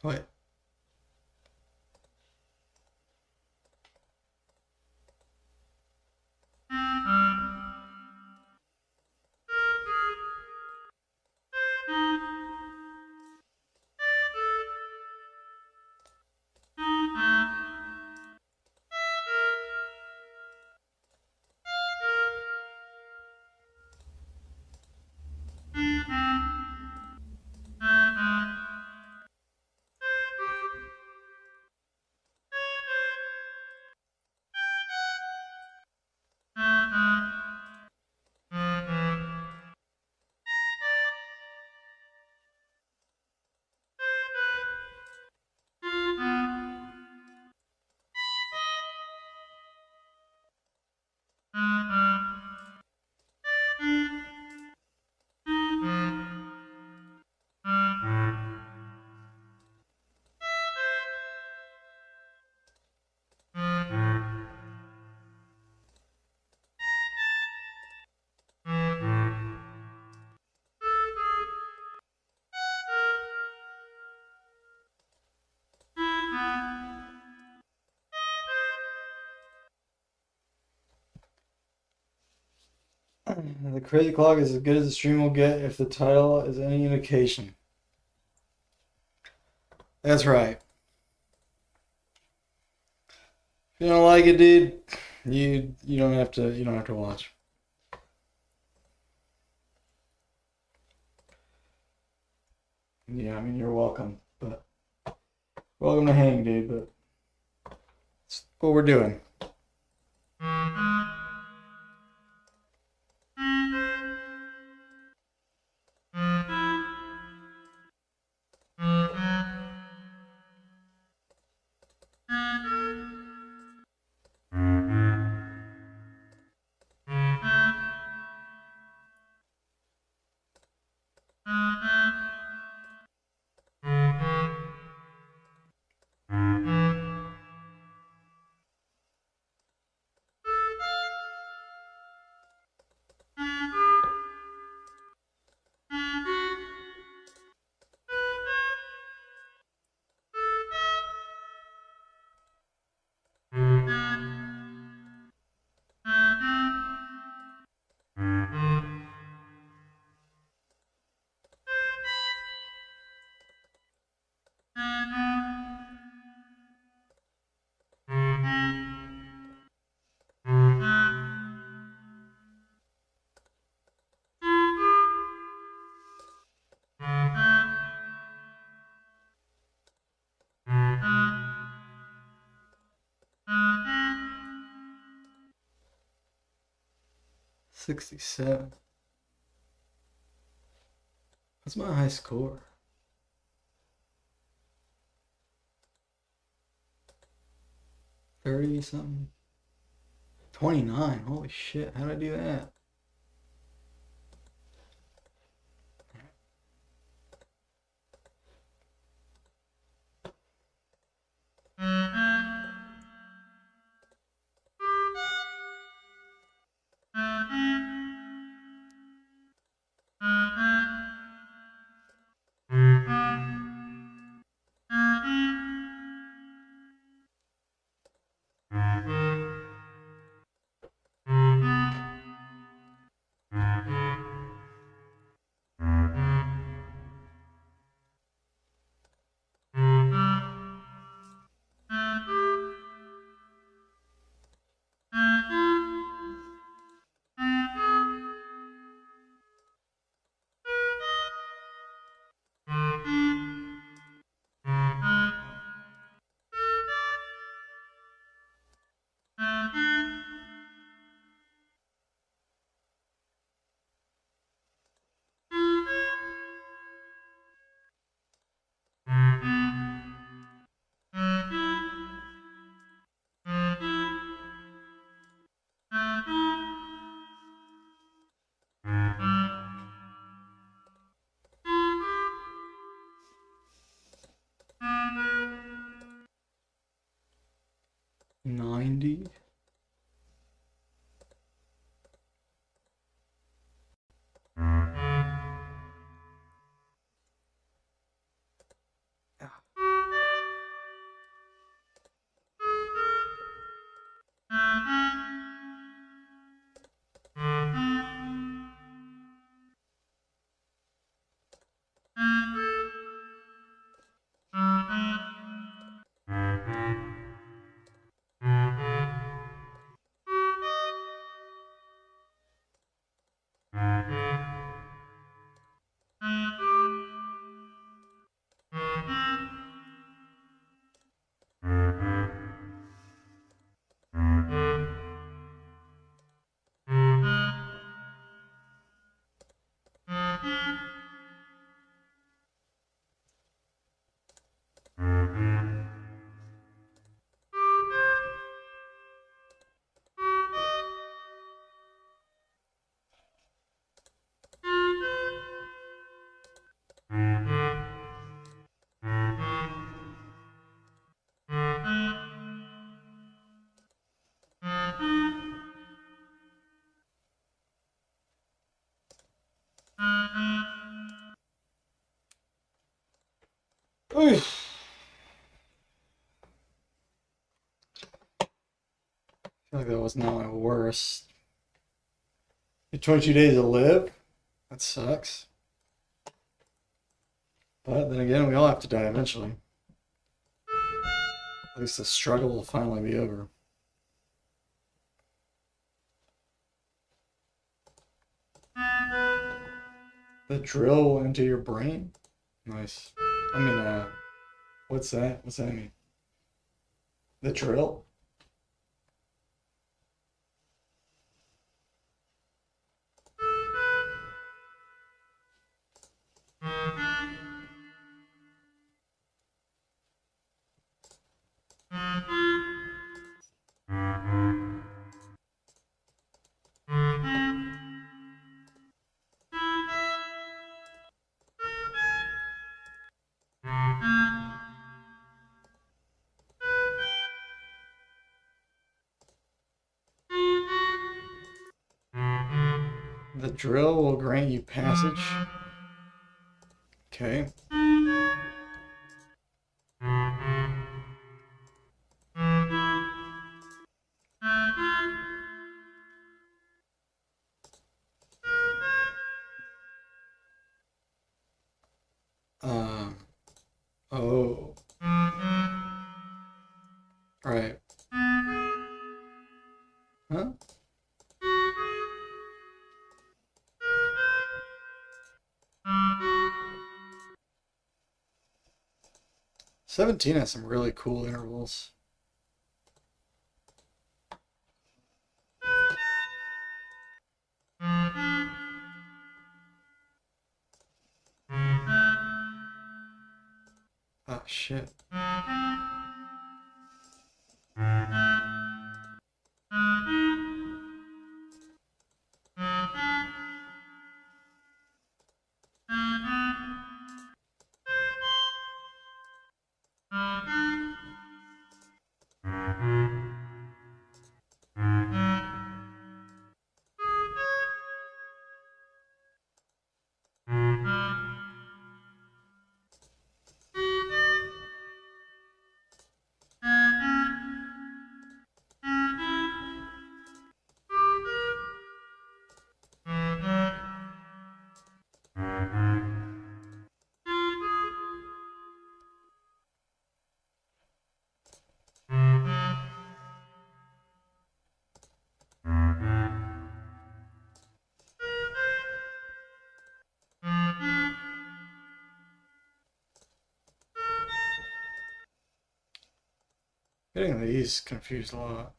Wait. The crazy clock is as good as the stream will get if the title is any indication. That's right. If you don't like it, dude, you don't have to watch. Yeah, I mean you're welcome, but welcome to hang, dude, but it's what we're doing. $67. What's my high score? 30 something? 29. Holy shit. How did I do that? Oof. I feel like that was not my worst. 22 days to live? That sucks. But then again, we all have to die eventually. At least the struggle will finally be over. The drill will enter your brain? Nice. I mean, what's that? What's that mean? The drill? The drill will grant you passage. Okay. Oh. Right. Huh? 17 has some really cool intervals. Oh, shit. Getting these confused a lot.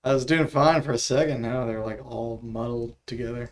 I was doing fine for a second. Now they're like all muddled together.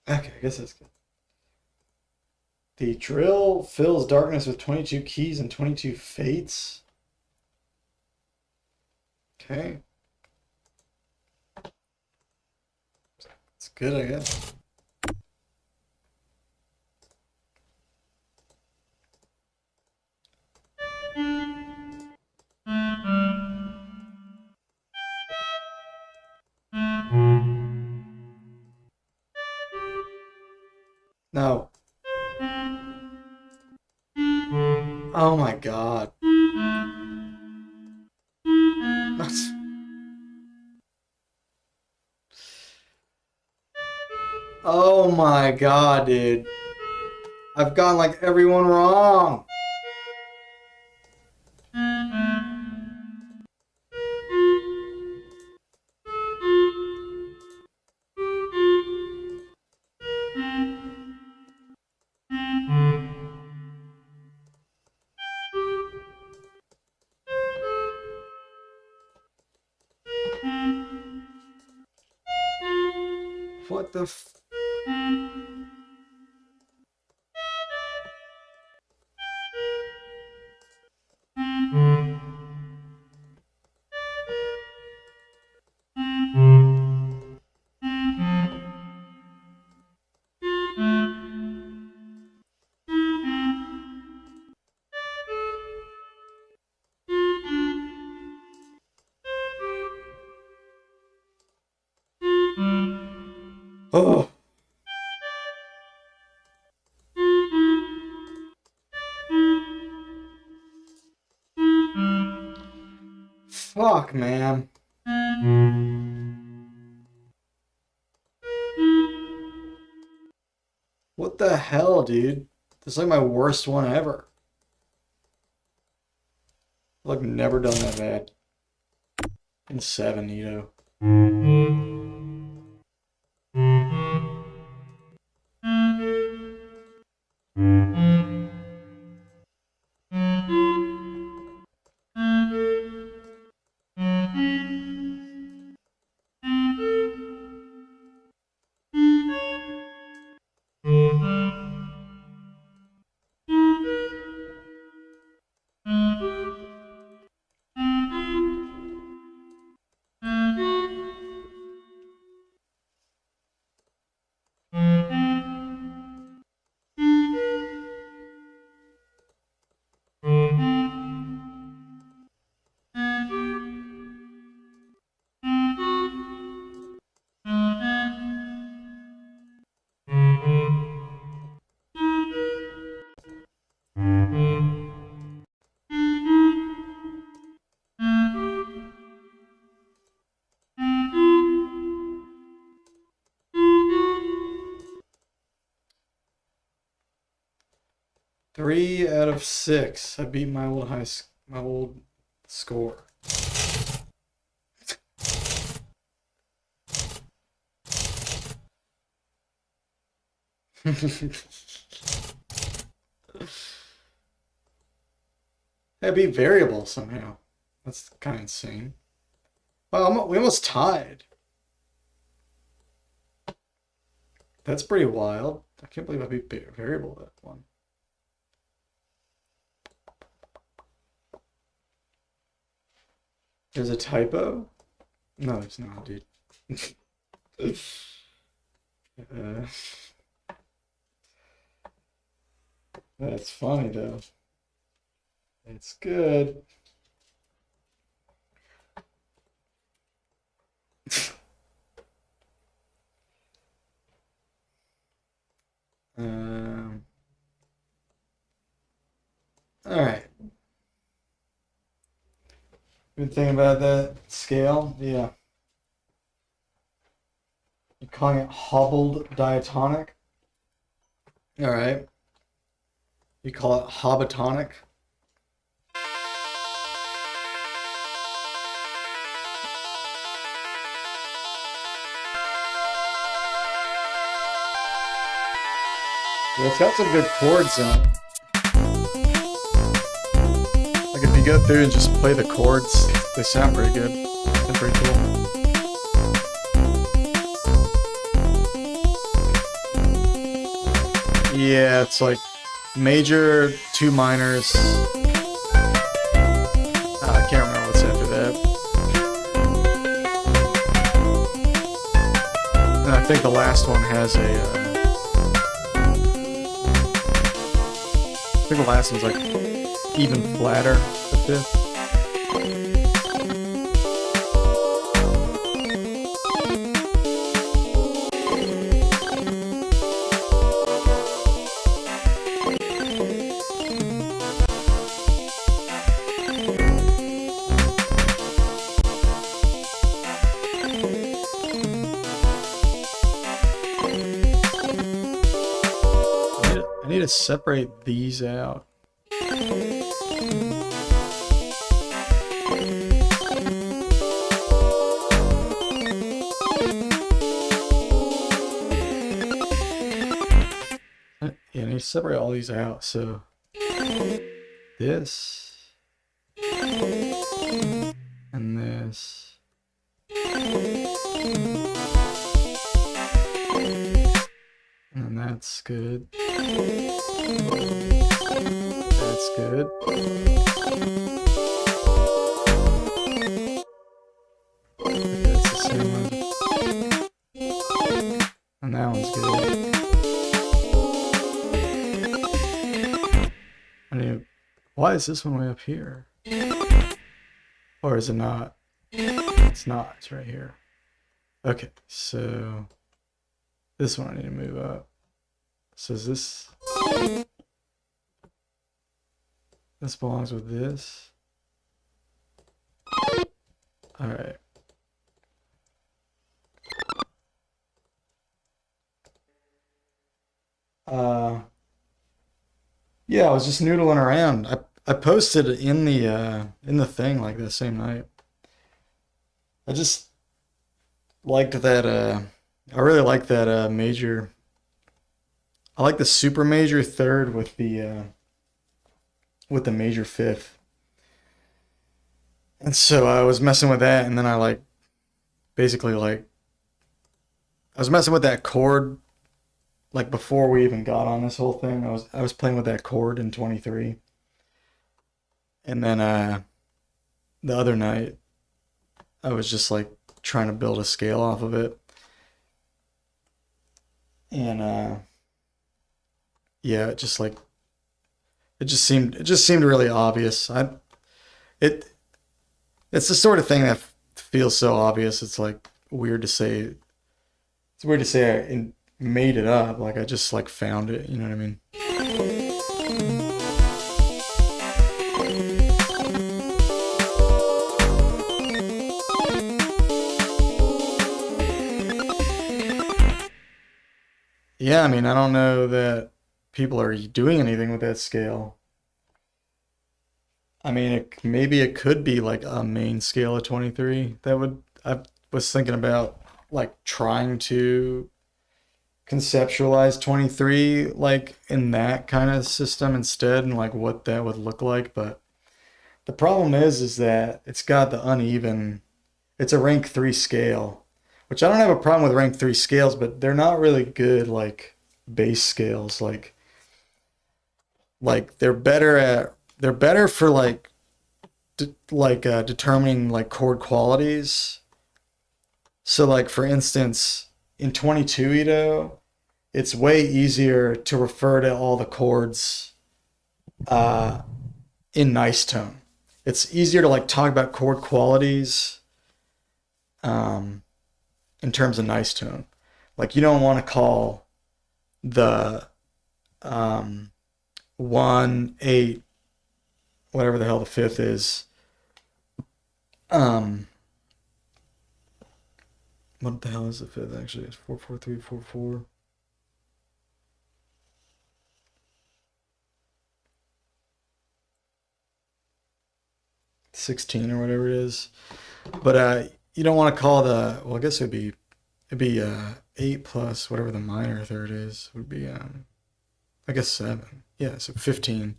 Okay, I guess that's good. The drill fills darkness with 22 keys and 22 fates. Okay. It's good, I guess. No. Oh my god. That's... Oh my god, dude. I've gotten like everyone wrong. What the f... Oh. Fuck, man. What the hell, dude? This is like my worst one ever. I've like never done that bad. In 7, you know. Three out of 6. I beat my old my old score. I beat variable somehow. That's kind of insane. Well, we almost tied. That's pretty wild. I can't believe I beat variable that one. There's a typo? No, there's not, dude. That's funny, though. It's good. All right. Been thinking about that scale? Yeah. You're calling it hobbled diatonic? All right. You call it hobbitonic? Yeah, it's got some good chords in it. Like if you go through and just play the chords, they sound pretty good. They're pretty cool. Yeah, it's like major, two minors. I can't remember what's after that. And I think the last one has a. I think the last one's like even flatter. The fifth. I need to separate these out. Yeah, I need to separate all these out. So this and this. And that's good. That's good. Okay, that's the same one. And that one's good. Why is this one way up here? Or is it not? It's not. It's right here. Okay, so this one I need to move up. So is this belongs with this. All right. Yeah, I was just noodling around. I posted in the thing like the same night. I just liked that I really like that major. I like the super major third with the major fifth. And so I was messing with that, and then I basically I was messing with that chord like before we even got on this whole thing. I was playing with that chord in 23. And then the other night I was just like trying to build a scale off of it. And yeah, it just seemed really obvious. It's the sort of thing that feels so obvious. It's like weird to say. It's weird to say I made it up. Like I just like found it. You know what I mean? Yeah, I mean, I don't know that people are doing anything with that scale. I mean, maybe it could be like a main scale of 23. I was thinking about like trying to conceptualize 23 like in that kind of system instead and like what that would look like. But the problem is that it's got the uneven, it's a rank 3 scale, which I don't have a problem with rank 3 scales, but they're not really good like bass scales. Like they're better for like determining like chord qualities. So like for instance, in 22 Edo, it's way easier to refer to all the chords in nice tone. It's easier to like talk about chord qualities in terms of nice tone. Like you don't want to call the 1, 8, whatever the hell the fifth is. What the hell is the fifth actually? It's 4, 4, 3, 4, 4. $16 or whatever it is. But you don't want to call well, I guess it'd be 8 plus whatever the minor third is would be I guess 7. Yeah, so 15.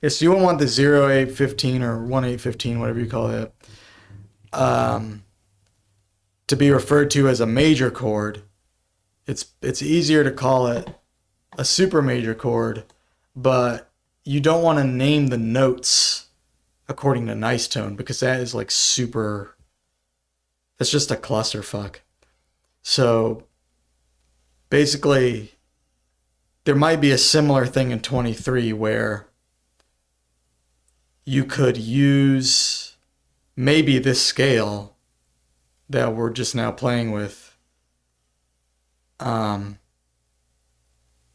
Yeah, so you won't want the 0, 8, 15 or 1, 8, 15, whatever you call it, to be referred to as a major chord. It's easier to call it a super major chord, but you don't want to name the notes according to nice tone because that is like super, that's just a clusterfuck. So basically, there might be a similar thing in 23 where you could use maybe this scale that we're just now playing with.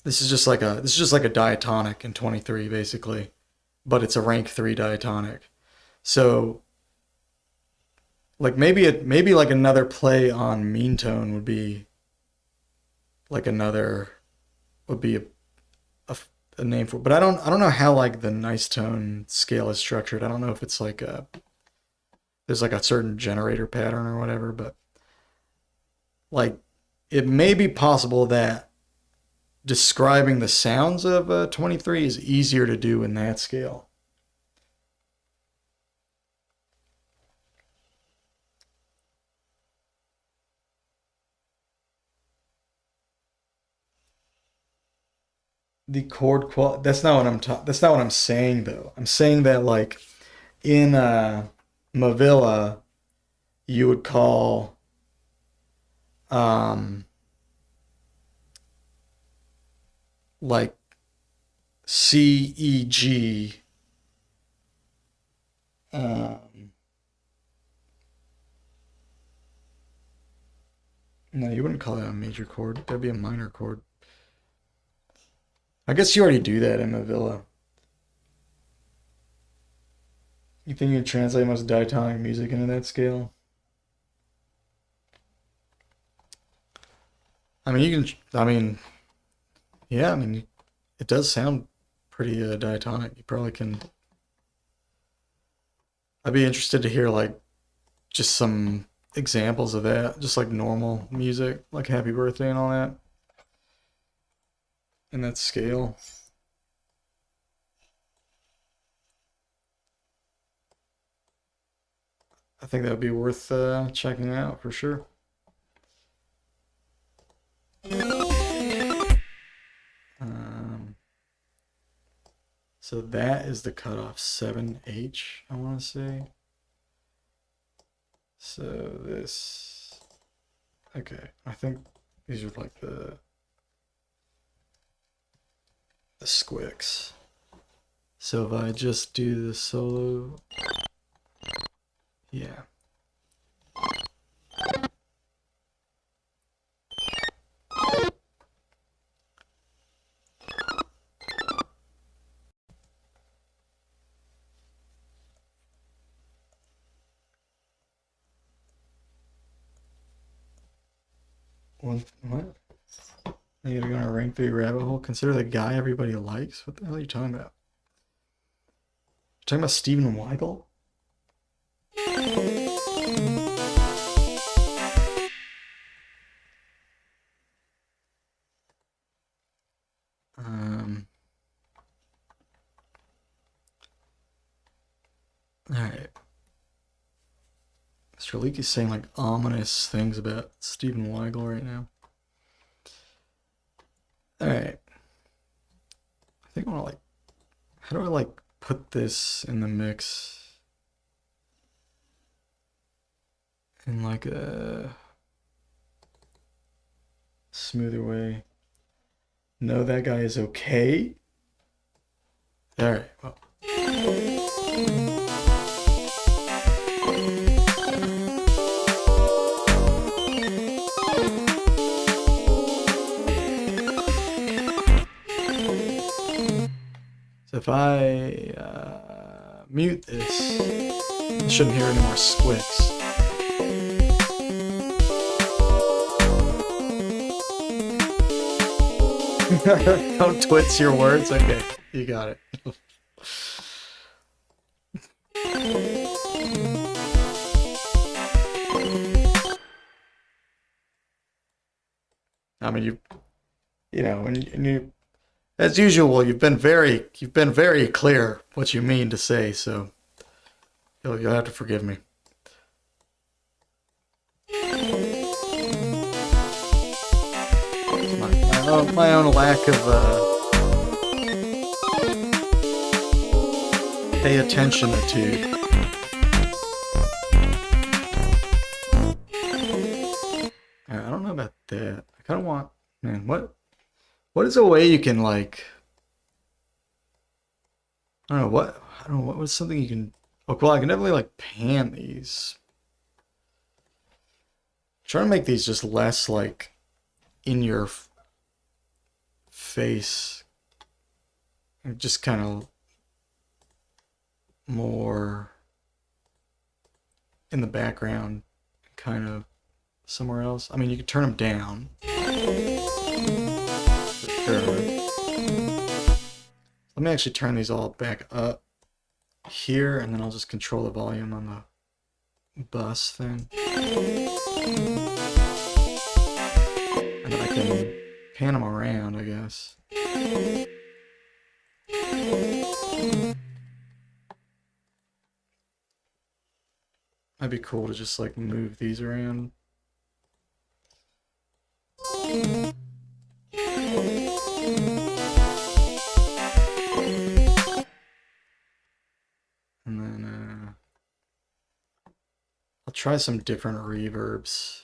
This is just like a diatonic in 23 basically, but it's a rank 3 diatonic. So like maybe like another play on mean tone would be like a name for it. But I don't know how like the nice tone scale is structured. I don't know if it's like there's like a certain generator pattern or whatever, but like it may be possible that describing the sounds of 23 is easier to do in that scale. The chord qual that's not what that's not what I'm saying though. I'm saying that like in Mavilla you would call um like C E G um no, you wouldn't call that a major chord. That'd be a minor chord. I guess you already do that in Mavilla. You think you can translate most diatonic music into that scale? I mean, you can. I mean, yeah. I mean, it does sound pretty diatonic. You probably can. I'd be interested to hear like just some examples of that, just like normal music, like Happy Birthday and all that, in that scale. I think that would be worth checking out for sure. Um, so that is the cutoff 7H, I want to say. So this, okay, I think these are like the squicks. So if I just do the solo, yeah. What? You're gonna rank 3 rabbit hole? Consider the guy everybody likes? What the hell are you talking about? You're talking about Stephen Weigel? Alright. Mr. Leak is saying like ominous things about Stephen Weigel right now. Alright. I think I wanna like, how do I like put this in the mix in like a smoother way? No, that guy is okay. Alright, well. So if I mute this, I shouldn't hear any more squicks. Don't twitch your words? Okay, you got it. I mean, you know, and you, as usual, you've been very clear what you mean to say, so you'll have to forgive me. Come on, my own lack of pay attention to. I don't know about that. I kind of want, man. What is a way you can like? I don't know what. I don't know what was something you can. Oh, well, I can definitely like pan these. Try to make these just less like in your face, and just kind of more in the background, kind of somewhere else. I mean, you can turn them down. Sure. Let me actually turn these all back up here, and then I'll just control the volume on the bus thing. And then I can pan them around, I guess. That'd be cool to just like move these around. And then I'll try some different reverbs.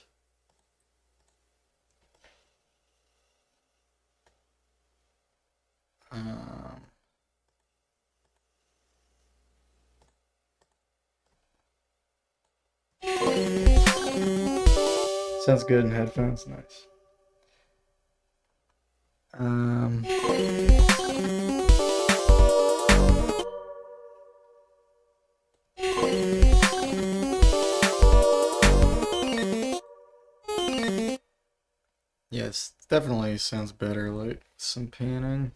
Sounds good in headphones. Nice. Yes, definitely sounds better, like some panning.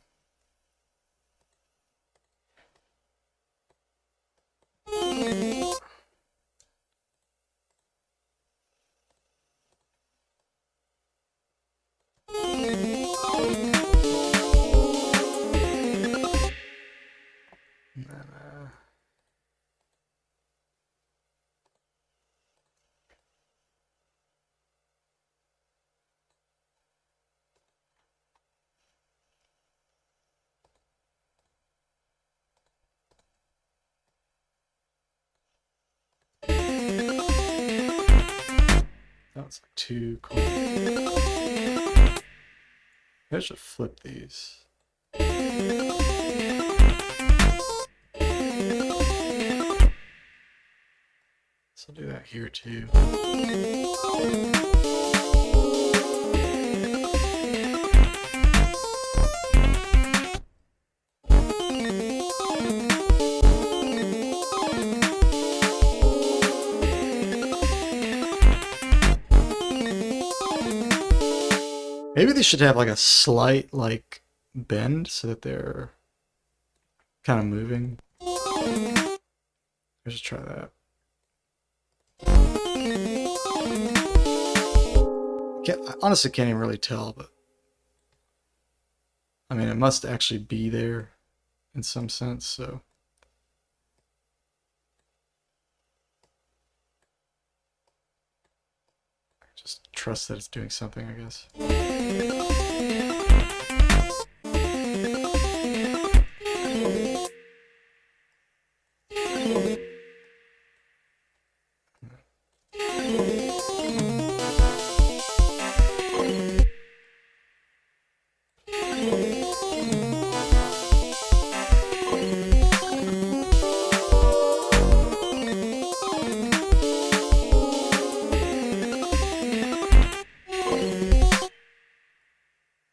And then, that's like too cool. I should flip these. So I'll do that here too. Maybe they should have like a slight like bend so that they're kind of moving. Let's just try that. I honestly can't even really tell, but I mean, it must actually be there in some sense, so. Just trust that it's doing something, I guess.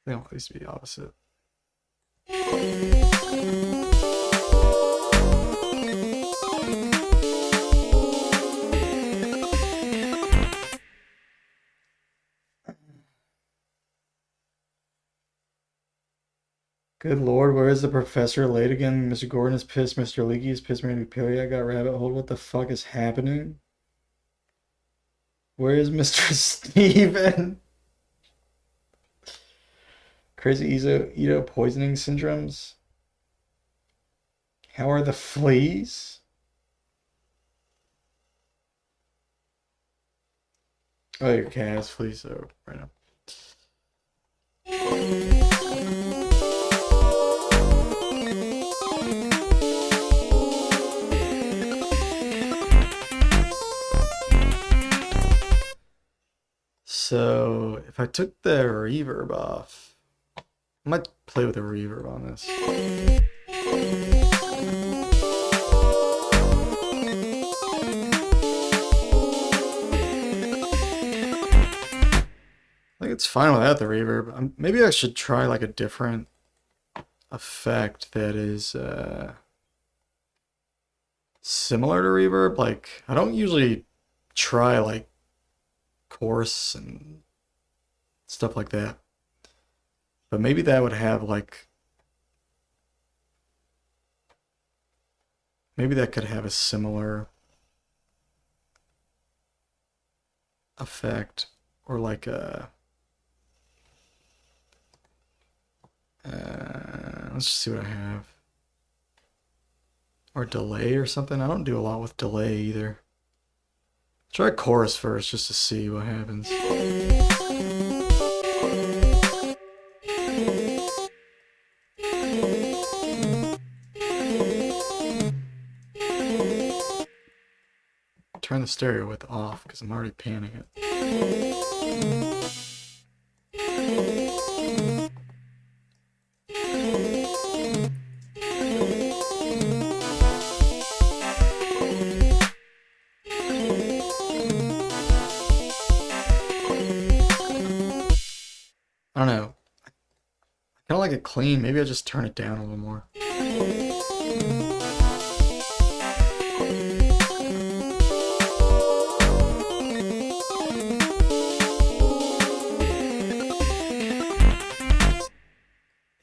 They want these to be opposite. Good lord, where is the professor late again? Mr. Gordon is pissed, Mr. Leaky is pissed, maybe Perry, I got rabbit hole. What the fuck is happening? Where is Mr. Steven? Crazy Edo poisoning syndromes? How are the fleas? Oh, your cat has fleas, so right now. So if I took the reverb off, I might play with the reverb on this. I think it's fine without the reverb. Maybe I should try like a different effect that is similar to reverb. Like, I don't usually try like chorus and stuff like that, but maybe that would have like, maybe that could have a similar effect, or like a let's just see what I have, or delay or something. I don't do a lot with delay either. Try chorus first just to see what happens. Turn the stereo width off because I'm already panning it. I don't know. I kind of like it clean. Maybe I just turn it down a little more.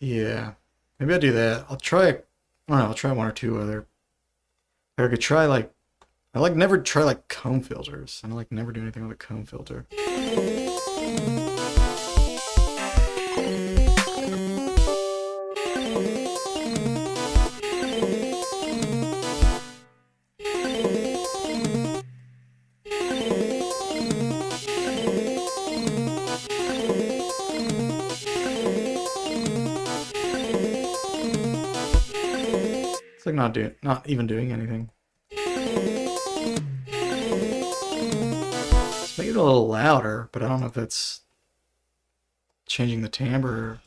Yeah, maybe I'll do that. I'll try, I don't know, I'll try one or two other. I could try like, I like never try like comb filters. I like never do anything with a comb filter. It's like not even doing anything. Let's make it a little louder, but I don't know if that's changing the timbre.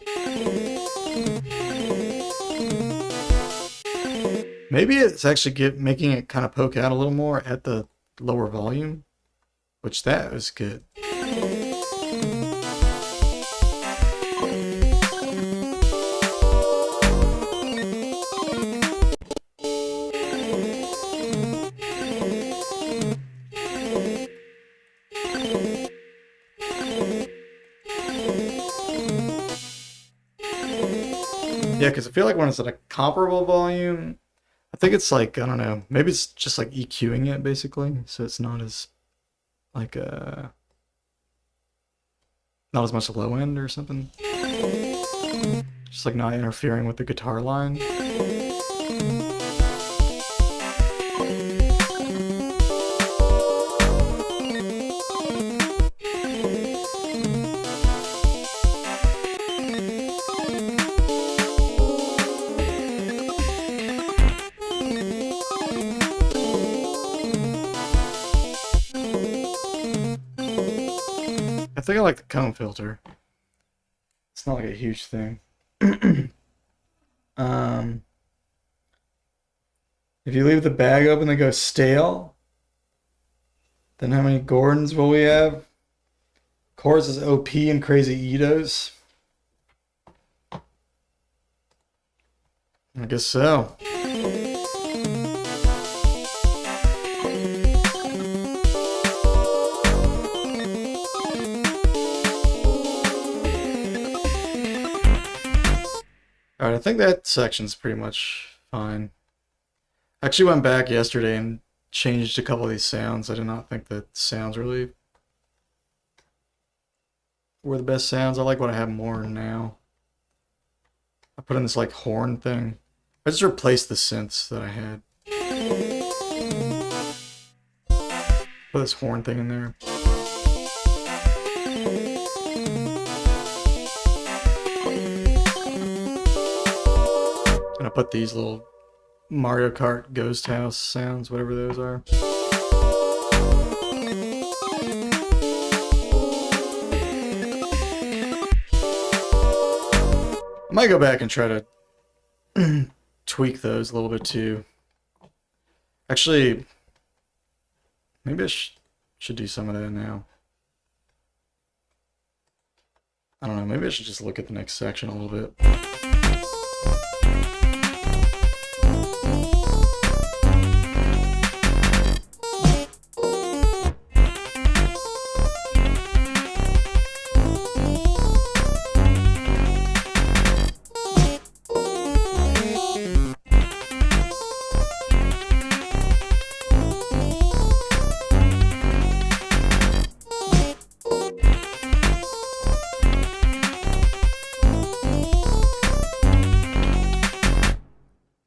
Maybe it's actually making it kind of poke out a little more at the lower volume, which that was good. Yeah, because I feel like when it's at a comparable volume, I think it's like, I don't know, maybe it's just like EQing it basically, so it's not as like not as much low end or something. Just like not interfering with the guitar line. I think I like the comb filter. It's not like a huge thing. If you leave the bag open, they go stale. Then how many Gordons will we have? Chorus is OP and Crazy Itos. I guess so. Alright, I think that section's pretty much fine. I actually went back yesterday and changed a couple of these sounds. I did not think that sounds really were the best sounds. I like what I have more now. I put in this like horn thing. I just replaced the synths that I had. Put this horn thing in there. I put these little Mario Kart ghost house sounds, whatever those are. I might go back and try to tweak those a little bit too. Actually, maybe I should do some of that now. I don't know, maybe I should just look at the next section a little bit.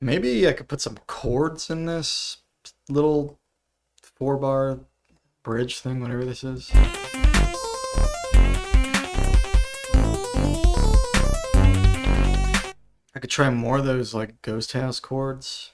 Maybe I could put some chords in this little 4-bar bridge thing, whatever this is. I could try more of those like ghost house chords.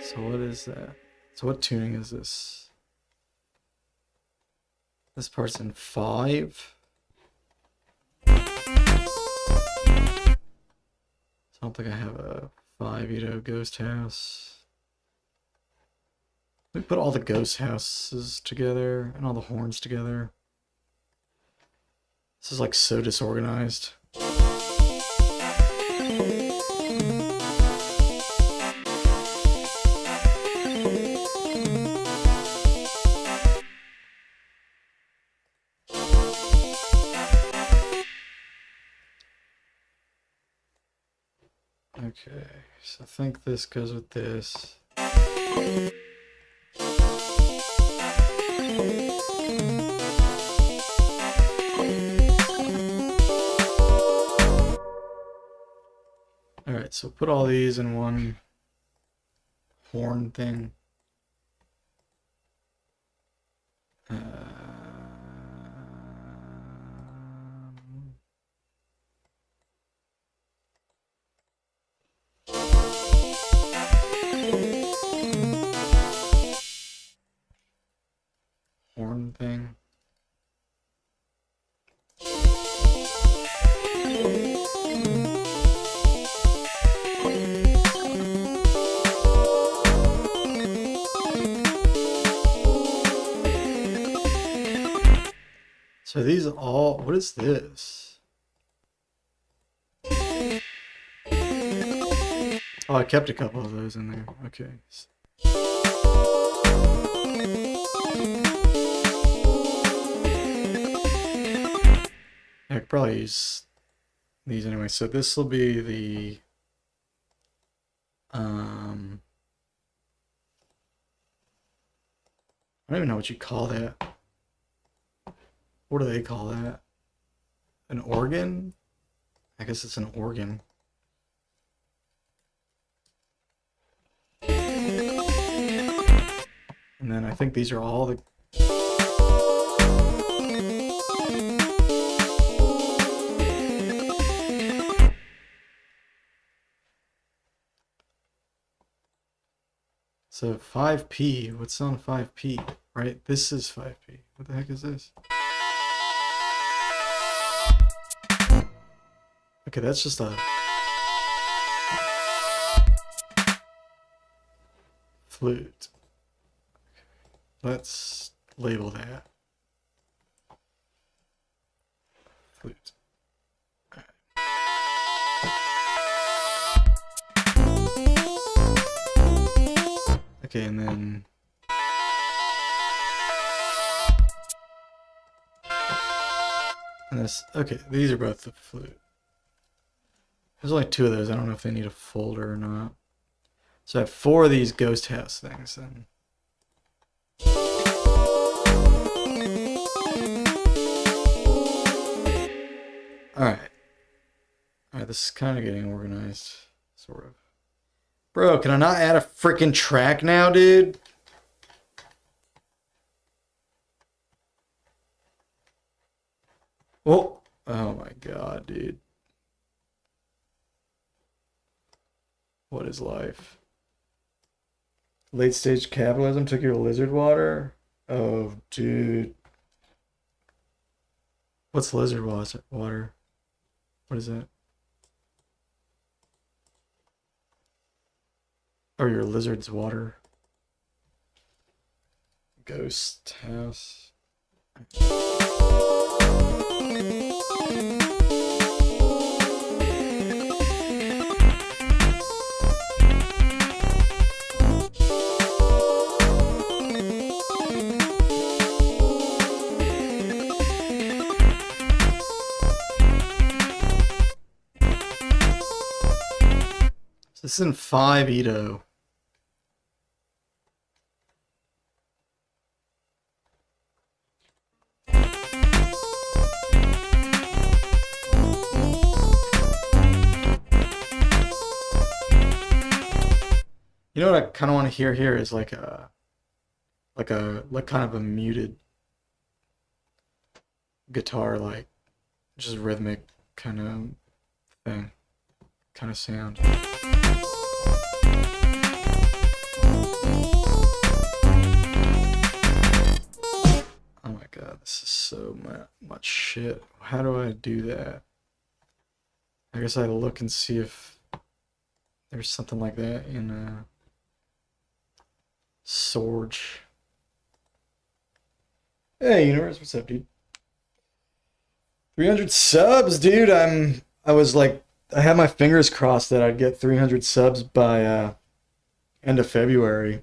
So what is that? So what tuning is this? This part's in 5. So I don't think I have a 5-Edo ghost house. Let me put all the ghost houses together and all the horns together. This is like so disorganized. Okay, so I think this goes with this. Alright, so put all these in one horn thing. Horn thing. So these all, what is this? Oh, I kept a couple of those in there. Okay. I could probably use these anyway. So this will be the I don't even know what you call that. What do they call that? An organ? I guess it's an organ. And then I think these are all the so 5P, what's on 5P, right? This is 5P. What the heck is this? Okay, that's just a flute. Okay. Let's label that flute. All right. Okay, and then and this. Okay, these are both the flute. There's only 2 of those. I don't know if they need a folder or not. So I have 4 of these ghost house things then. Alright. Alright, this is kind of getting organized, sort of. Bro, can I not add a freaking track now, dude? Oh, oh my god, dude. What is life? Late stage capitalism took your lizard water? Oh, dude. What's lizard water? What is that? Or your lizard's water? Ghost house. This is in 5 Ito. You know what I kind of want to hear here is like kind of a muted guitar, like just rhythmic kind of thing, kind of sound. Oh my god, this is so much shit. How do I do that? I guess I look and see if there's something like that in Sorge. Hey universe, what's up, dude? 300 subs, dude. I was like, I had my fingers crossed that I'd get 300 subs by end of February.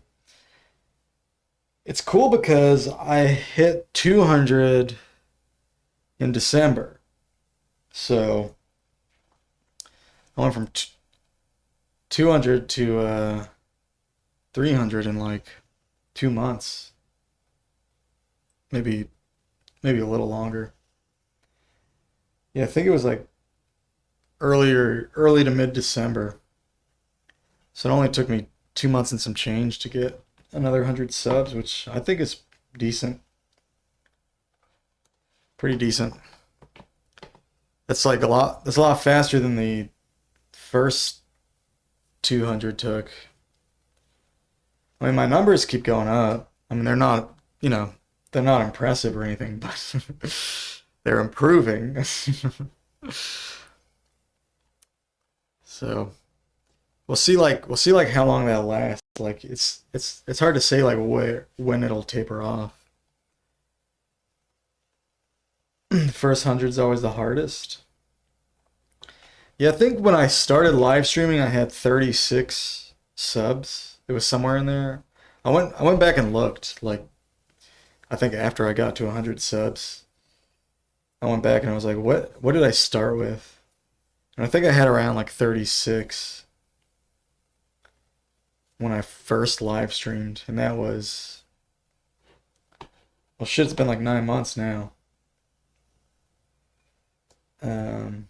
It's cool because I hit 200 in December. So I went from 200 to 300 in like 2 months. Maybe a little longer. Yeah, I think it was like early to mid-December. So it only took me 2 months and some change to get another 100 subs, which I think is decent. Pretty decent. That's like a lot. That's a lot faster than the first 200 took. I mean, my numbers keep going up. I mean, they're not, they're not impressive or anything, but they're improving. So we'll see how long that lasts. Like it's hard to say like when it'll taper off. The first 100's always the hardest. Yeah, I think when I started live streaming, I had 36 subs. It was somewhere in there. I went back and looked. Like, I think after I got to 100 subs, I went back and I was like, what did I start with? And I think I had around like 36 when I first live streamed, and that was, well, shit, it's been like 9 months now. Um,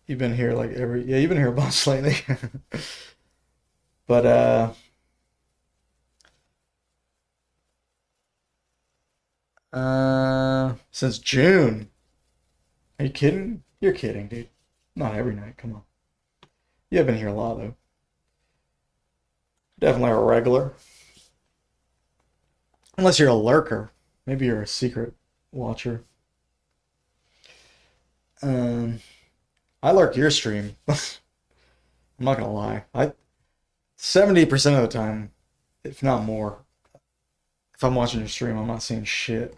you've been here like you've been here a bunch lately. But since June. Are you kidding? You're kidding, dude. Not every night, come on. You have been here a lot though. Definitely a regular. Unless you're a lurker. Maybe you're a secret watcher. I lurk your stream. I'm not gonna lie. 70% of the time, if not more, if I'm watching your stream, I'm not seeing shit.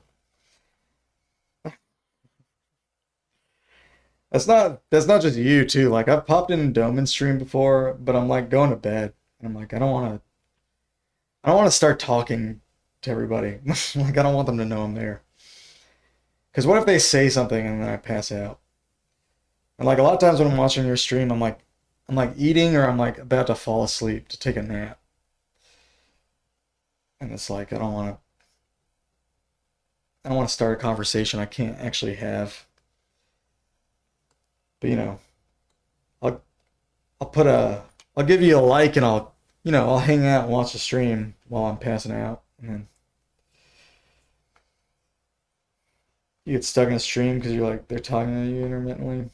That's not just you too. Like I've popped in Doman's stream before, but I'm like going to bed. And I'm like, I don't wanna start talking to everybody. Like I don't want them to know I'm there. Because what if they say something and then I pass out? And like a lot of times when I'm watching your stream, I'm like eating or I'm like about to fall asleep to take a nap. And it's like I don't want to start a conversation I can't actually have. But I'll I'll put I'll give you a like and I'll hang out and watch the stream while I'm passing out. And then you get stuck in a stream because you're like, they're talking to you intermittently.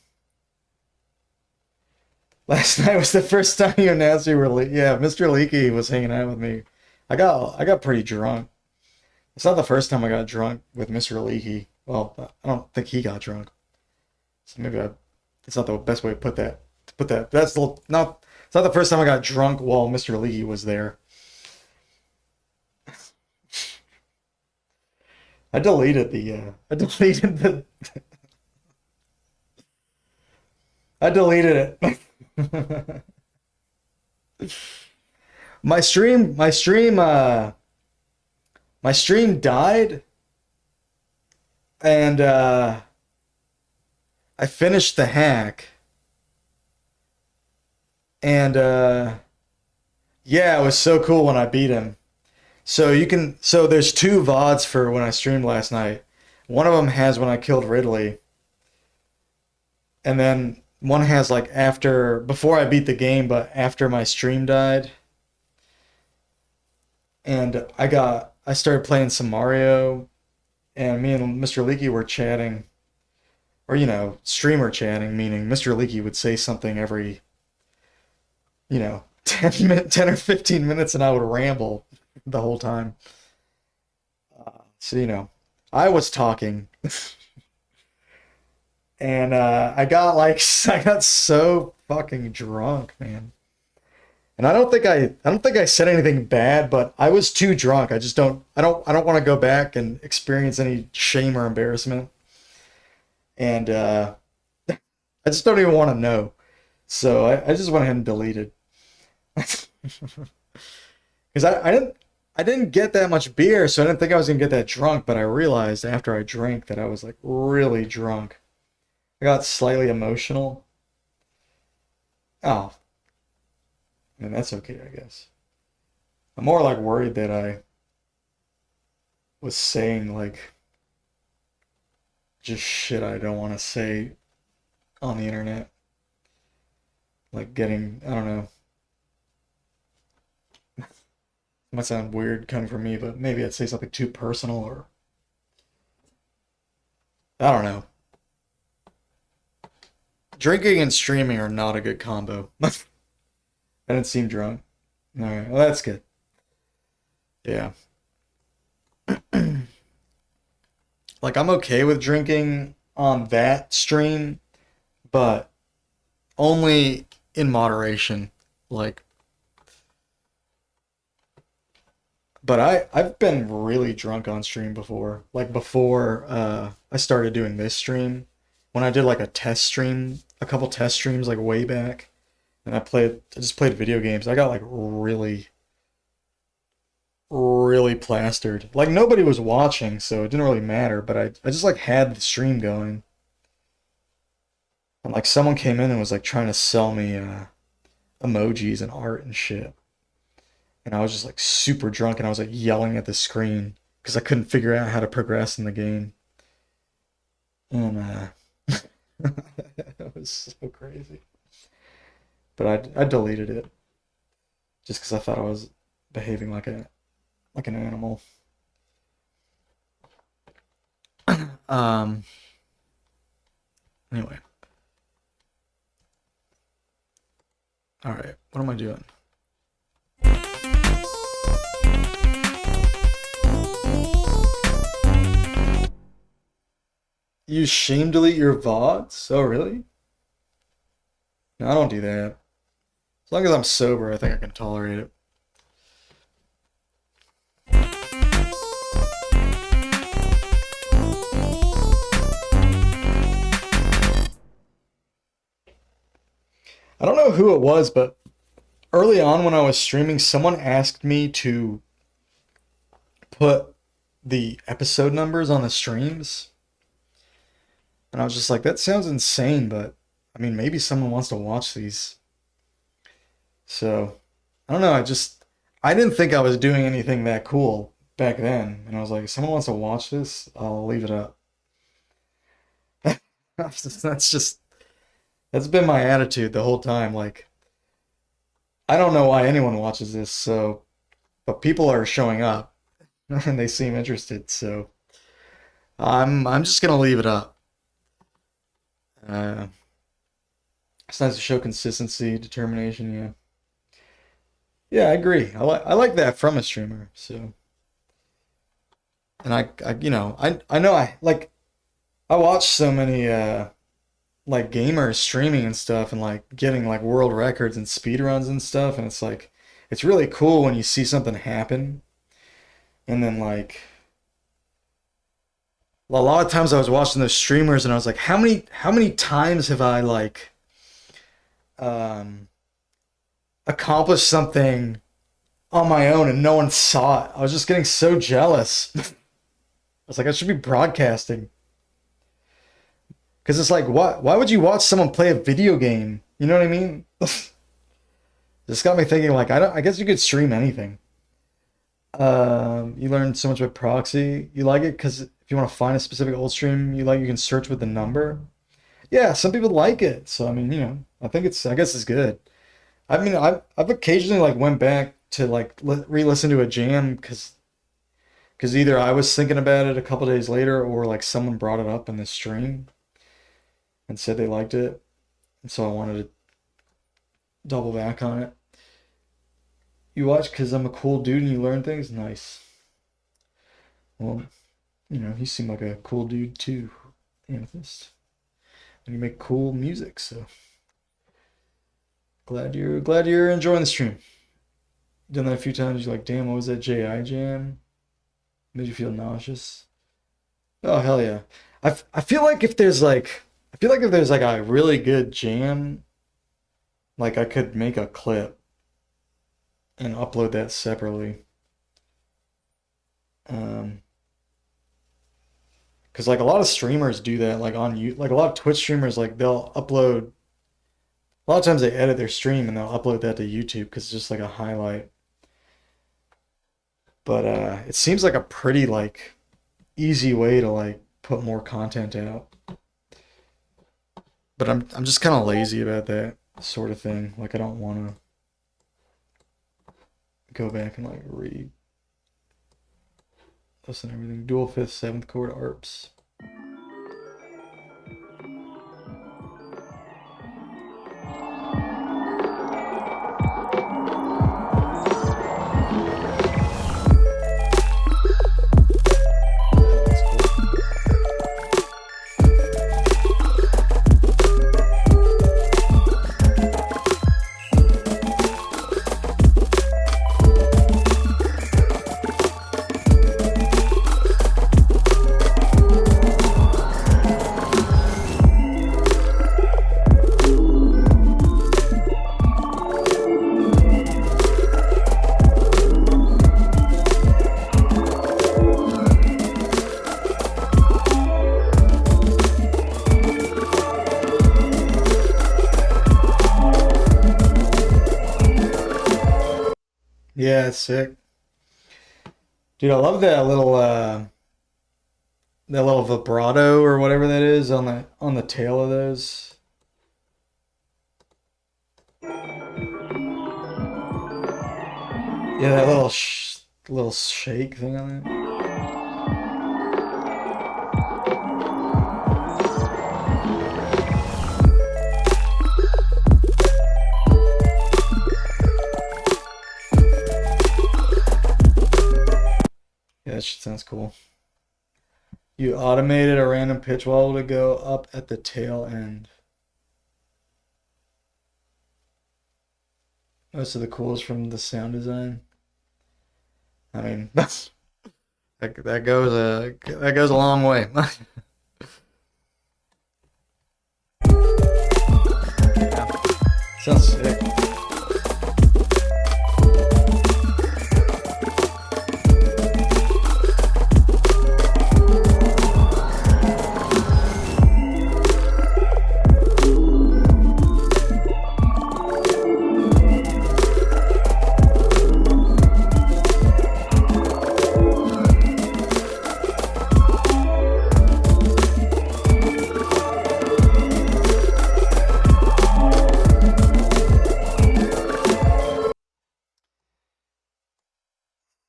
Last night was the first time you announced you were yeah, Mr. Leaky was hanging out with me. I got pretty drunk. It's not the first time I got drunk with Mr. Leaky. Well, I don't think he got drunk. So maybe it's not the best way to put that. That's not. It's not the first time I got drunk while Mr. Leaky was there. I deleted the. I deleted the. I deleted it. My stream. My stream died, and I finished the hack, and yeah, it was so cool when I beat him. So there's two VODs for when I streamed last night. One of them has when I killed Ridley, and then one has like before I beat the game, but after my stream died. And I started playing some Mario, and me and Mr. Leaky were chatting, or streamer chatting, meaning Mr. Leaky would say something every 10 or 15 minutes, and I would ramble the whole time. So I was talking, and I got so fucking drunk, man. And I don't think I said anything bad, but I was too drunk. I don't want to go back and experience any shame or embarrassment. And I just don't even want to know. So I just went ahead and deleted. Because I didn't get that much beer, so I didn't think I was gonna get that drunk, but I realized after I drank that I was like really drunk. I got slightly emotional. Oh, and that's okay, I guess. I'm more like worried that I was saying like just shit I don't want to say on the internet. Like I don't know. It might sound weird coming from me, but maybe I'd say something too personal or I don't know. Drinking and streaming are not a good combo. I didn't seem drunk. All right, well that's good. Yeah. Like I'm okay with drinking on that stream, but only in moderation. Like, but I've been really drunk on stream before. Like before I started doing this stream, when I did like a test stream, a couple test streams like way back, and I just played video games. I got like really really plastered. Like nobody was watching, so it didn't really matter, but I just like had the stream going. And like someone came in and was like trying to sell me emojis and art and shit. And I was just like super drunk and I was like yelling at the screen because I couldn't figure out how to progress in the game. And it was so crazy. But I deleted it just because I thought I was behaving like an animal. Um. Anyway. All right. What am I doing? You shame delete your VODs? Oh, really? No, I don't do that. As long as I'm sober, I think I can tolerate it. I don't know who it was, but early on when I was streaming, someone asked me to put the episode numbers on the streams. And I was just like, that sounds insane, but I mean, maybe someone wants to watch these. So, I don't know. I didn't think I was doing anything that cool back then. And I was like, if someone wants to watch this, I'll leave it up. That's been my attitude the whole time. Like, I don't know why anyone watches this, so but people are showing up and they seem interested, so I'm just gonna leave it up. Uh, it's nice to show consistency, determination, yeah. Yeah, I agree. I like that from a streamer. So, and I know I watch so many like gamers streaming and stuff and like getting like world records and speed runs and stuff, and it's like it's really cool when you see something happen and then like a lot of times I was watching those streamers and I was like, how many times have I like um accomplished something on my own and no one saw it? I was just getting so jealous. I was like, I should be broadcasting. Because it's like, why would you watch someone play a video game? You know what I mean? This got me thinking, like, I guess you could stream anything. You learn so much about proxy. You like it because if you want to find a specific old stream you like, you can search with the number. Yeah, some people like it. So I mean, I guess it's good. I mean, I've occasionally like went back to like re-listen to a jam because either I was thinking about it a couple days later or like someone brought it up in the stream and said they liked it, and so I wanted to double back on it. You watch because I'm a cool dude and you learn things? Nice. Well, you seem like a cool dude too, Amethyst. And you make cool music, so glad you're enjoying the stream. Done that a few times, you're like, damn, what was that JI jam? Made you feel nauseous? Oh hell yeah. I feel like if there's like a really good jam, like I could make a clip and upload that separately. Because like a lot of streamers do that, like on you, like a lot of Twitch streamers, like they'll upload. A lot of times they edit their stream and they'll upload that to YouTube because it's just like a highlight. But it seems like a pretty like easy way to like put more content out. But I'm just kind of lazy about that sort of thing. Like I don't want to go back and like read, listen to everything. Dual fifth, seventh chord arps. Yeah, it's sick. Dude, I love that little vibrato or whatever that is on the tail of those. Yeah, that little shake thing on it. Yeah, that shit sounds cool. You automated a random pitch wobble to go up at the tail end. Most of the cool is from the sound design. I mean, that goes a long way. Yeah, sounds sick.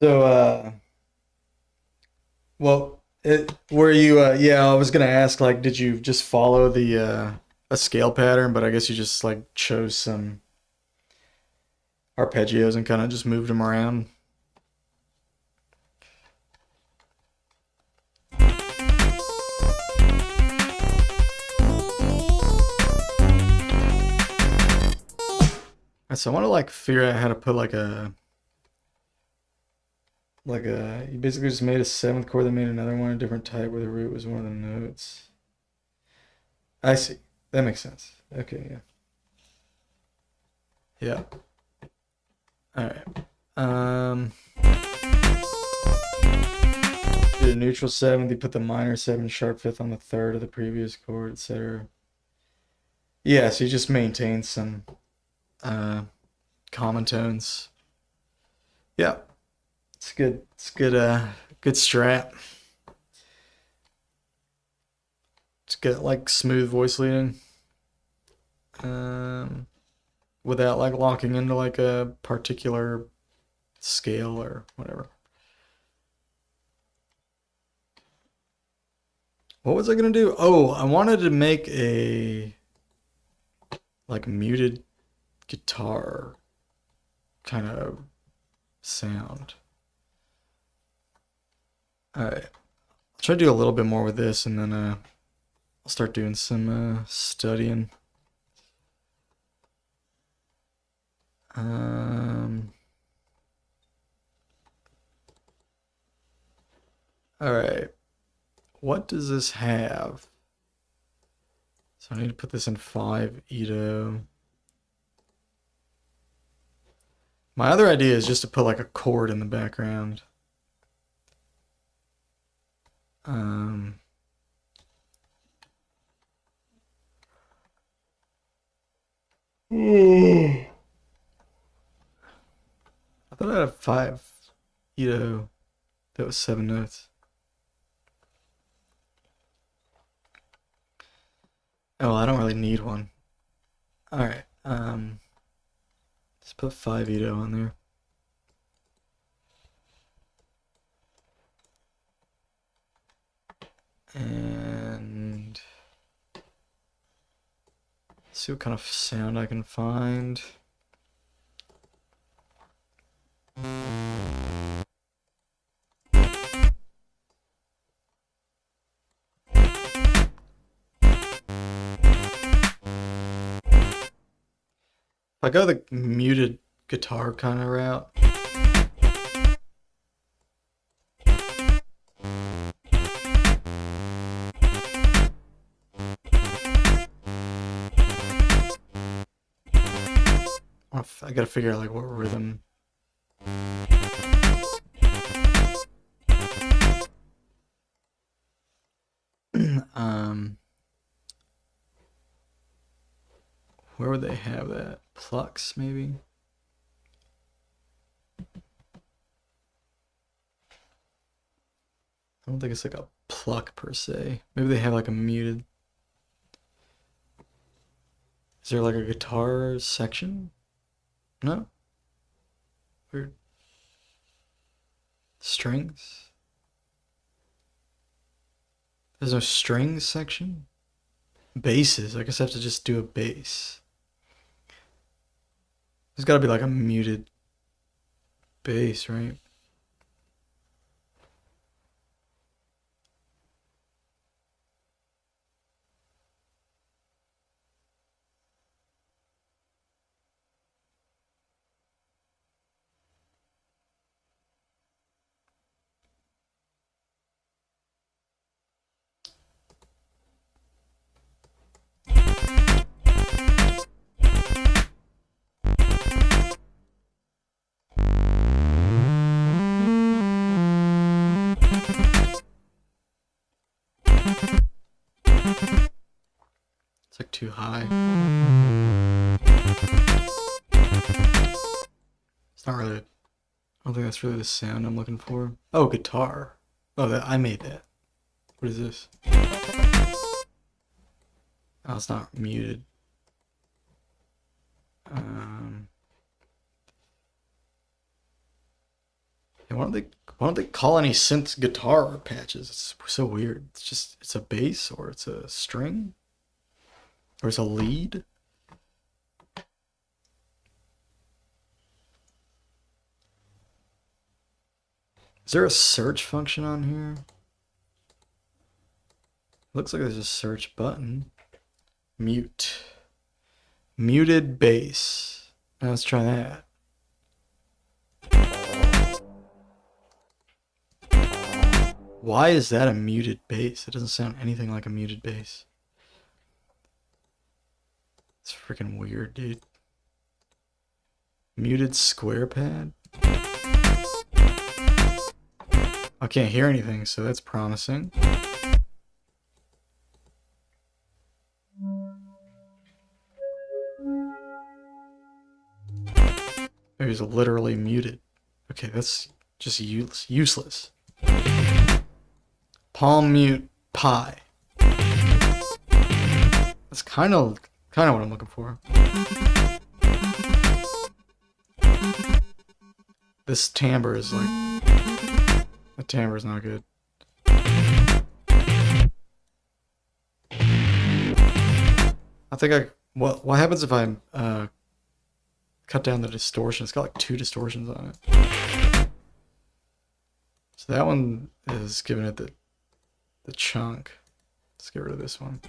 So, well, were you, yeah, I was gonna ask, like, did you just follow the, a scale pattern, but I guess you just, like, chose some arpeggios and kind of just moved them around? So I want to, like, figure out how to put, you basically just made a seventh chord, then made another one, a different type where the root was one of the notes. I see. That makes sense. Okay, yeah. Yeah. All right. Did a neutral seventh, you put the minor seventh, sharp fifth on the third of the previous chord, etc. Yeah, so you just maintain some common tones. Yeah, it's good. It's good. Good strat. It's good, like smooth voice leading. Without like locking into like a particular scale or whatever. What was I gonna do? Oh, I wanted to make a like muted guitar kind of sound. All right, I'll try to do a little bit more with this, and then I'll start doing some studying. All right, what does this have? So I need to put this in 5 Edo. My other idea is just to put like a chord in the background. I thought I had a 5 Edo that was 7 notes. Oh, I don't really need one. All right, let's put 5 Edo on there. And see what kind of sound I can find. If I go the muted guitar kind of route. I gotta figure out like what rhythm. Where would they have that? Plucks, maybe? I don't think it's like a pluck per se. Maybe they have like a muted. Is there like a guitar section? No? Weird. Strings? There's no strings section? Basses. I guess I have to just do a bass. There's gotta be like a muted bass, right? It's like too high. It's not really. I don't think that's really the sound I'm looking for. Oh, guitar. Oh, that I made that. What is this? Oh, it's not muted. And why don't they call any synth guitar patches? It's so weird. It's just it's a bass or it's a string or it's a lead. Is there a search function on here? Looks like there's a search button. Mute. Muted bass. Now let's try that. Why is that a muted bass? It doesn't sound anything like a muted bass. It's freaking weird, dude. Muted square pad? I can't hear anything, so that's promising. It was literally muted. Okay, that's just useless. Palm mute pi. That's kind of what I'm looking for. This timbre is like, the timbre is not good. I think what happens if I cut down the distortion? It's got like 2 distortions on it. So that one is giving it the chunk. Let's get rid of this one.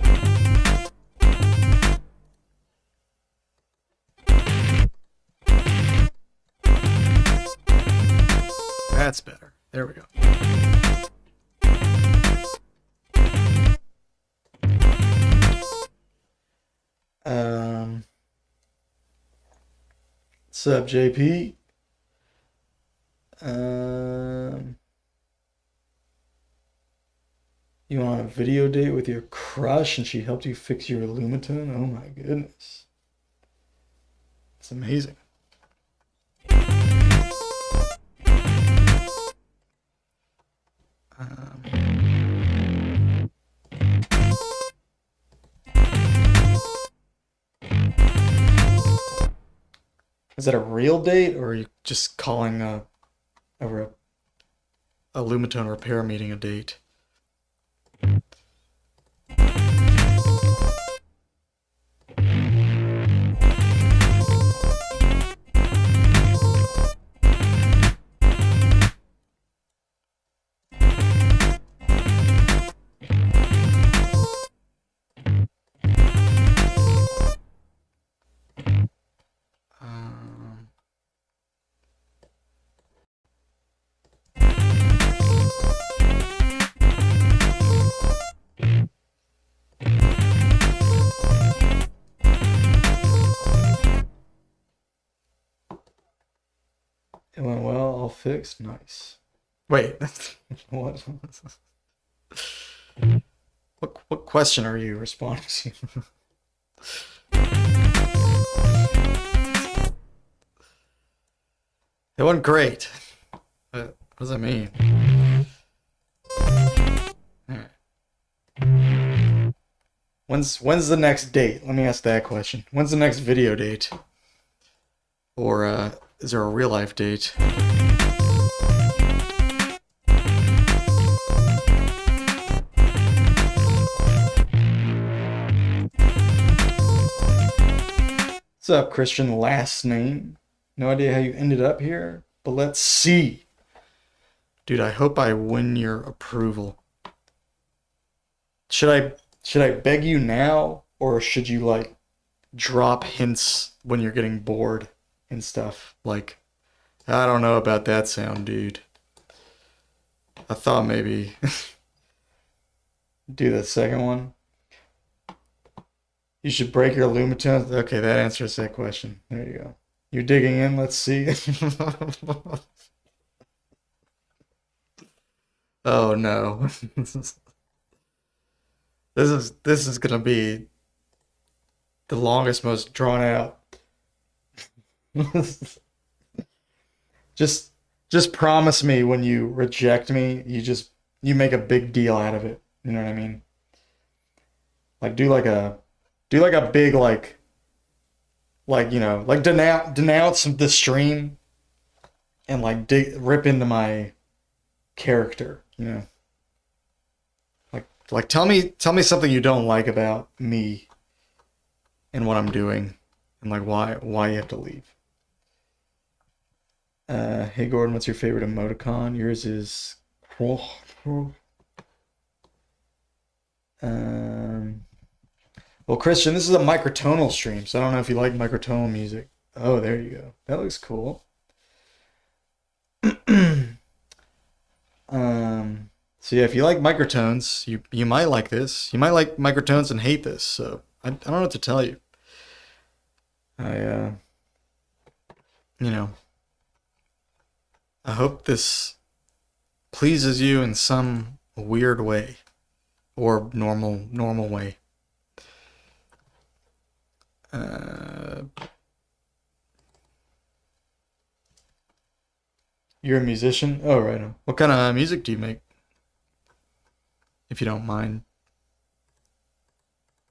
That's better. There we go. What's up, JP? You on a video date with your crush and she helped you fix your Lumitone? Oh my goodness. It's amazing. Is that a real date, or are you just calling a Lumitone repair meeting a date? It went well, all fixed, nice. Wait, what? What question are you responding to? It went great. What does that mean? Alright. When's the next date? Let me ask that question. When's the next video date? Or is there a real life date? What's up, Christian? Last name? No idea how you ended up here, but let's see. Dude, I hope I win your approval. Should I beg you now, or should you like drop hints when you're getting bored and stuff? Like, I don't know about that sound, dude. I thought maybe do the second one. You should break your Lumitone. Okay, that answers that question. There you go. You're digging in. Let's see. Oh no. This is gonna be the longest, most drawn out. Just promise me when you reject me, you make a big deal out of it. You know what I mean? Like do like a big like you know, like denounce the stream. and like rip into my character, you know. Like tell me something you don't like about me and what I'm doing, and like why you have to leave. Hey Gordon, what's your favorite emoticon? Yours is um well, Christian, this is a microtonal stream, so I don't know if you like microtonal music. Oh, there you go. That looks cool. So yeah, if you like microtones, you might like this. You might like microtones and hate this. So I don't know what to tell you. I you know, I hope this pleases you in some weird way or normal way. You're a musician? Oh, right on. What kind of music do you make? If you don't mind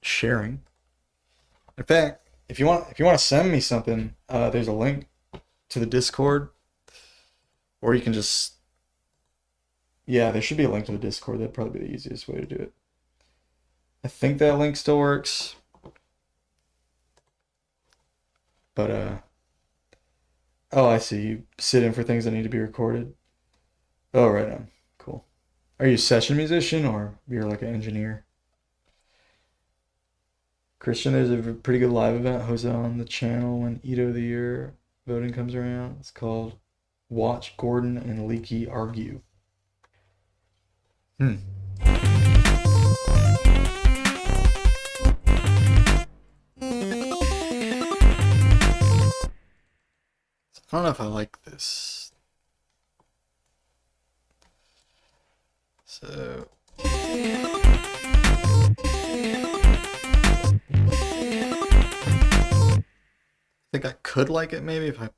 sharing. In fact, if you want to send me something, there's a link to the Discord, or you can just yeah, there should be a link to the Discord. That'd probably be the easiest way to do it. I think that link still works, but oh, I see. You sit in for things that need to be recorded. Oh, right on. Cool. Are you a session musician or you're like an engineer? Christian, there's a pretty good live event hosted on the channel when Ito of the Year voting comes around. It's called Watch Gordon and Leaky Argue. Hmm. I don't know if I like this. So I think I could like it maybe if I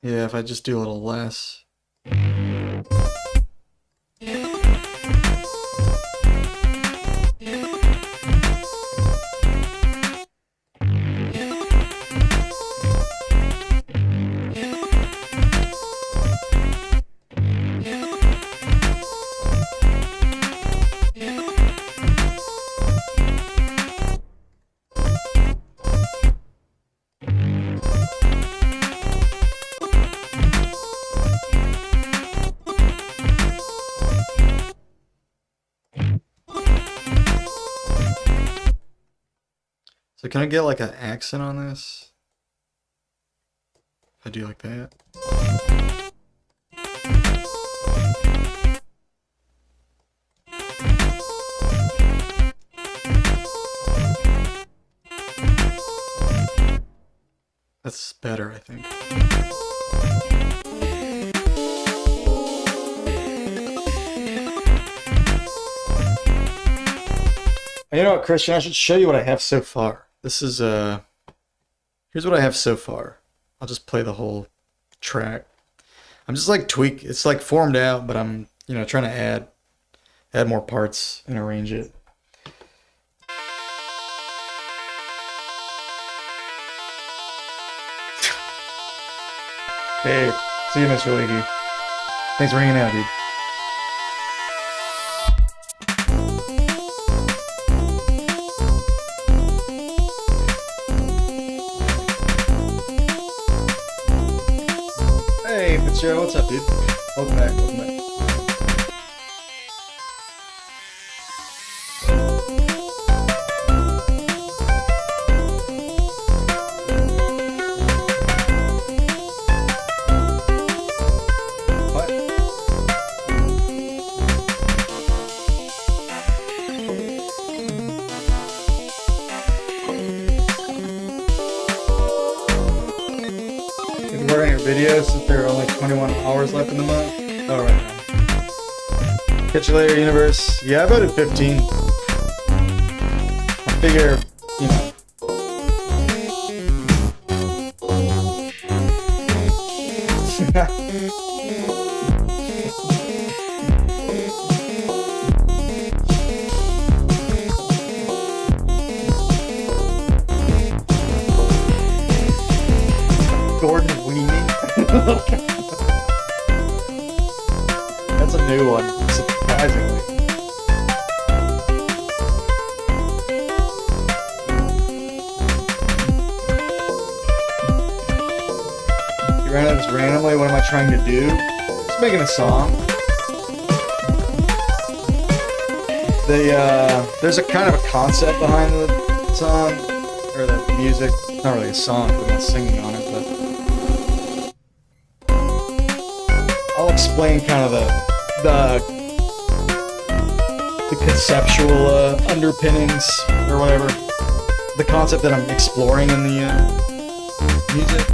yeah, if I just do a little less. So can I get like an accent on this? If I do like that. That's better, I think. You know what, Christian? I should show you what I have so far. This is here's what I have so far. I'll just play the whole track. I'm just like it's like formed out, but I'm, you know, trying to add more parts and arrange it. Hey, see you, Mr. Leaky. Thanks for hanging out, dude. Hey, Fitzgerald, what's up, dude? Welcome back, welcome back. Videos since there are only 21 hours left in the month. Oh, right now. Catch you later, universe. Yeah, I voted 15. I figure, you know. That's a new one, surprisingly. You ran into this randomly. What am I trying to do? Just making a song. There's a kind of a concept behind the song, or the music. It's not really a song, I'm not singing on it, but I'll explain kind of the conceptual underpinnings, or whatever. The concept that I'm exploring in the music.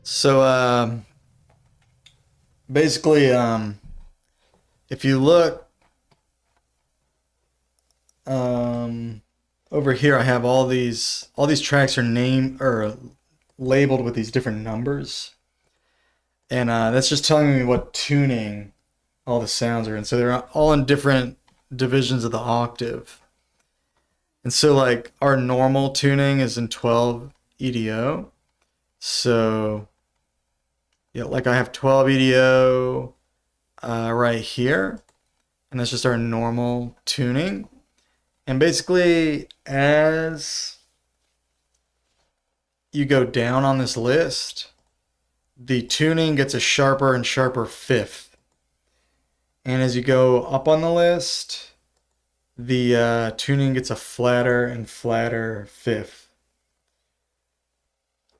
So, basically, if you look, over here, I have all these tracks are named or labeled with these different numbers. And that's just telling me what tuning all the sounds are in. So they're all in different divisions of the octave. And so like our normal tuning is in 12 EDO. So yeah, like I have 12 EDO right here, and that's just our normal tuning. And basically, as you go down on this list, the tuning gets a sharper and sharper fifth. And as you go up on the list, the tuning gets a flatter and flatter fifth.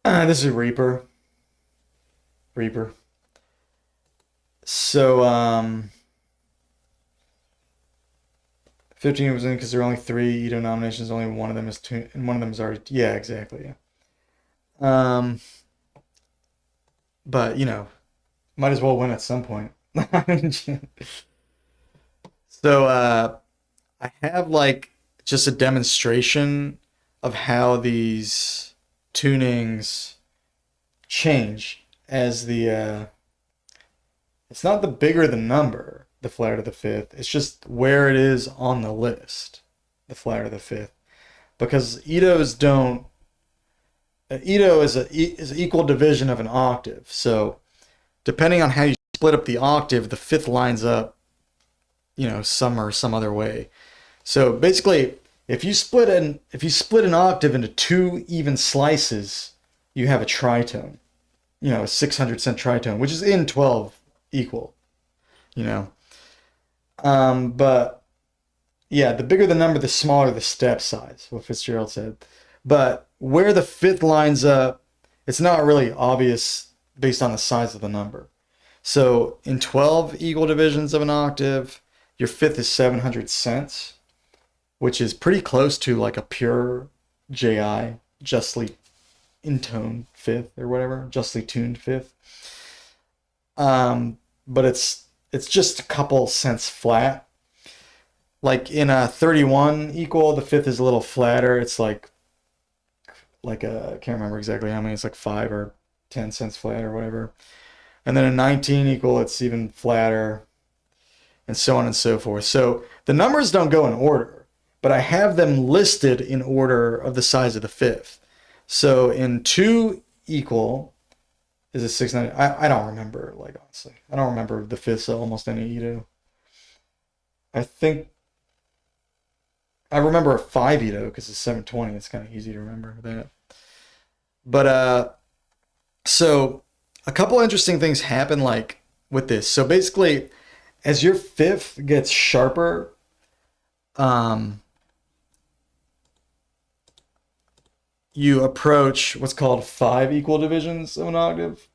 This is Reaper. So 15 was in because there are only 3 EDO nominations. Only one of them is tuned, and one of them is already. Yeah, exactly. Yeah. But you know, might as well win at some point. So I have like just a demonstration of how these tunings change as the it's not the bigger the number, the flatter the fifth, it's just where it is on the list, the flatter the fifth, because EDOs don't. EDO is an equal division of an octave, so depending on how you split up the octave, the fifth lines up, you know, some other way. So basically, if you split an octave into 2 even slices, you have a tritone. You know, a 600 cent tritone, which is in 12 equal. You know, but yeah, the bigger the number, the smaller the step size. What Fitzgerald said. But where the fifth lines up, it's not really obvious based on the size of the number. So in 12 equal divisions of an octave, your fifth is 700 cents, which is pretty close to like a pure JI, justly intoned fifth or whatever, justly tuned fifth. But it's just a couple cents flat. Like in a 31 equal, the fifth is a little flatter. It's like I can't remember exactly how many. It's like 5 or 10 cents flat or whatever. And then a 19 equal, it's even flatter, and so on and so forth. So the numbers don't go in order, but I have them listed in order of the size of the fifth. So in 2 equal is a 690. I don't remember, like, honestly. I don't remember the fifths of almost any EDO. I think I remember a 5 EDO because it's 720. It's kind of easy to remember that. But so a couple interesting things happen like with this. So basically, as your fifth gets sharper, you approach what's called 5 equal divisions of an octave.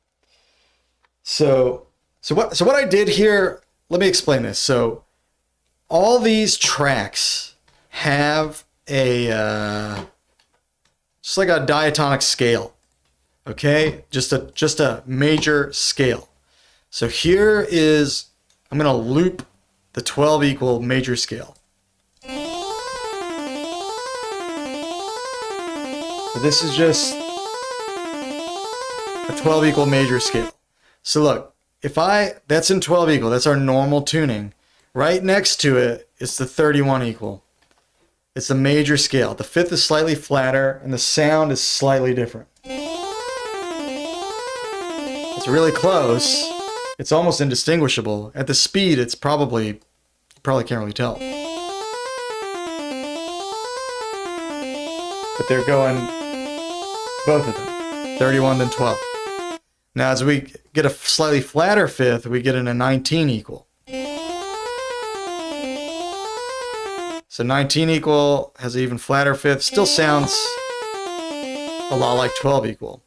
So what I did here, let me explain this. So all these tracks have a just like a diatonic scale, okay? Just a major scale. So here is, I'm gonna loop the 12 equal major scale. So this is just a 12 equal major scale. So look, that's in 12 equal, that's our normal tuning. Right next to it is the 31 equal. It's the major scale. The fifth is slightly flatter and the sound is slightly different. It's really close. It's almost indistinguishable. At the speed, you probably can't really tell. But they're going, both of them, 31 then 12. Now as we get a slightly flatter fifth, we get in a 19 equal. So 19 equal has an even flatter fifth, still sounds a lot like 12 equal.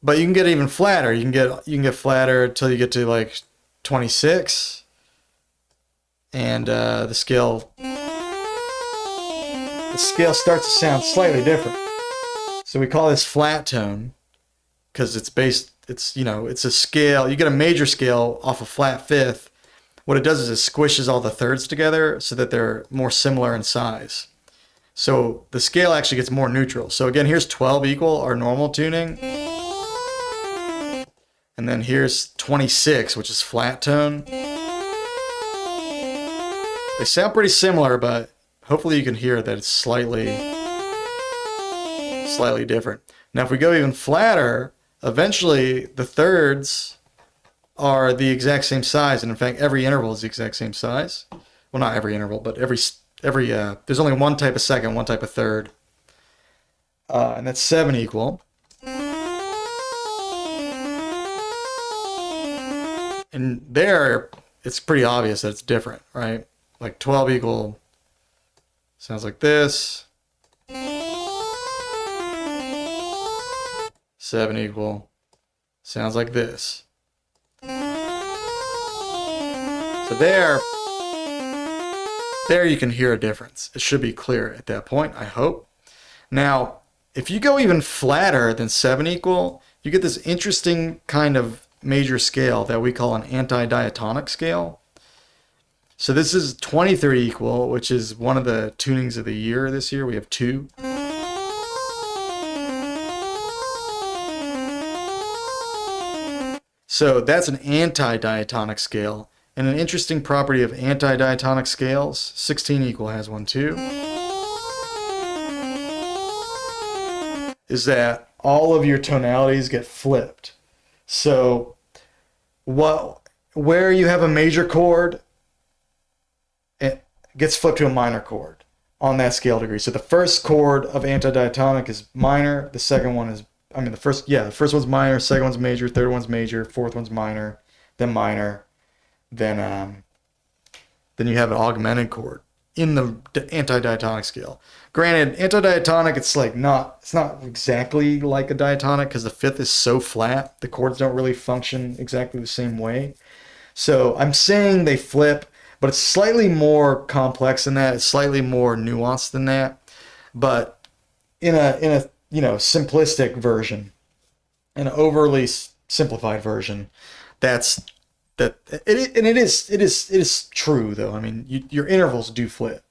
But you can get even flatter. You can get flatter until you get to like 26. And the scale starts to sound slightly different. So we call this flat tone because it's a scale. You get a major scale off a flat fifth. What it does is it squishes all the thirds together so that they're more similar in size. So the scale actually gets more neutral. So again, here's 12 equal, our normal tuning. And then here's 26, which is flat tone. They sound pretty similar, but hopefully you can hear that it's slightly different. Now if we go even flatter, eventually the thirds are the exact same size, and in fact every interval is the exact same size. Well, not every interval, but there's only one type of second, one type of third, and that's 7 equal. And there, it's pretty obvious that it's different, right? Like 12 equal sounds like this. 7 equal sounds like this. So there you can hear a difference. It should be clear at that point, I hope. Now, if you go even flatter than 7 equal, you get this interesting kind of major scale that we call an anti-diatonic scale. So this is 23 equal, which is one of the tunings of the year this year. We have 2. So that's an anti-diatonic scale. And an interesting property of anti-diatonic scales, 16 equal has one too, is that all of your tonalities get flipped. So where you have a major chord, it gets flipped to a minor chord on that scale degree. So the first chord of anti-diatonic is minor, the second one is, the first one's minor, second one's major, third one's major, fourth one's minor, then minor. Then you have an augmented chord in the anti-diatonic scale. Granted, anti-diatonic, it's not exactly like a diatonic because the fifth is so flat, the chords don't really function exactly the same way. So I'm saying they flip, but it's slightly more complex than that. It's slightly more nuanced than that. But in a simplistic version, an overly simplified version, it is true though. I mean, your intervals do flip.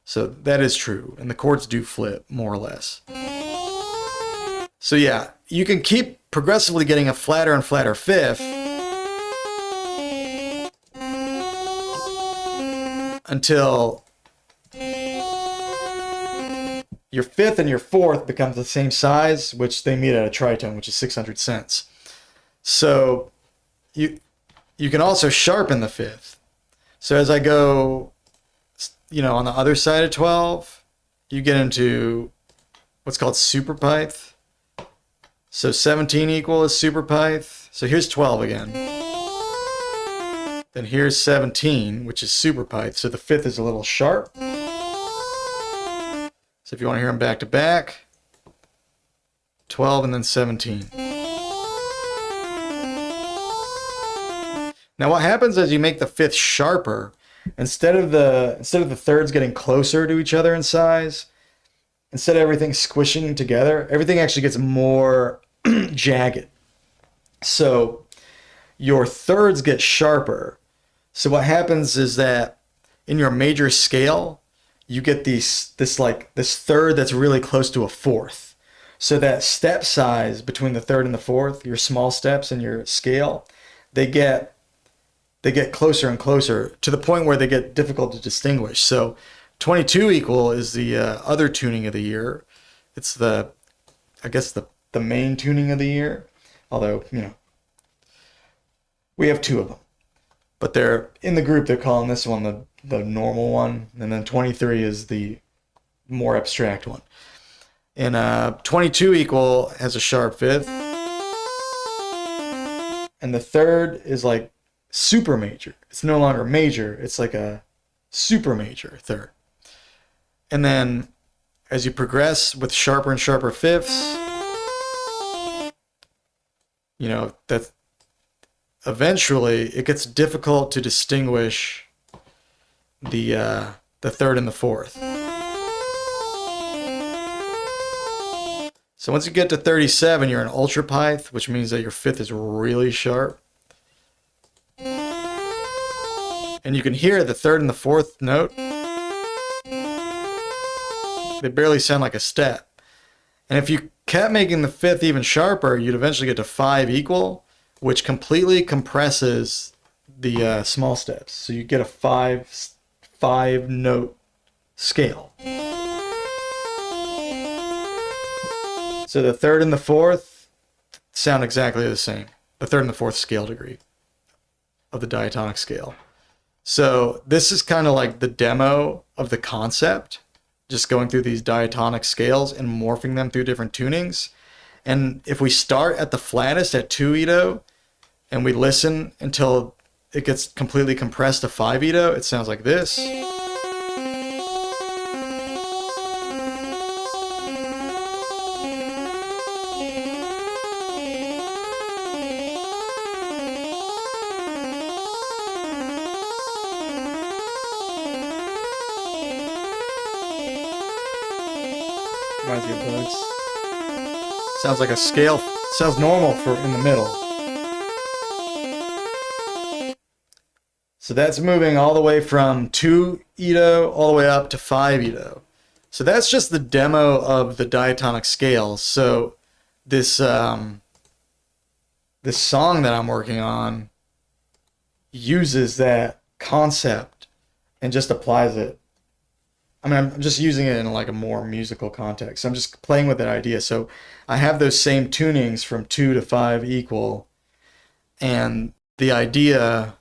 So that is true, and the chords do flip more or less. So yeah, you can keep progressively getting a flatter and flatter fifth until your fifth and your fourth becomes the same size, which they meet at a tritone, which is 600 cents. So you can also sharpen the fifth. So as I go, on the other side of 12, you get into what's called super pith. So 17 equal is super pith. So here's 12 again. Then here's 17, which is super pith. So the fifth is a little sharp. So if you want to hear them back to back, 12 and then 17. Now what happens as you make the fifth sharper, instead of the thirds getting closer to each other in size, instead of everything squishing together, everything actually gets more jagged. So your thirds get sharper. So what happens is that in your major scale, you get this third that's really close to a fourth. So that step size between the third and the fourth, your small steps in your scale, they get closer and closer to the point where they get difficult to distinguish. So 22 equal is the other tuning of the year. It's I guess the main tuning of the year. Although, we have two of them. But they're in the group, they're calling this one the normal one. And then 23 is the more abstract one. And 22 equal has a sharp fifth. And the third is like super major. It's no longer major. It's like a super major third. And then as you progress with sharper and sharper fifths, that eventually it gets difficult to distinguish the third and the fourth. So once you get to 37, you're an ultra pith, which means that your fifth is really sharp. And you can hear the third and the fourth note. They barely sound like a step. And if you kept making the fifth even sharper, you'd eventually get to 5 equal, which completely compresses the small steps. So you get a five note scale. So the third and the fourth sound exactly the same. The third and the fourth scale degree of the diatonic scale. So this is kind of like the demo of the concept, just going through these diatonic scales and morphing them through different tunings. And if we start at the flattest at 2 Ito and we listen until it gets completely compressed to 5 Ito, it sounds like this. Reminds me of bugs. Sounds like a scale. Sounds normal for in the middle. So that's moving all the way from 2 Ito all the way up to 5 Ito. So that's just the demo of the diatonic scales. So this this song that I'm working on uses that concept and just applies it. I mean, I'm just using it in like a more musical context. I'm just playing with that idea. So I have those same tunings from 2 to 5 equal. And the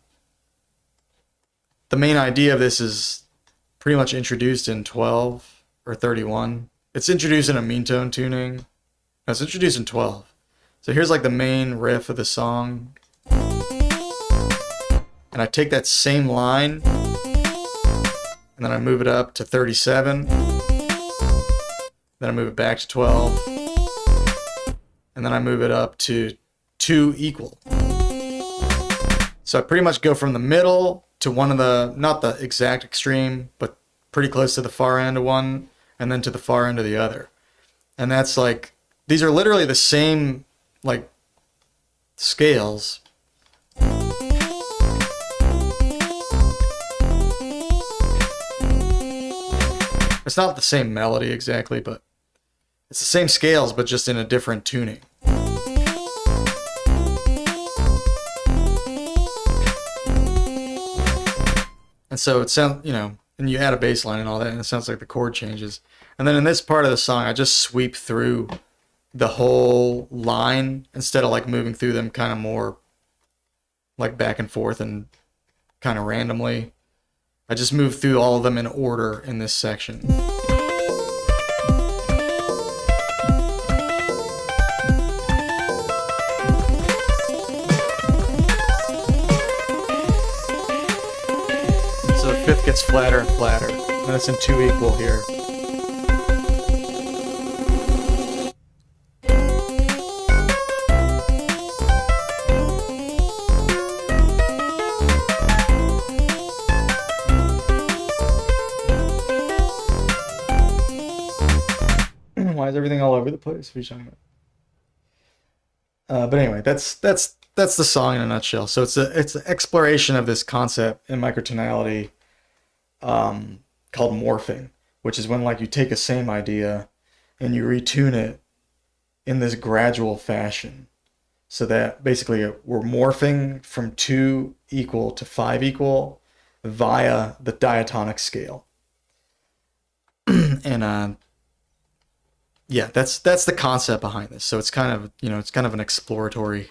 main idea of this is pretty much introduced in 12 or 31. It's introduced in a mean tone tuning. No, it's introduced in 12. So here's like the main riff of the song. And I take that same line and then I move it up to 37. Then I move it back to 12. And then I move it up to 2 equal. So I pretty much go from the middle to one of the, not the exact extreme, but pretty close to the far end of one, and then to the far end of the other. And that's like, these are literally the same, like, scales. It's not the same melody exactly, but it's the same scales, but just in a different tuning. And so it sounds, and you add a bass line and all that, and it sounds like the chord changes. And then in this part of the song, I just sweep through the whole line instead of like moving through them kind of more like back and forth and kind of randomly. I just move through all of them in order in this section. So the fifth gets flatter and flatter. And it's in 2 equal here. Why is everything all over the place? What are you talking about? But anyway, that's the song in a nutshell. So it's an exploration of this concept in microtonality called morphing, which is when like you take a same idea and you retune it in this gradual fashion. So that basically we're morphing from 2 equal to 5 equal via the diatonic scale. And yeah, that's the concept behind this. So it's kind of, it's kind of an exploratory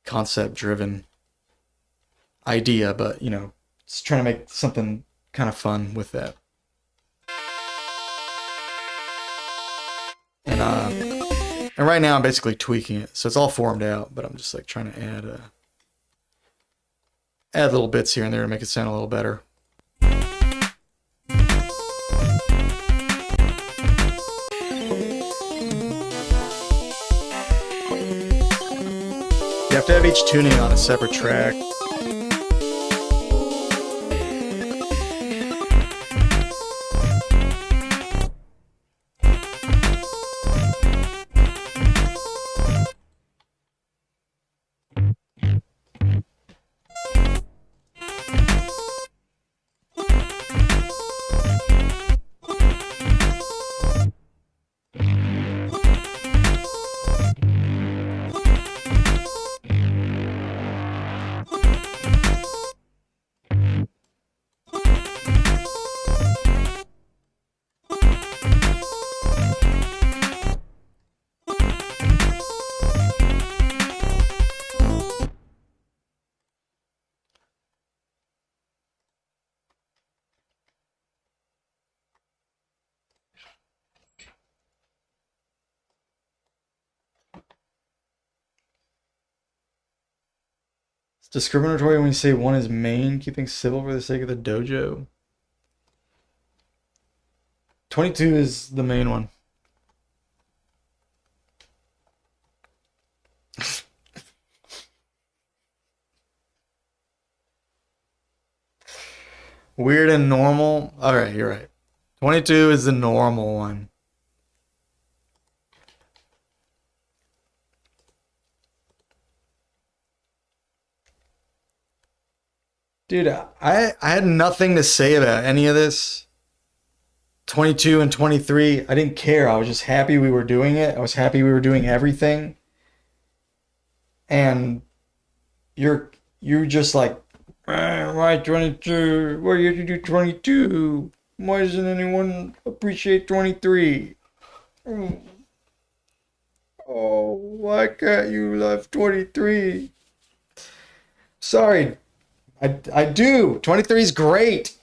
concept driven idea, but it's trying to make something kind of fun with that. And right now I'm basically tweaking it, so it's all formed out, but I'm just like trying to add little bits here and there to make it sound a little better. You have to have each tuning on a separate track. It's discriminatory when you say one is main, keeping civil for the sake of the dojo. 22 is the main one. Weird and normal. All right, you're right. 22 is the normal one. Dude, I had nothing to say about any of this. 22 and 23, I didn't care. I was just happy we were doing it. I was happy we were doing everything. And you're just like, why 22? Why you have to do 22? Why doesn't anyone appreciate 23? Oh, why can't you love 23? Sorry, I do. 23 is great.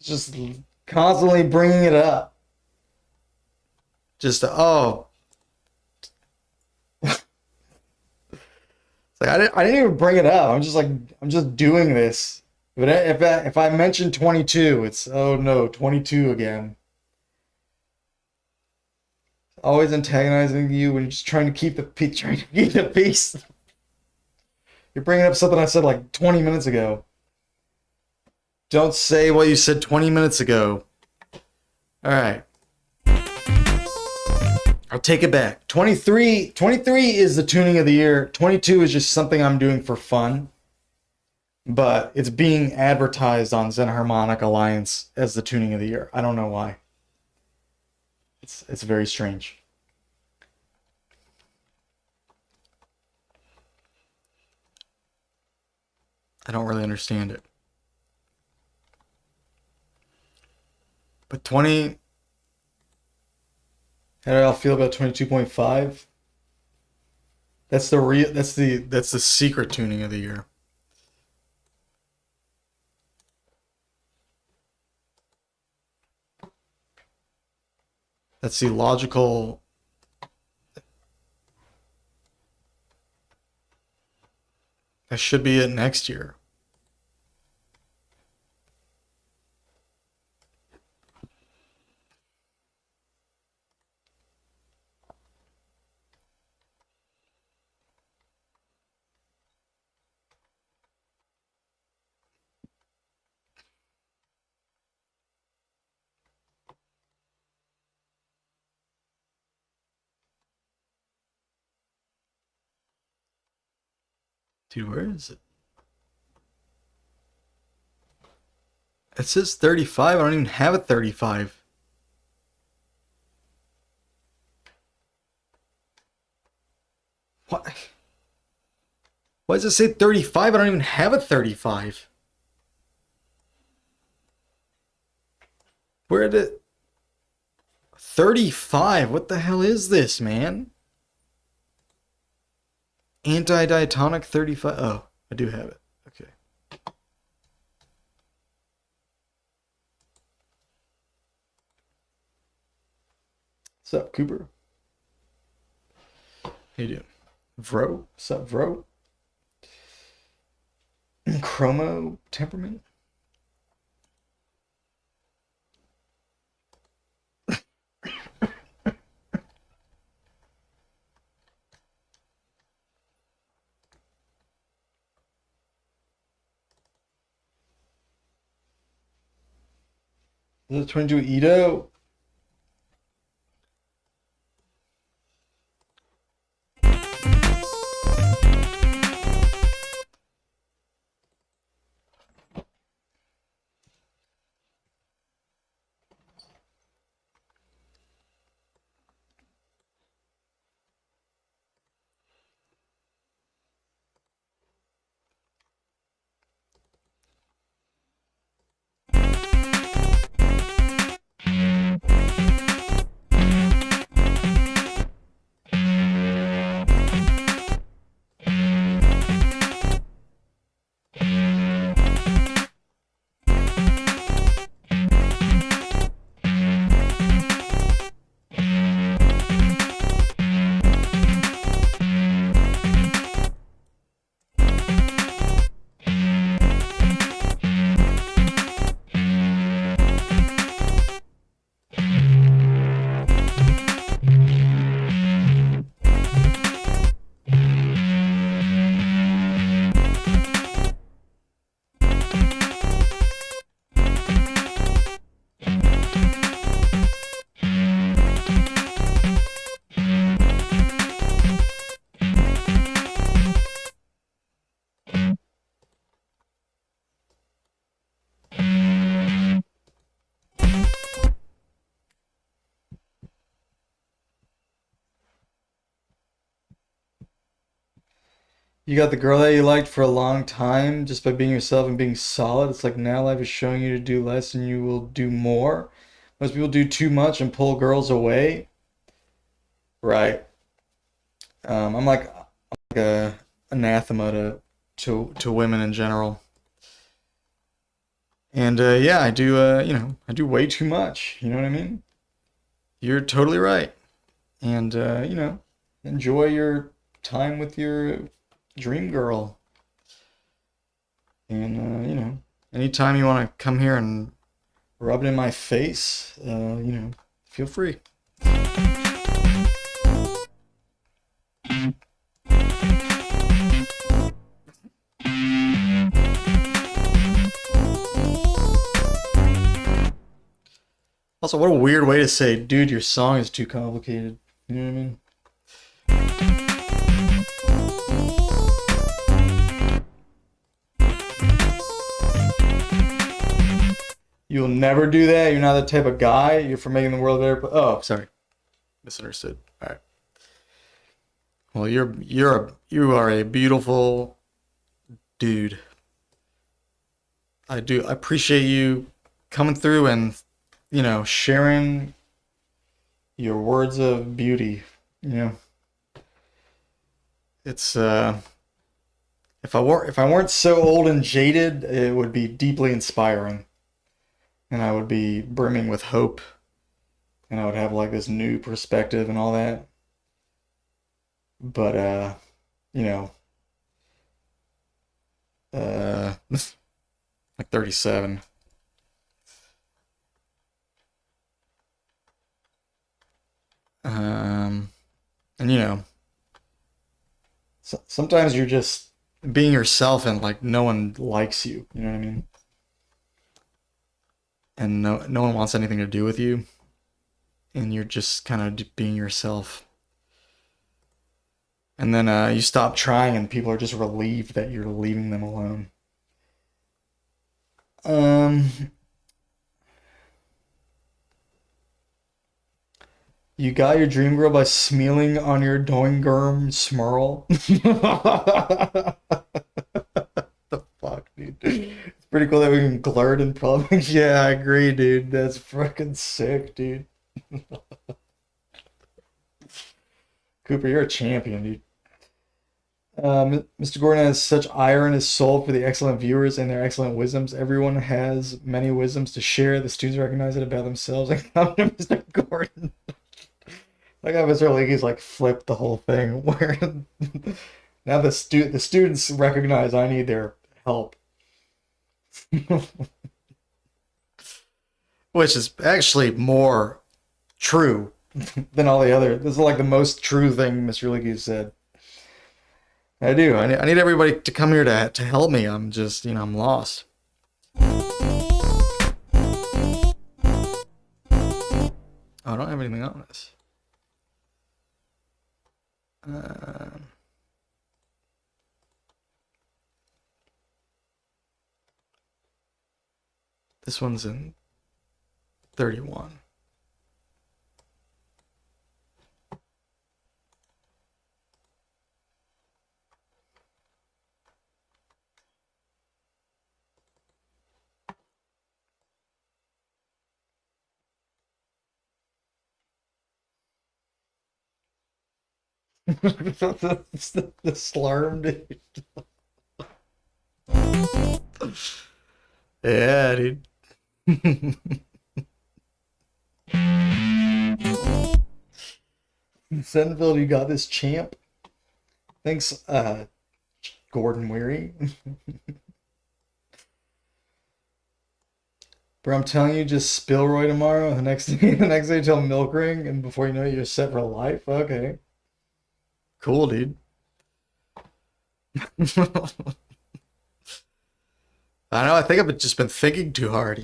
Just constantly bringing it up. Just, oh. It's like, I didn't even bring it up. I'm just doing this. But if I mention 22, it's, oh no, 22 again. Always antagonizing you when you're just trying to keep the peace. You're bringing up something I said like 20 minutes ago. Don't say what you said 20 minutes ago. All right. I'll take it back. 23 is the tuning of the year. 22 is just something I'm doing for fun. But it's being advertised on xenharmonic Alliance as the tuning of the year. I don't know why. It's very strange. I don't really understand it. But 20, how do y'all feel about 22.5? That's the secret tuning of the year. That's the logical. That should be it next year. Dude, where is it? It says 35. I don't even have a 35. What? Why does it say 35? I don't even have a 35. Where did it... 35? What the hell is this, man? Anti-diatonic 35. Oh, I do have it. Okay. What's up, Cooper? How you doing? Vro? What's up, Vro? Chromo temperament? Is it 22 Edo? You got the girl that you liked for a long time just by being yourself and being solid. It's like now life is showing you to do less and you will do more. Most people do too much and pull girls away. Right. I'm like a anathema to women in general. And yeah, I do I do way too much. You know what I mean? You're totally right. And enjoy your time with your dream girl. And anytime you want to come here and rub it in my face, feel free. Also, what a weird way to say, dude, your song is too complicated. You know what I mean? You'll never do that. You're not the type of guy. You're for making the world better. Oh, sorry, misunderstood. All right. Well, you are a beautiful dude. I appreciate you coming through and sharing your words of beauty. You know, it's if I weren't so old and jaded, it would be deeply inspiring. And I would be brimming with hope, and I would have like this new perspective and all that. But you know, like 37. And sometimes you're just being yourself, and like no one likes you. You know what I mean? And no one wants anything to do with you, and you're just kind of being yourself. And then you stop trying, and people are just relieved that you're leaving them alone. Um, You got your dream girl by smealing on your doingerm smurl. The fuck, dude. It's pretty cool that we can glurt in public. Yeah, I agree, dude. That's fucking sick, dude. Cooper, you're a champion, dude. Mr. Gordon has such ire in his soul for the excellent viewers and their excellent wisdoms. Everyone has many wisdoms to share. The students recognize it about themselves and come to Mr. Gordon. Like how Mr. Leakey's like flipped the whole thing where now the students recognize I need their help. Which is actually more true than all the other. This is like the most true thing Mr. Leakey said. I do. I need everybody to come here to help me. I'm just, I'm lost. Oh, I don't have anything on this. This one's in 31. The slurm, dude. Yeah, dude. Senville, you got this, champ. Thanks, Gordon Weary. Bro, I'm telling you, just spill Roy tomorrow. The next day till milk ring, and before you know it, you're set for life. Okay. Cool, dude. I know, I think I've just been thinking too hard,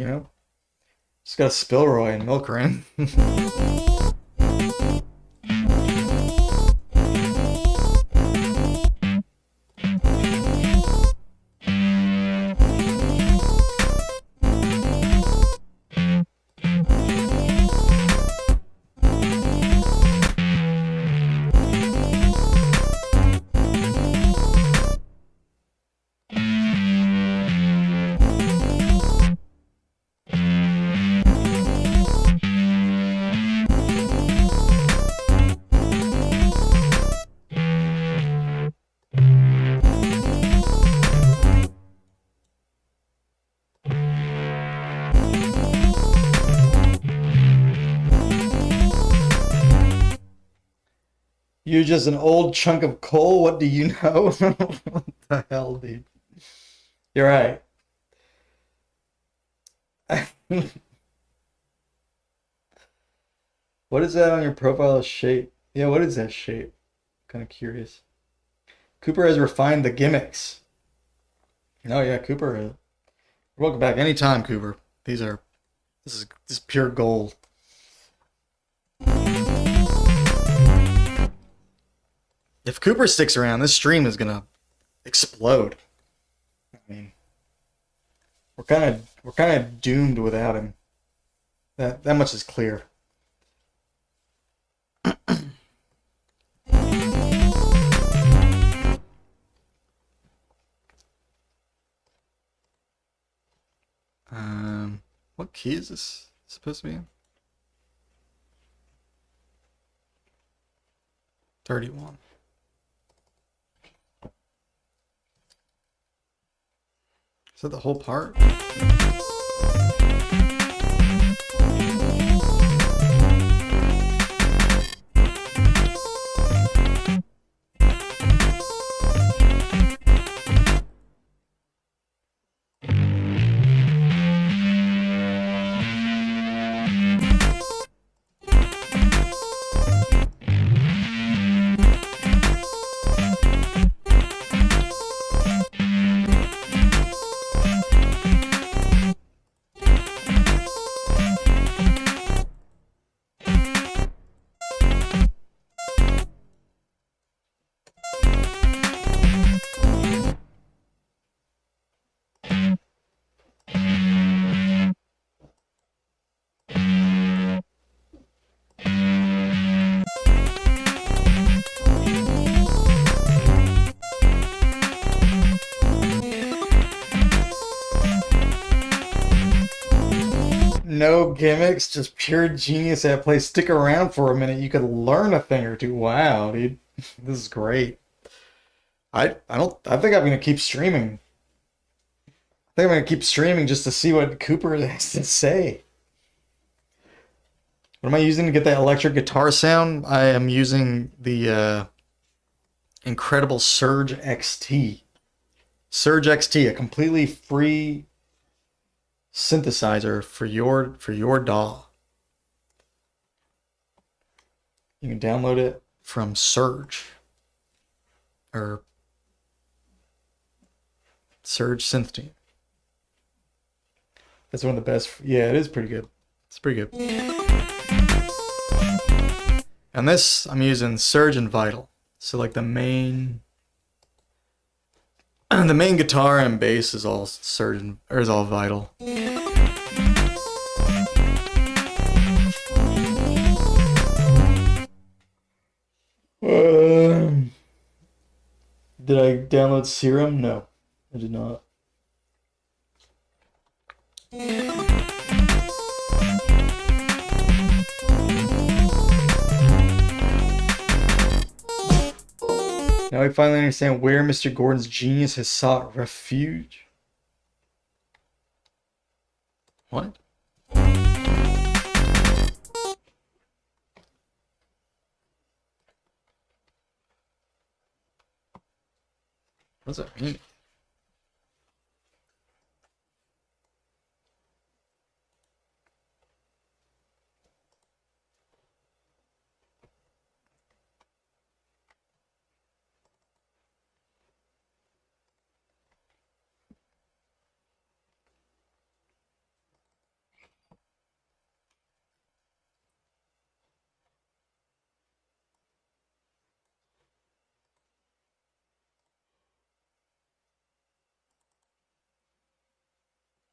Just gotta spill Roy and milk ring. You're just an old chunk of coal. What do you know? What the hell, dude? You're right. What is that on your profile shape? Yeah, what is that shape? Kind of curious. Cooper has refined the gimmicks. Oh yeah, Cooper. Welcome back anytime, Cooper. This is pure gold. If Cooper sticks around, this stream is gonna explode. I mean, we're kind of doomed without him. That much is clear. What key is this supposed to be in? 31. Is that the whole part? no gimmicks, just pure genius at play. Stick around for a minute. You could learn a thing or two. Wow, dude. This is great. I think I'm gonna keep streaming. I think I'm gonna keep streaming just to see what Cooper has to say. What am I using to get that electric guitar sound? I am using the incredible Surge XT. Surge XT, a completely free synthesizer for your DAW. You can download it from Surge or Surge Synth Team. That's one of the best. Yeah, it is pretty good. It's pretty good. And this, I'm using Surge and Vital. So like the main guitar and bass is all Surge or is all Vital. Did I download Serum? No, I did not. Now I finally understand where Mr. Gordon's genius has sought refuge. What? What does that mean?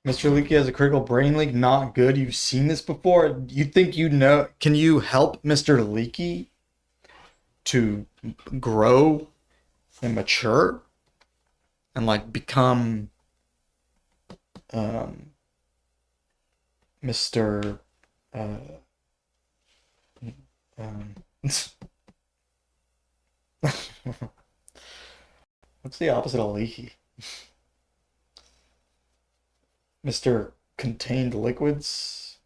Mr. Leakey has a critical brain leak. Not good. You've seen this before. You think you know? Can you help Mr. Leakey to grow and mature and like become Mr. What's the opposite of leaky? Mr. Contained Liquids?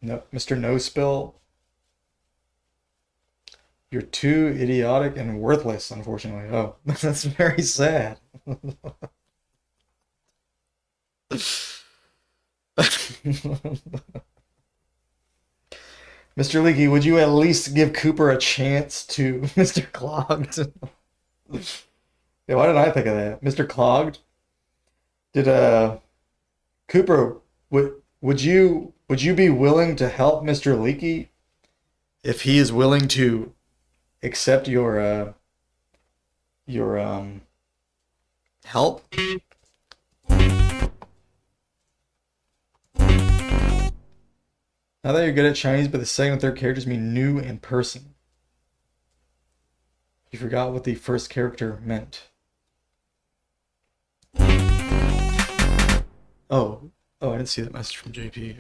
No, Mr. No Spill. You're too idiotic and worthless, unfortunately. Oh, that's very sad. Mr. Leakey, would you at least give Cooper a chance to Mr. Clogged? Yeah, why didn't I think of that? Mr. Clogged? Did Cooper, would you be willing to help Mr. Leakey if he is willing to accept your help? Now that you're good at Chinese, but the second and third characters mean new and person. You forgot what the first character meant. Oh, I didn't see that message from JP.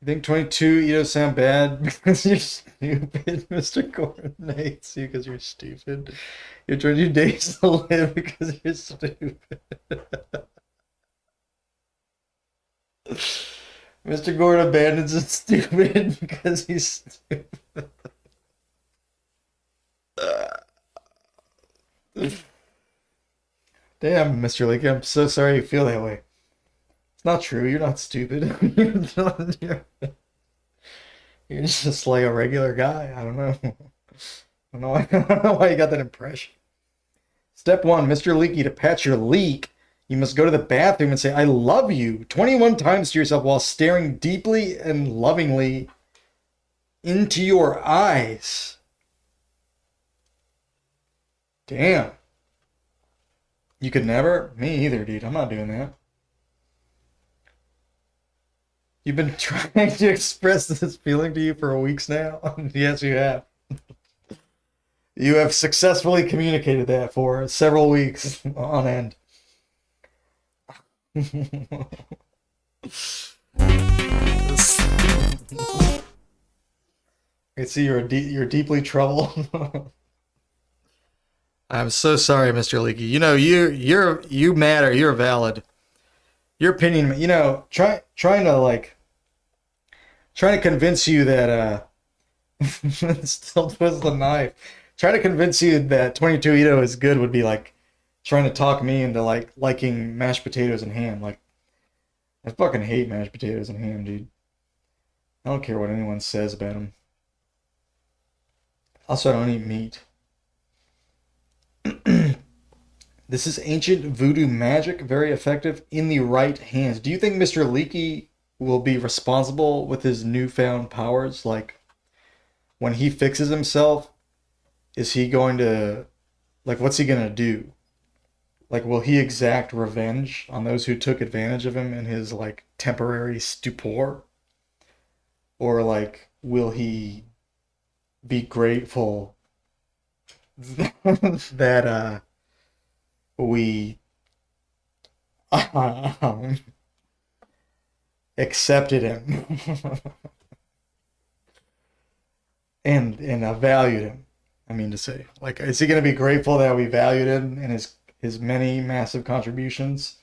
You think 22 Edo sound bad because you're stupid? Mr. Gordon hates you because you're stupid. You're 22 days to live because you're stupid. Mr. Gordon abandons us stupid because he's stupid. Damn, Mr. Leakey, I'm so sorry you feel that way. It's not true. You're not stupid. You're just like a regular guy. I don't know. I don't know why you got that impression. Step 1, Mr. Leakey, to patch your leak, you must go to the bathroom and say, I love you, 21 times to yourself while staring deeply and lovingly into your eyes. Damn. You could never? Me either, dude. I'm not doing that. You've been trying to express this feeling to you for weeks now? Yes, you have. You have successfully communicated that for several weeks on end. I see you're deeply troubled. I'm so sorry, Mr. Leakey. You know, you matter. You're valid. Your opinion, trying to convince you that still twist the knife. Trying to convince you that 22 Ito is good would be like trying to talk me into like liking mashed potatoes and ham. Like I fucking hate mashed potatoes and ham, dude. I don't care what anyone says about them. Also, I don't eat meat. This is ancient voodoo magic, very effective in the right hands. Do you think Mr. Leakey will be responsible with his newfound powers? Like, when he fixes himself, is he going to, like, what's he going to do? Like, will he exact revenge on those who took advantage of him in his, like, temporary stupor? Or, like, will he be grateful that, we accepted him and valued him. I mean to say, like, is he going to be grateful that we valued him and his many massive contributions,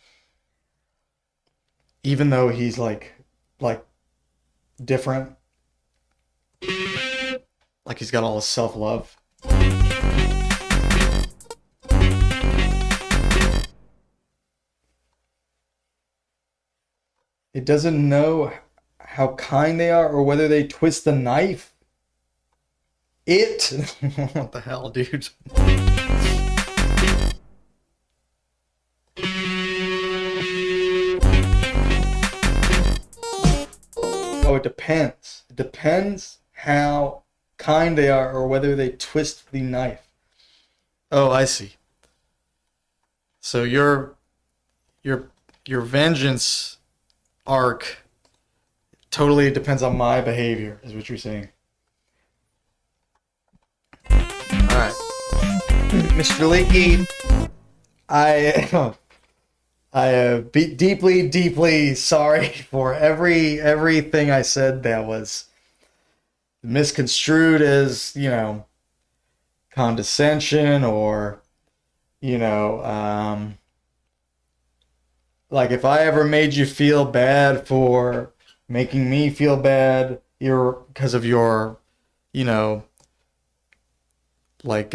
even though he's like different, like he's got all his self love. It doesn't know how kind they are or whether they twist the knife. What the hell, dude? Oh, it depends. It depends how kind they are or whether they twist the knife. Oh, I see. So your vengeance arc totally depends on my behavior, is what you're saying. Alright. Mr. Leakey, I I be deeply, deeply sorry for everything I said that was misconstrued as, condescension or, you know, like if I ever made you feel bad for making me feel bad, you're because of your, you know, like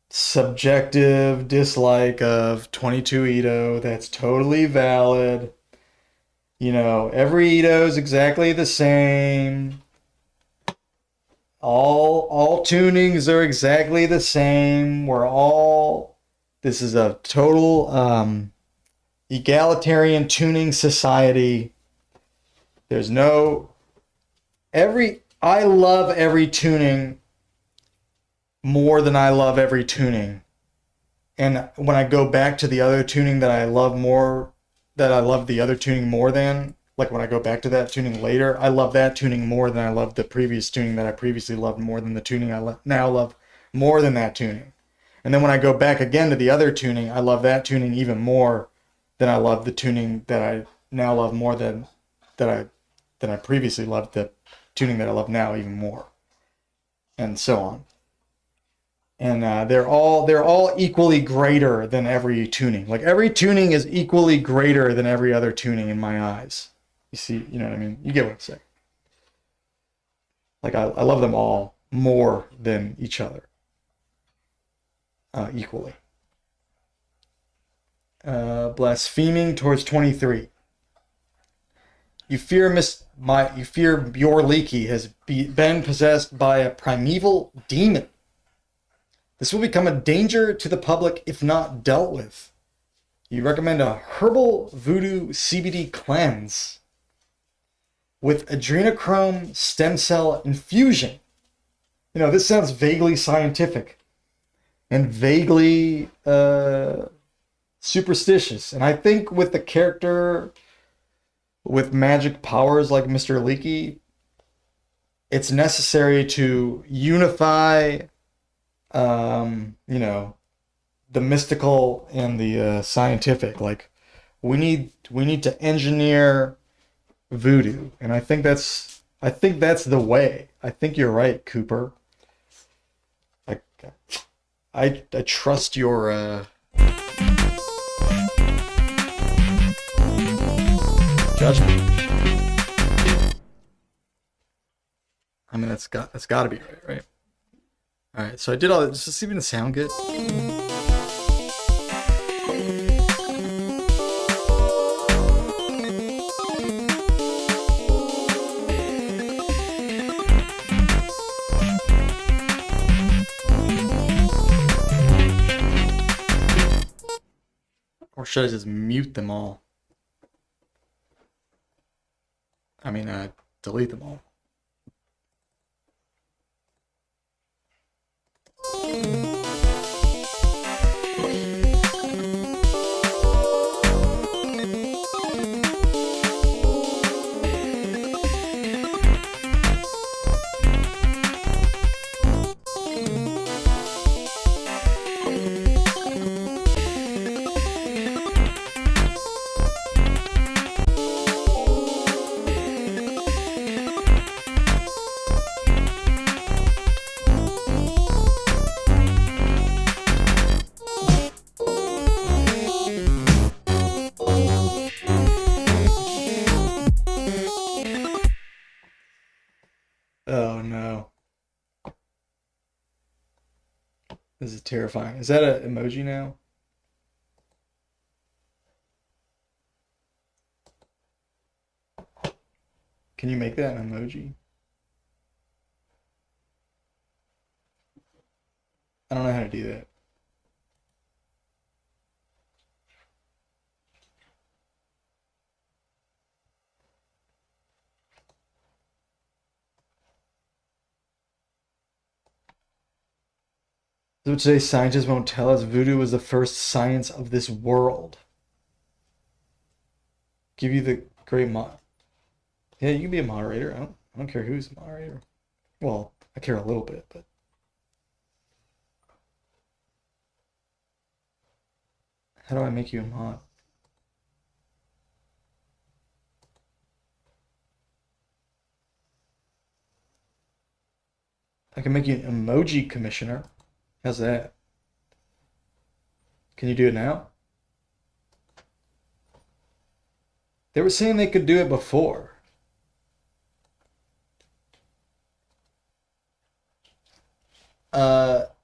subjective dislike of 22 Ito, that's totally valid. Every Ito is exactly the same. All tunings are exactly the same. This is a total egalitarian tuning society. There's no I love every tuning more than I love every tuning. And when I go back to the other tuning that I love the other tuning more than, like when I go back to that tuning later, I love that tuning more than I love the previous tuning that I previously loved more than the tuning I now love more than that tuning. And then when I go back again to the other tuning, I love that tuning even more than I love the tuning that I now love more than I previously loved the tuning that I love now even more, and so on. And they're all equally greater than every tuning. Like every tuning is equally greater than every other tuning in my eyes. You see, you know what I mean? You get what I'm saying? Like I love them all more than each other, equally. Blaspheming towards 23. You fear your Leaky has been possessed by a primeval demon. This will become a danger to the public if not dealt with. You recommend a herbal voodoo CBD cleanse with adrenochrome stem cell infusion. This sounds vaguely scientific and vaguely superstitious. And I think with the character with magic powers like Mr. Leaky, it's necessary to unify, you know, the mystical and the scientific. Like, we need to engineer voodoo, and I think that's the way. I think you're right, Cooper. I I trust your judgment. I mean, that's got to be right, right? All right, so I did all this. Does this even sound good? Or should I just mute them all? I mean, delete them all. Oh no. This is terrifying. Is that an emoji now? Can you make that an emoji? I don't know how to do that. So today, scientists won't tell us voodoo was the first science of this world. Give you the great mod. Yeah, you can be a moderator. I don't care who's a moderator. Well, I care a little bit, but how do I make you a mod? I can make you an emoji commissioner. How's that? Can you do it now? They were saying they could do it before.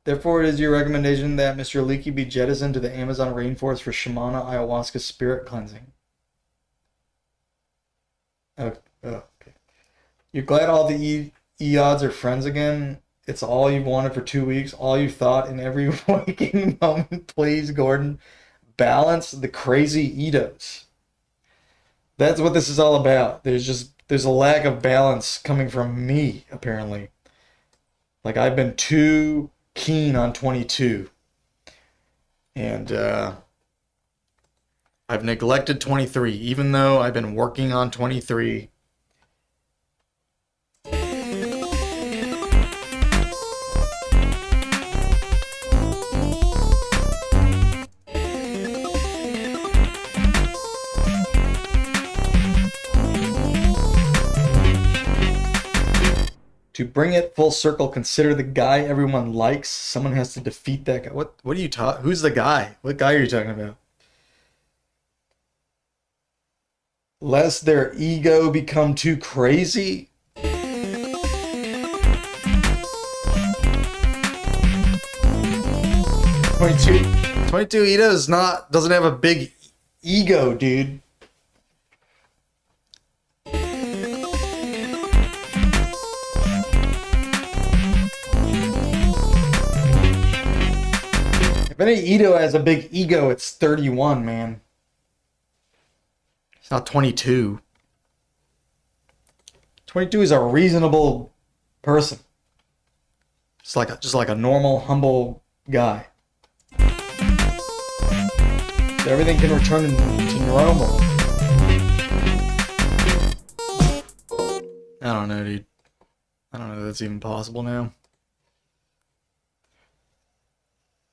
Therefore, it is your recommendation that Mr. Leaky be jettisoned to the Amazon rainforest for shamana ayahuasca spirit cleansing. Oh, okay. You're glad all the Eods are friends again? It's all you've wanted for 2 weeks, all you thought in every waking moment. Please, Gordon, balance the crazy Edos. That's what this is all about. There's a lack of balance coming from me, apparently. Like, I've been too keen on 22. And I've neglected 23, even though I've been working on 23. To bring it full circle, consider the guy everyone likes. Someone has to defeat that guy. What are you talking? Who's the guy? What guy are you talking about? Lest their ego become too crazy. 22 Ito doesn't have a big ego, dude. If any Ito has a big ego, it's 31, man. It's not 22. 22 is a reasonable person. Just like a normal, humble guy. So everything can return to normal. I don't know, dude. I don't know if that's even possible now.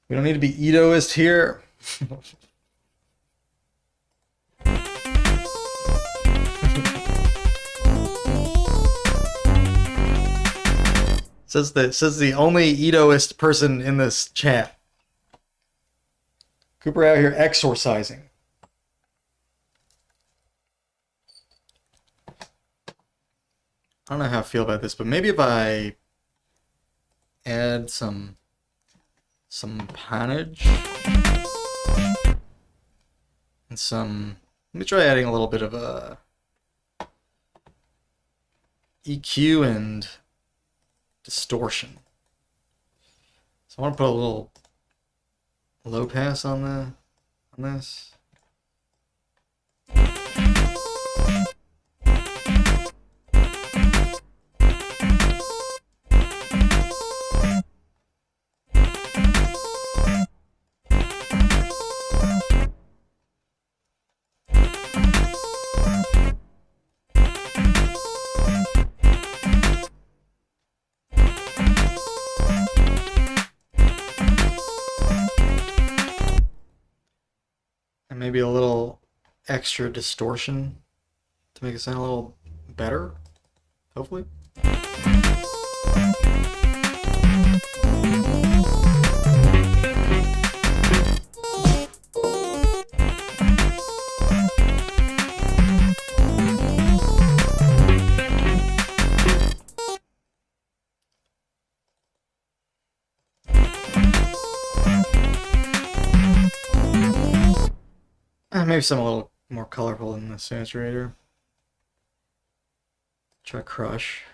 We don't need to be Edoist here. Says the only Edoist person in this chat. Cooper out here exorcising. I don't know how I feel about this, but maybe if I add some pannage and some, let me try adding a little bit of a EQ and distortion. So I want to put a little low pass on this. And maybe a little extra distortion to make it sound a little better, hopefully. Maybe some a little more colorful than the saturator. Try crush.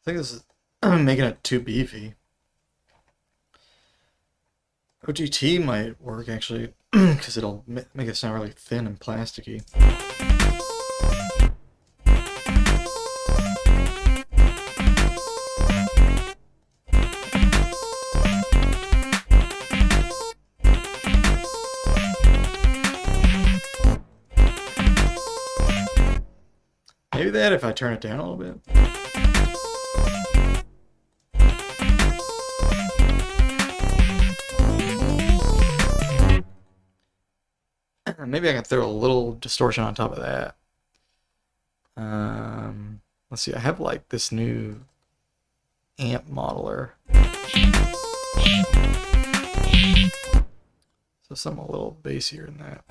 I think this is making it too beefy. OGT might work actually, because it'll make it sound really thin and plasticky. Maybe that if I turn it down a little bit. Maybe I can throw a little distortion on top of that. Let's see, I have like this new amp modeler. So something a little bassier than that.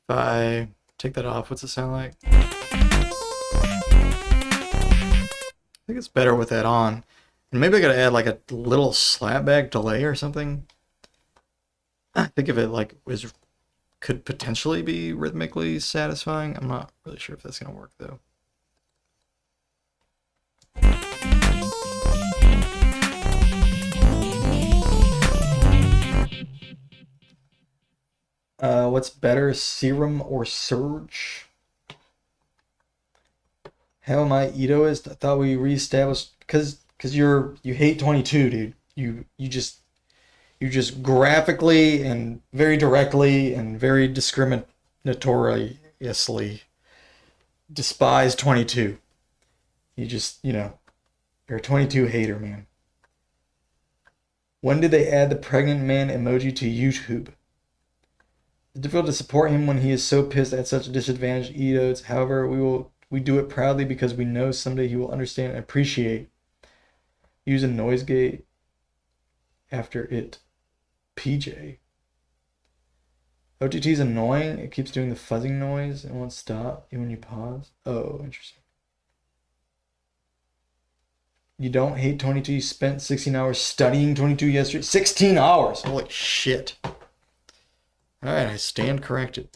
If I take that off, what's it sound like? I think it's better with that on. And maybe I gotta add like a little slapback delay or something. I think if it like could potentially be rhythmically satisfying. I'm not really sure if that's gonna work though. What's better, Serum or Surge? How am I Edoist? I thought we reestablished because you hate 22, dude. You just graphically and very directly and very discriminatoriously despise 22. You're a 22 hater, man. When did they add the pregnant man emoji to YouTube? It's difficult to support him when he is so pissed at such a disadvantaged Edos. However, we do it proudly because we know someday he will understand and appreciate. Use a noise gate after it. PJ. OTT is annoying. It keeps doing the fuzzing noise and won't stop even when you pause. Oh, interesting. You don't hate 22. You spent 16 hours studying 22 yesterday. 16 hours! Holy shit. Alright, I stand corrected.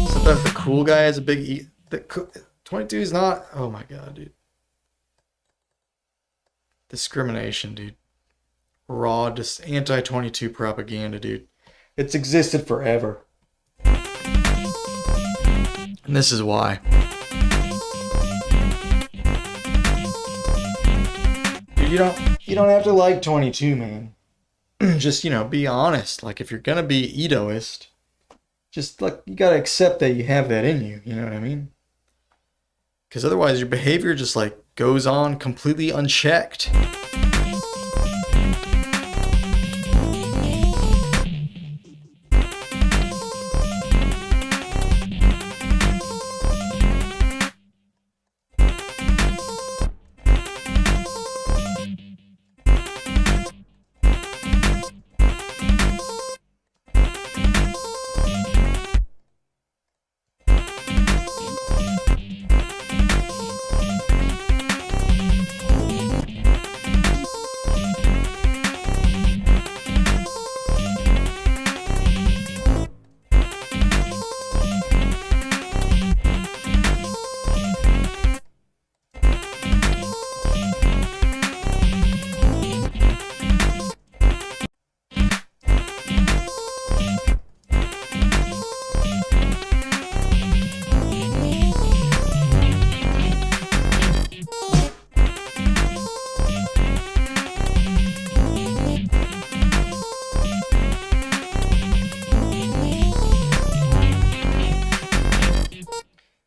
Sometimes the cool guy has a big 22 is not... Oh my god, dude. Discrimination, dude. Raw, just anti-22 propaganda, dude. It's existed forever. And this is why. Dude, you don't have to like 22, man. Just, be honest. Like, if you're gonna be Edoist, just, like, you gotta accept that you have that in you. You know what I mean? Because otherwise your behavior just, like, goes on completely unchecked.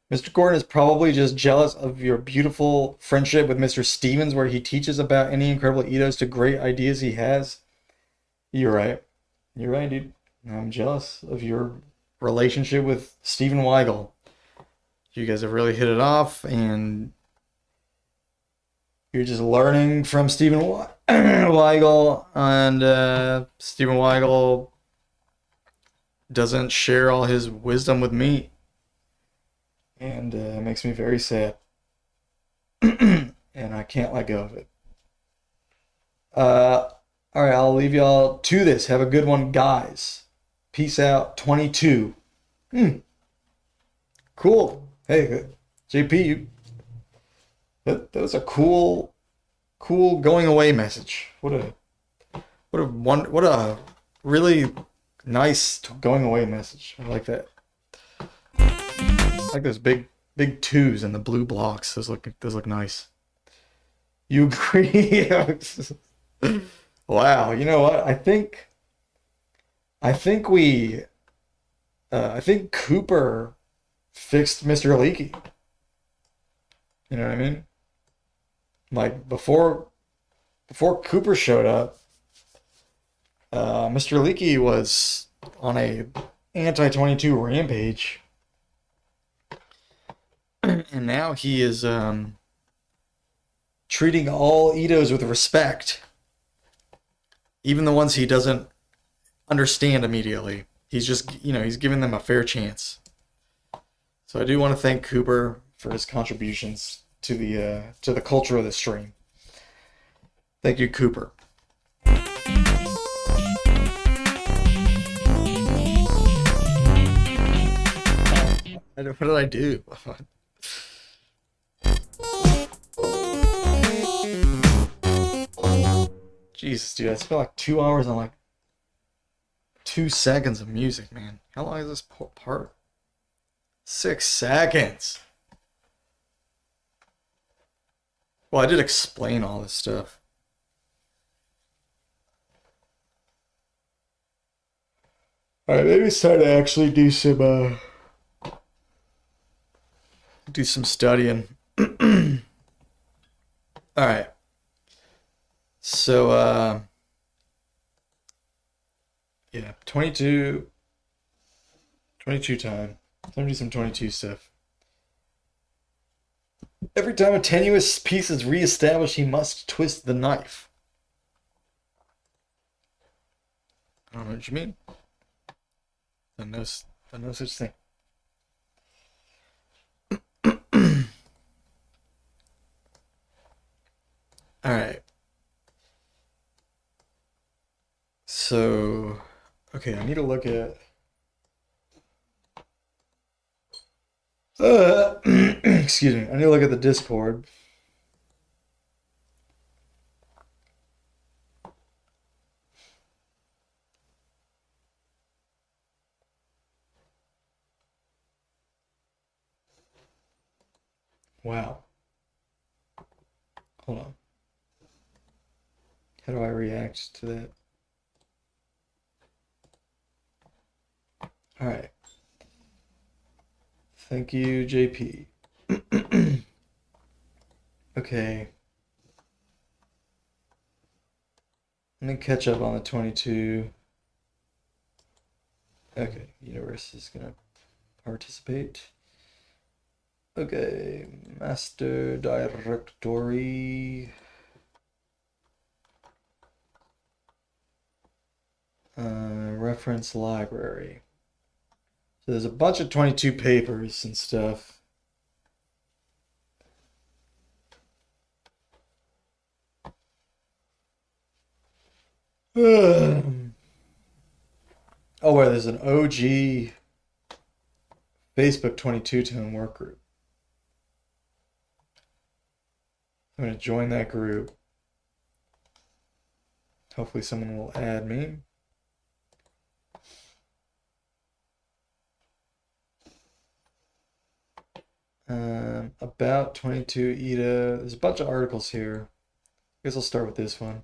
Mr. Gordon is probably just jealous of your beautiful friendship with Mr. Stevens, where he teaches about any incredible Edos to great ideas he has. You're right. You're right, dude. I'm jealous of your relationship with Stephen Weigel. You guys have really hit it off, and you're just learning from Stephen Weigel, and Stephen Weigel doesn't share all his wisdom with me. And it makes me very sad. And I can't let go of it. Alright, I'll leave y'all to this. Have a good one, guys. Peace out. 22. Cool. Hey, JP, that was a cool going away message. What a really nice going away message. I like that. I like those big twos and the blue blocks. Those look nice. You agree? Wow. You know what? I think Cooper fixed Mr. Leakey. You know what I mean? Like before Cooper showed up, Mr. Leakey was on a anti-22 rampage. And now he is treating all Edos with respect. Even the ones he doesn't understand immediately. He's just, he's giving them a fair chance. So I do want to thank Cooper for his contributions to the culture of the stream. Thank you, Cooper. What did I do? Jesus, dude, I spent like 2 hours on like 2 seconds of music, man. How long is this part? 6 seconds. Well, I did explain all this stuff. Alright, maybe it's time to actually do some studying. Alright. So, yeah, 22 time. Let me do some 22 stuff. Every time a tenuous piece is reestablished, he must twist the knife. I don't know what you mean. No such thing. Alright. So, okay, I need to look at... excuse me, I need to look at the Discord. Wow. Hold on. How do I react to that? All right. Thank you, JP. Okay. Let me catch up on the 22. Okay, Universe is gonna participate. Okay, Master Directory. Reference library. So there's a bunch of 22 papers and stuff. Oh, wait, there's an OG Facebook 22 tone work group. I'm going to join that group. Hopefully someone will add me. About 22 ETA. There's a bunch of articles here. I guess I'll start with this one.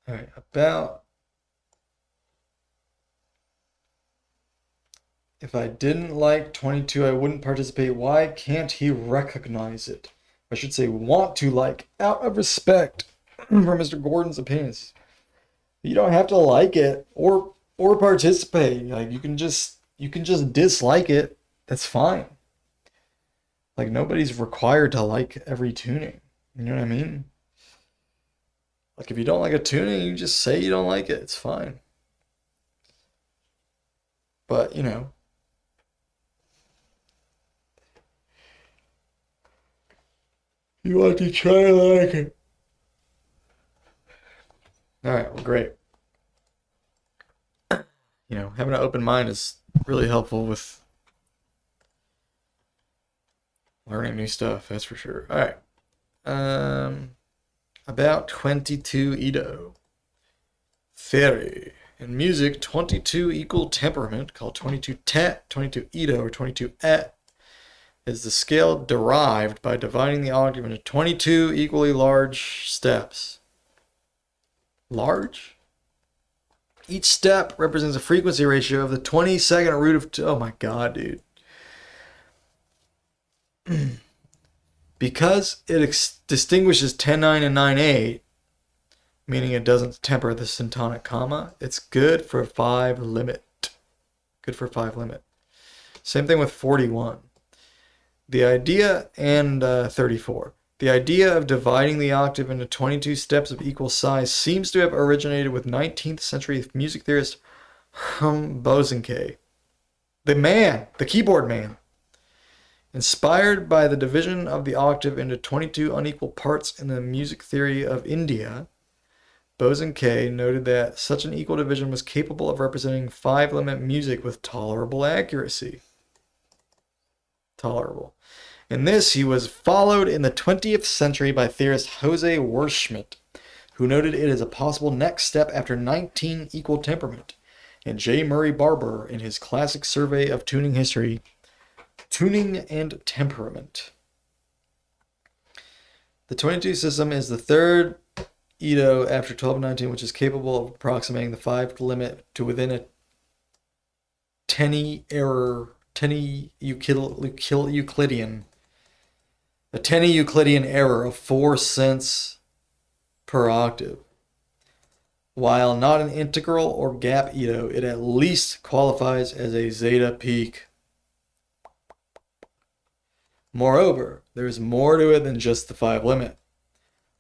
All right, about... If I didn't like 22, I wouldn't participate. Why can't he recognize it? I should say want to like, out of respect for Mr. Gordon's opinions. You don't have to like it or participate. Like you can just dislike it. That's fine. Like nobody's required to like every tuning. You know what I mean? Like if you don't like a tuning, you just say you don't like it. It's fine. But, you know, you want to try to like it. Alright, well, great. You know, having an open mind is really helpful with learning new stuff, that's for sure. Alright. About 22 Edo. Fairy. In music, 22 equal temperament, called 22 tet, 22 Edo, or 22 et, is the scale derived by dividing the octave into 22 equally large steps. Large? Each step represents a frequency ratio of the 22nd root of... Oh my god, dude. Because it distinguishes 10-9 and 9-8, meaning it doesn't temper the syntonic comma, it's good for 5 limit. Good for 5 limit. Same thing with 41. The idea, and 34. The idea of dividing the octave into 22 steps of equal size seems to have originated with 19th century music theorist Herm Bosanquet. The keyboard man. Inspired by the division of the octave into 22 unequal parts in the music theory of India, Bosanquet noted that such an equal division was capable of representing 5 limit music with tolerable accuracy. tolerable. In this, he was followed in the 20th century by theorist Jose Werschmidt, who noted it as a possible next step after 19 equal temperament, and J. Murray Barber in his classic survey of tuning history, Tuning and Temperament. The 22 system is the third Ito after 12 and 19, which is capable of approximating the 5 limit to within a 10 Euclidean error of 4 cents per octave. While not an integral or gap Ito, it at least qualifies as a zeta peak. Moreover, there is more to it than just the 5 limit.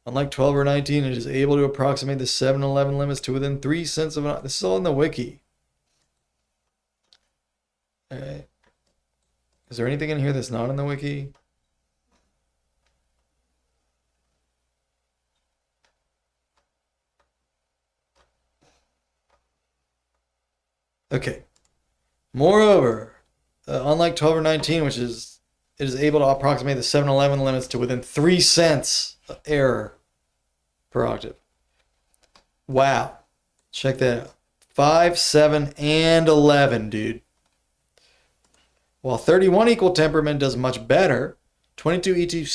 Unlike 12 or 19, it is able to approximate the 7 and 11 limits to within 3 cents of an... This is all in the wiki. Alright. Is there anything in here that's not in the wiki? Okay. Moreover, unlike 12 or 19, which is... It is able to approximate the 7 and 11 limits to within 3 cents of error per octave. Wow. Check that out. 5, 7, and 11, dude. While 31 equal temperament does much better, 22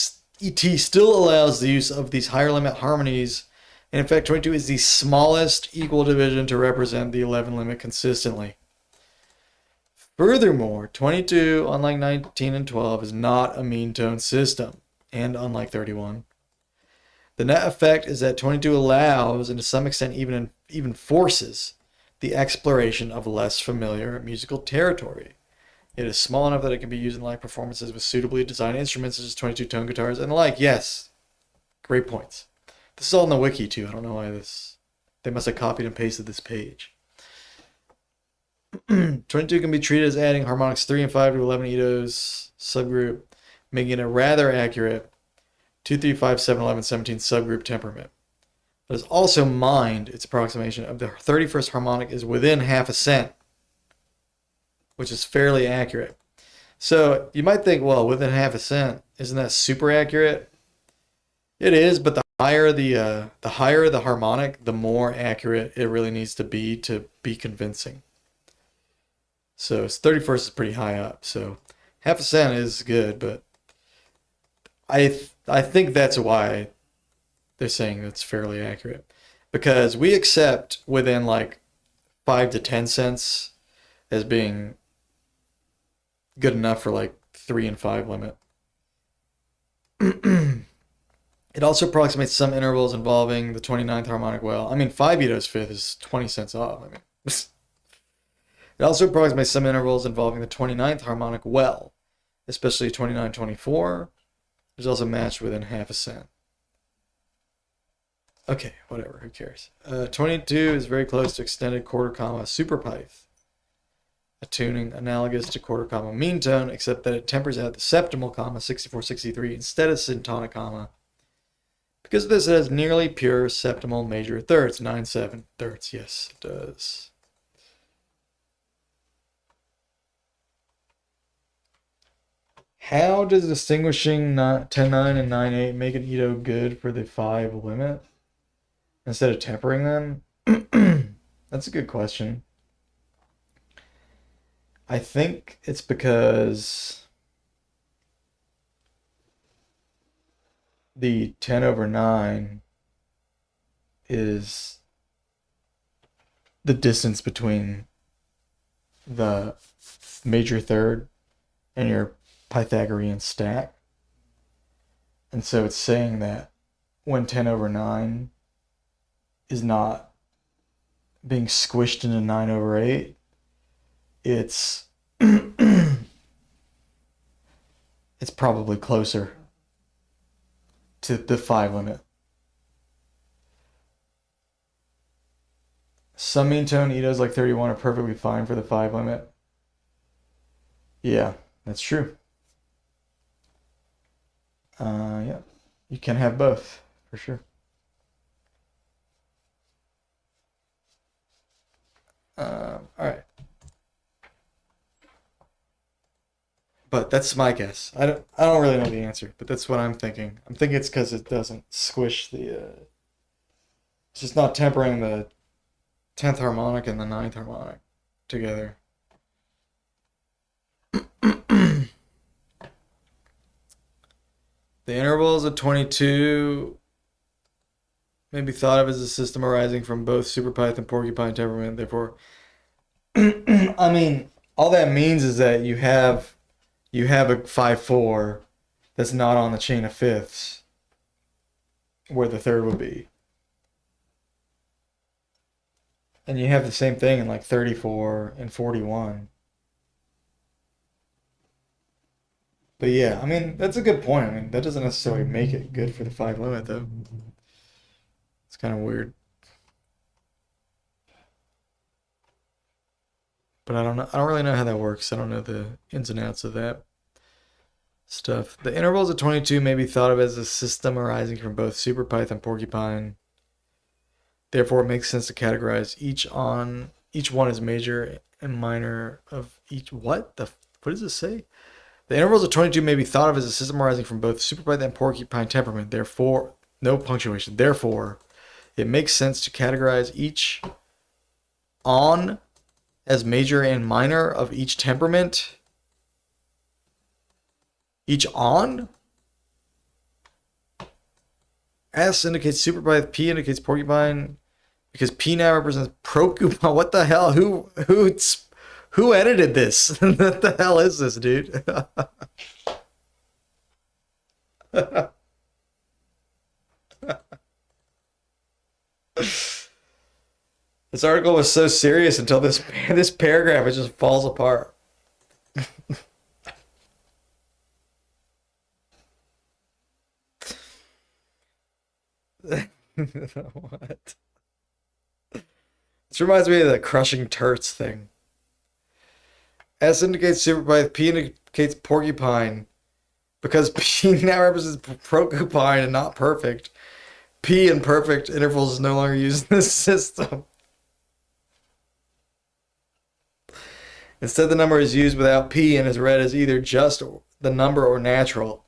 ET still allows the use of these higher limit harmonies. And in fact, 22 is the smallest equal division to represent the 11 limit consistently. Furthermore, 22, unlike 19 and 12, is not a mean tone system, and unlike 31. The net effect is that 22 allows, and to some extent even forces, the exploration of less familiar musical territory. It is small enough that it can be used in live performances with suitably designed instruments such as 22-tone guitars and the like. Yes, great points. This is all in the wiki too. I don't know why this... They must have copied and pasted this page. 22 can be treated as adding harmonics 3 and 5 to 11 Ito's subgroup, making it a rather accurate 2, 3, 5, 7, 11, 17 subgroup temperament. But it's also mined its approximation of the 31st harmonic is within half a cent, which is fairly accurate. So you might think, well, within half a cent, isn't that super accurate? It is, but the higher the harmonic, the more accurate it really needs to be convincing. So 31st is pretty high up. So half a cent is good, but I think that's why they're saying it's fairly accurate, because we accept within like 5 to 10 cents as being good enough for like 3 and 5 limit. It also approximates some intervals involving the 29th harmonic well. I mean, 5 Ito's fifth is 20 cents off. I mean, it also approximates some intervals involving the 29th harmonic well, especially 29, 24. It's also matched within half a cent. Okay, whatever, who cares? 22 is very close to extended quarter comma superpipes, a tuning analogous to quarter comma mean tone, except that it tempers out the septimal comma 64, 63 instead of syntonic comma. Because of this, it has nearly pure septimal major thirds, 9, 7 thirds. Yes, it does. How does distinguishing 10-9 and 9-8 make an Ito good for the 5 limit instead of tempering them? That's a good question. I think it's because the 10/9 is the distance between the major third and your Pythagorean stack. And so it's saying that when 10/9 is not being squished into 9/8, it's it's probably closer to the 5 limit. Some mean tone Itos like 31 are perfectly fine for the 5 limit. Yeah, that's true. Yeah, you can have both for sure. All right. But that's my guess. I don't really know the answer, but that's what I'm thinking. I'm thinking it's because it doesn't squish the. It's just not tempering the 10th harmonic and the ninth harmonic together. The intervals of 22 may be thought of as a system arising from both superpython and porcupine temperament. Therefore, I mean, all that means is that you have a 5/4 that's not on the chain of fifths, where the third would be, and you have the same thing in like 34 and 41. But yeah, I mean, that's a good point. I mean, that doesn't necessarily make it good for the 5 limit, though. It's kind of weird. But I don't really know how that works. I don't know the ins and outs of that stuff. The intervals of 22 may be thought of as a system arising from both superpython and porcupine. Therefore, it makes sense to categorize each one as major and minor of each. What does it say? The intervals of 22 may be thought of as a system arising from both superpython and porcupine temperament. Therefore, no punctuation. Therefore, it makes sense to categorize each on as major and minor of each temperament. Each on? S indicates superpython, P indicates porcupine, because P now represents procupine. What the hell? Who edited this? What the hell is this, dude? This article was so serious until this paragraph, it just falls apart. What? This reminds me of the crushing turts thing. S indicates superpython, P indicates porcupine. Because P now represents procupine and not perfect. P in perfect intervals is no longer used in this system. Instead, the number is used without P and is read as either just the number or natural.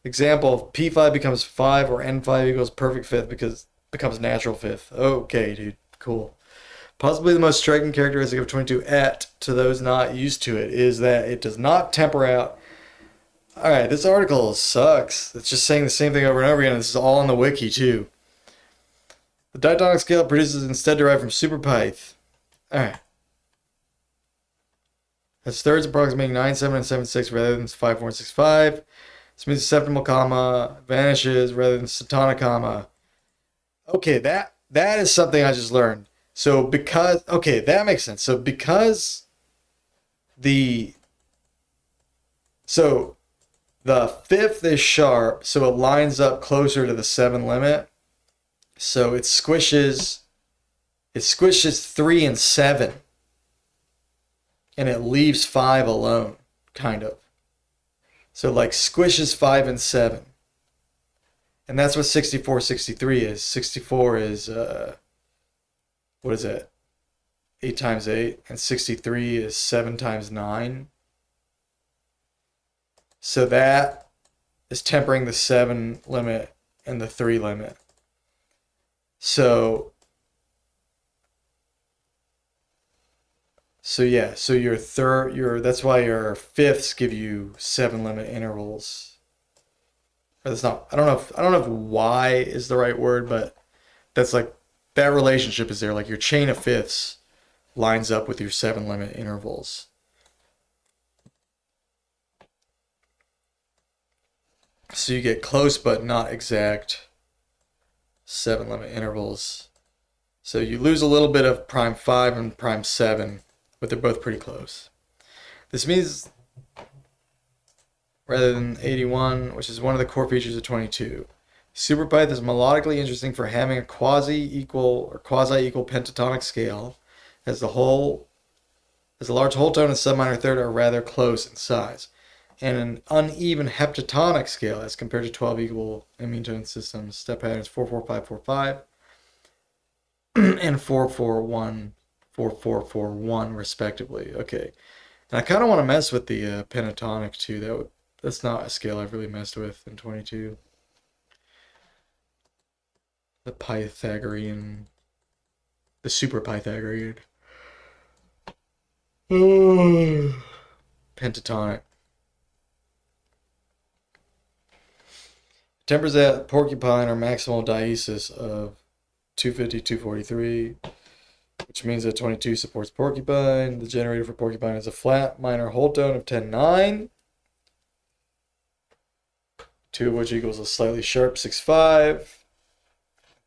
Example, P5 becomes 5 or N5 equals perfect fifth because becomes natural fifth. Okay, dude. Cool. Possibly the most striking characteristic of 22 et to those not used to it is that it does not temper out. Alright, this article sucks. It's just saying the same thing over and over again. This is all on the wiki, too. The diatonic scale produces instead derived from superpython. Alright. Has thirds approximating 9, 7, and 7, 6 rather than 5, 4, and 6, 5. This means the septimal comma vanishes rather than satonic comma. Okay, that is something I just learned. So because, okay, that makes sense. So because the fifth is sharp, so it lines up closer to the 7 limit. So it squishes 3 and 7. And it leaves 5 alone, kind of. So like squishes 5 and 7. And that's what 64, 63 is. 64 is, what is it? 8 times 8. And 63 is 7 times 9. So that is tempering the 7 limit and the 3 limit. So yeah, so that's why your fifths give you 7 limit intervals. Or that's not, I don't know if Y is the right word, but that's like, that relationship is there. Like your chain of fifths lines up with your 7 limit intervals. So you get close but not exact 7 limit intervals. So you lose a little bit of prime 5 and prime 7, but they're both pretty close. This means, rather than 81, which is one of the core features of 22, superpython is melodically interesting for having a quasi-equal pentatonic scale, as the large whole tone and subminor third are rather close in size, and an uneven heptatonic scale as compared to 12 equal amine tone systems. Step patterns 4-4-5-4-5 and 4-4-1-4-4-4-1 respectively. Okay. And I kind of want to mess with the pentatonic too. That's not a scale I've really messed with in 22. The Pythagorean, the super Pythagorean. Pentatonic. Tempers at porcupine are maximal diaesis of 250, 243, which means that 22 supports porcupine. The generator for porcupine is a flat minor whole tone of 10-9, 2 of which equals a slightly sharp 6-5,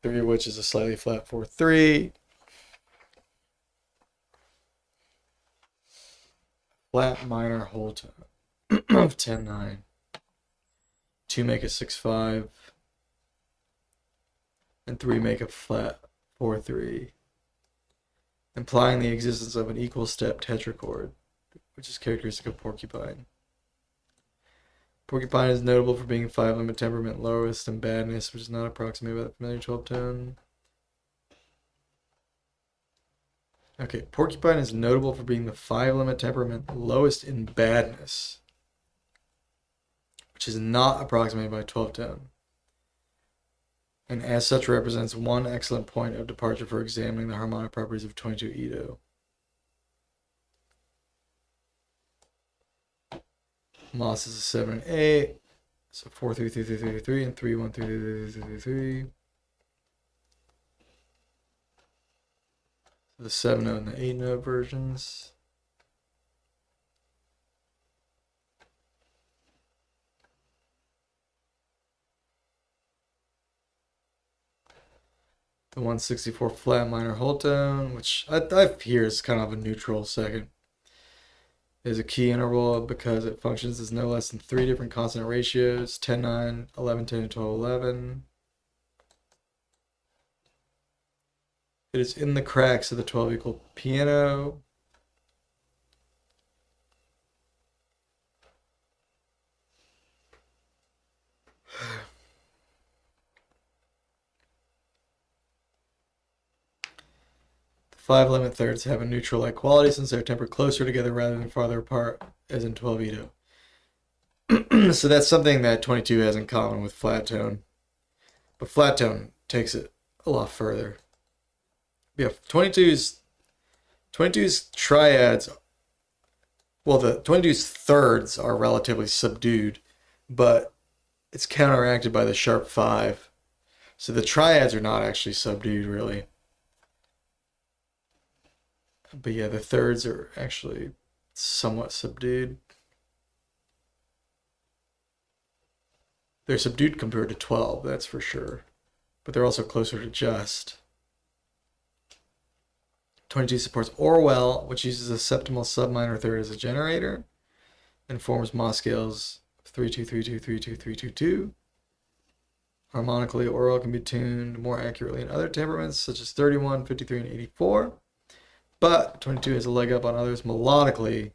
3 of which is a slightly flat 4-3. Flat minor whole tone of 10-9. 2 make a 6-5, and 3 make a flat 4-3, implying the existence of an equal step tetrachord, which is characteristic of porcupine. Porcupine is notable for being 5 limit temperament, lowest in badness, which is not approximated by the familiar 12 tone. Okay, porcupine is notable for being the 5 limit temperament, lowest in badness, which is not approximated by 12 tone, and as such represents one excellent point of departure for examining the harmonic properties of 22 Ito. Moss is a 7 and 8, so 4 3 3 3 3 3 and 3 1 3 3 3 3 3 3. So the 7 note and the 8 note versions. The 164 flat minor whole tone, which I hear is kind of a neutral second, is a key interval because it functions as no less than 3 different consonant ratios: 10-9, 11-10, and 12-11. It is in the cracks of the 12 equal piano. The 5 limit thirds have a neutral-like quality since they're tempered closer together rather than farther apart, as in 12 Ito. So that's something that 22 has in common with flat tone. But flat tone takes it a lot further. Yeah, 22's triads, well, the 22's thirds are relatively subdued, but it's counteracted by the sharp 5. So the triads are not actually subdued, really. But yeah, the thirds are actually somewhat subdued. They're subdued compared to 12, that's for sure. But they're also closer to just. 22 supports Orwell, which uses a septimal subminor third as a generator, and forms Moss scales 3-2-3-2-3-2-3-2-2. Harmonically, Orwell can be tuned more accurately in other temperaments, such as 31, 53, and 84. But 22 has a leg up on others melodically,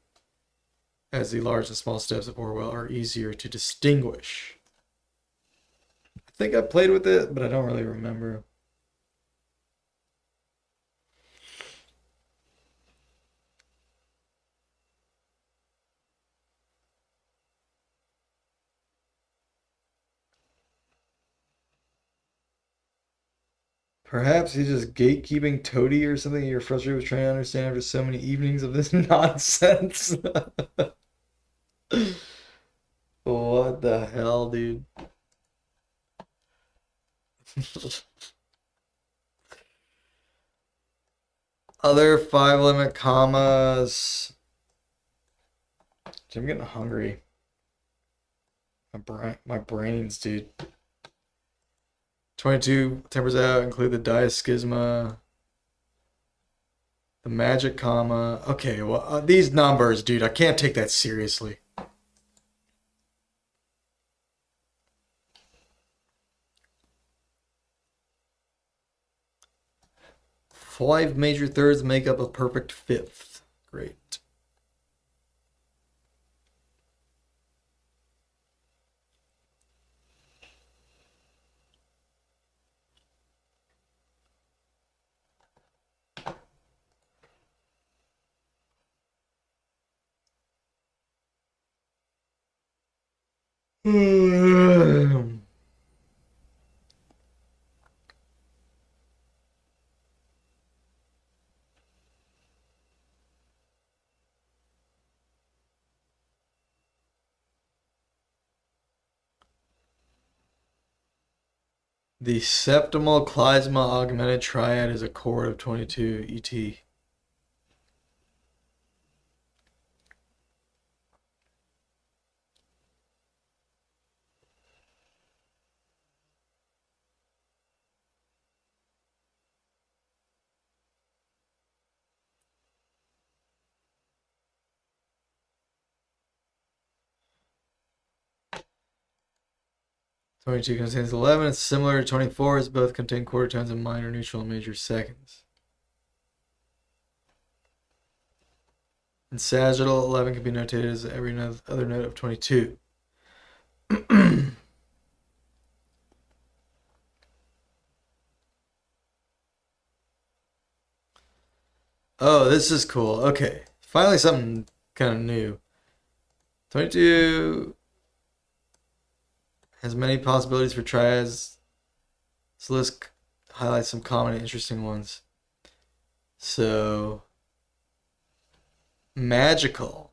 as the large and small steps of Orwell are easier to distinguish. I think I played with it, but I don't really remember. Perhaps he's just gatekeeping Toady or something you're frustrated with trying to understand after so many evenings of this nonsense. What the hell, dude? Other 5 limit commas. I'm getting hungry. My brains, dude. 22 tempers out include the diaschisma, the magic comma. Okay, well, these numbers, dude, I can't take that seriously. Five major thirds make up a perfect fifth. Great. The septimal klezma augmented triad is a chord of 22 ET. Twenty-two contains 11. It's similar to 24 as both contain quarter tones in minor, neutral, and major seconds. In sagittal, 11 can be notated as every other note of 22. Oh, this is cool. Okay. Finally something kind of new. 22 has many possibilities for triads. So let's highlight some common and interesting ones. So, magical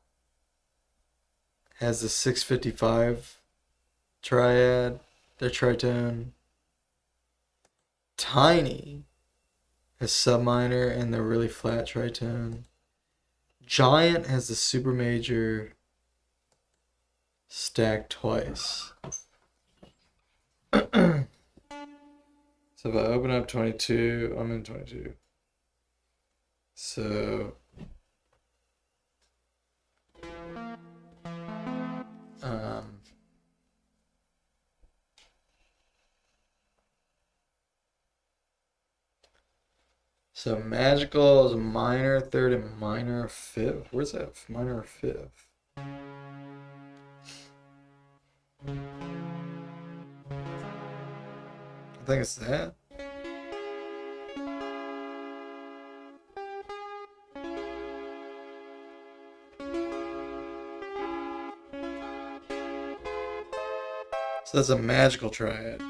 has the 655 triad, their tritone. Tiny has subminor and the really flat tritone. Giant has the super major stacked twice. So if I open up 22, I'm in 22. So so magical is a minor third and minor fifth. Where's that minor fifth? I think it's that. So that's a magical triad.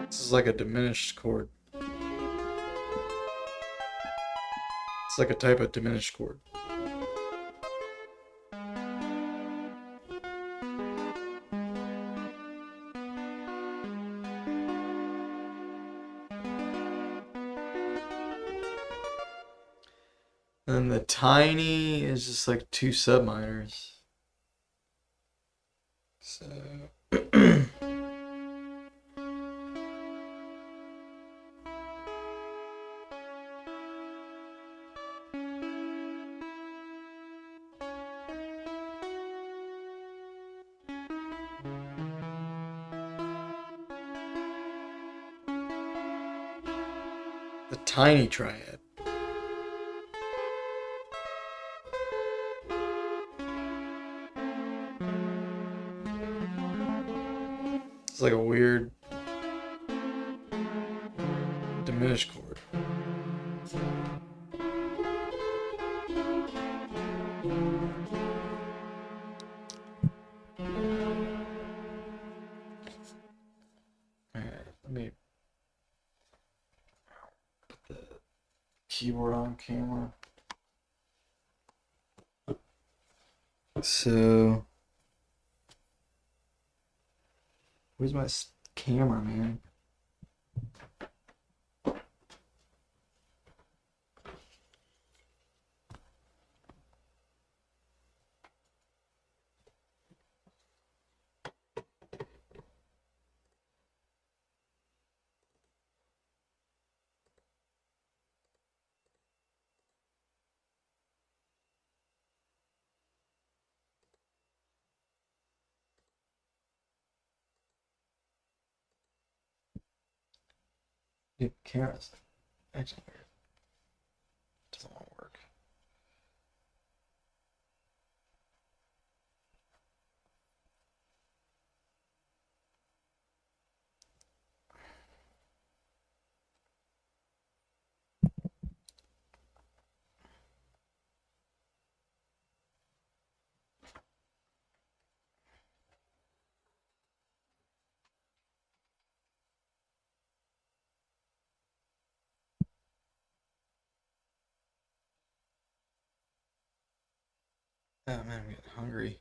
This is like a diminished chord. It's like a type of diminished chord. And then the tiny is just like two subminors. So the tiny triad. It's like a weird diminished chord. Alright, let me put the keyboard on camera. So, where's my camera, man? The camera's acting weird. Doesn't want to work. Oh man, I'm getting hungry.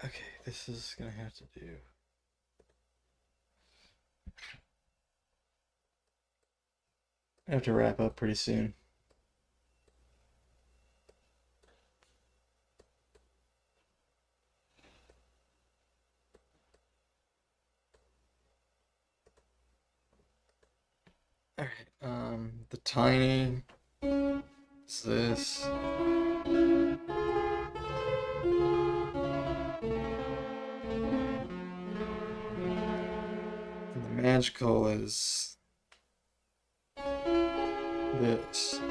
Okay, this is gonna have to do. I have to wrap up pretty soon. All right. The tiny. What's this? And the magical is this.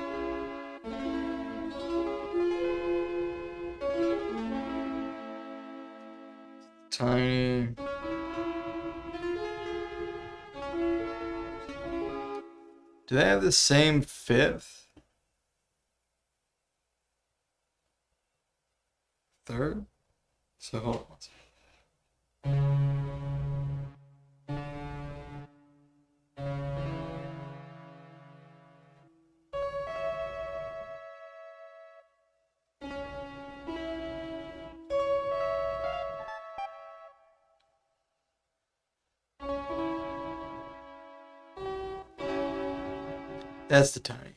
Tiny. Do they have the same fifth? Third? So hold on one second. That's the tiny.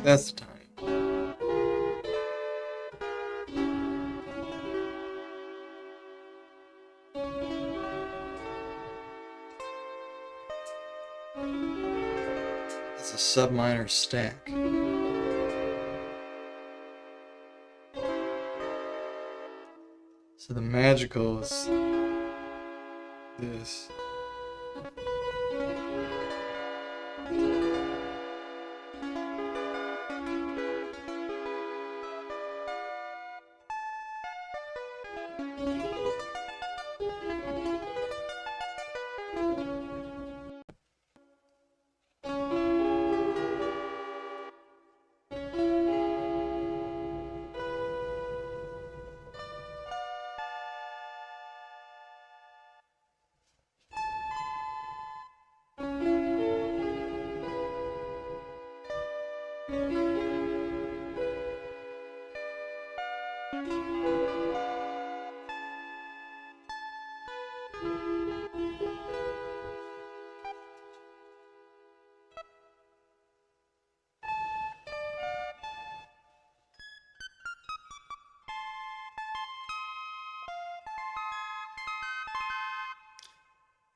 That's the tiny. It's a subminor stack. So the magical is this.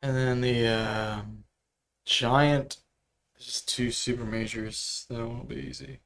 And then the giant is just two super majors. That won't be easy.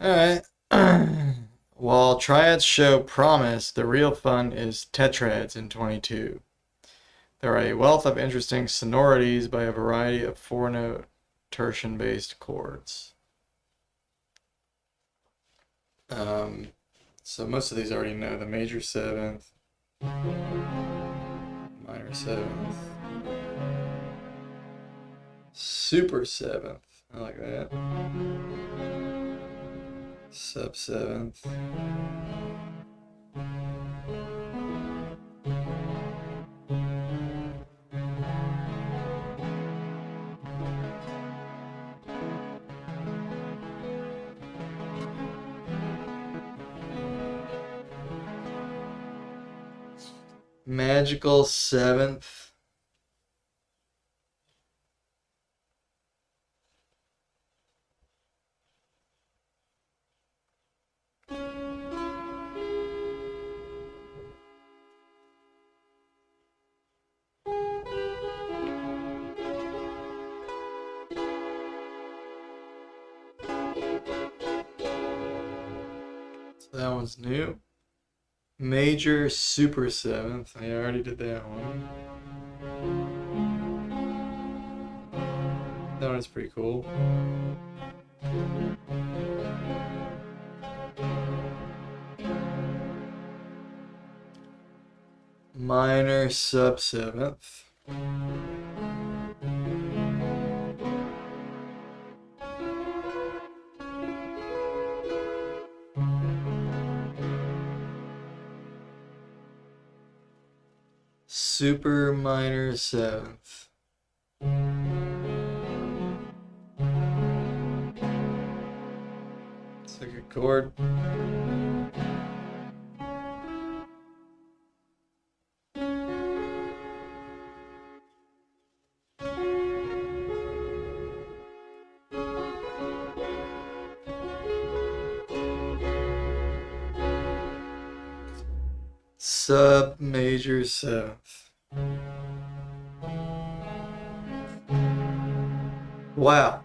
Alright. While triads show promise, the real fun is tetrads in 22. There are a wealth of interesting sonorities by a variety of four-note tertian-based chords. So most of these I already know. The major seventh, minor seventh, super seventh. I like that. Sub seventh. Magical seventh. That one's new. Major super seventh. I already did that one. That one's pretty cool. Minor sub seventh. Super minor seventh. It's a good chord. Sub major seventh. Wow.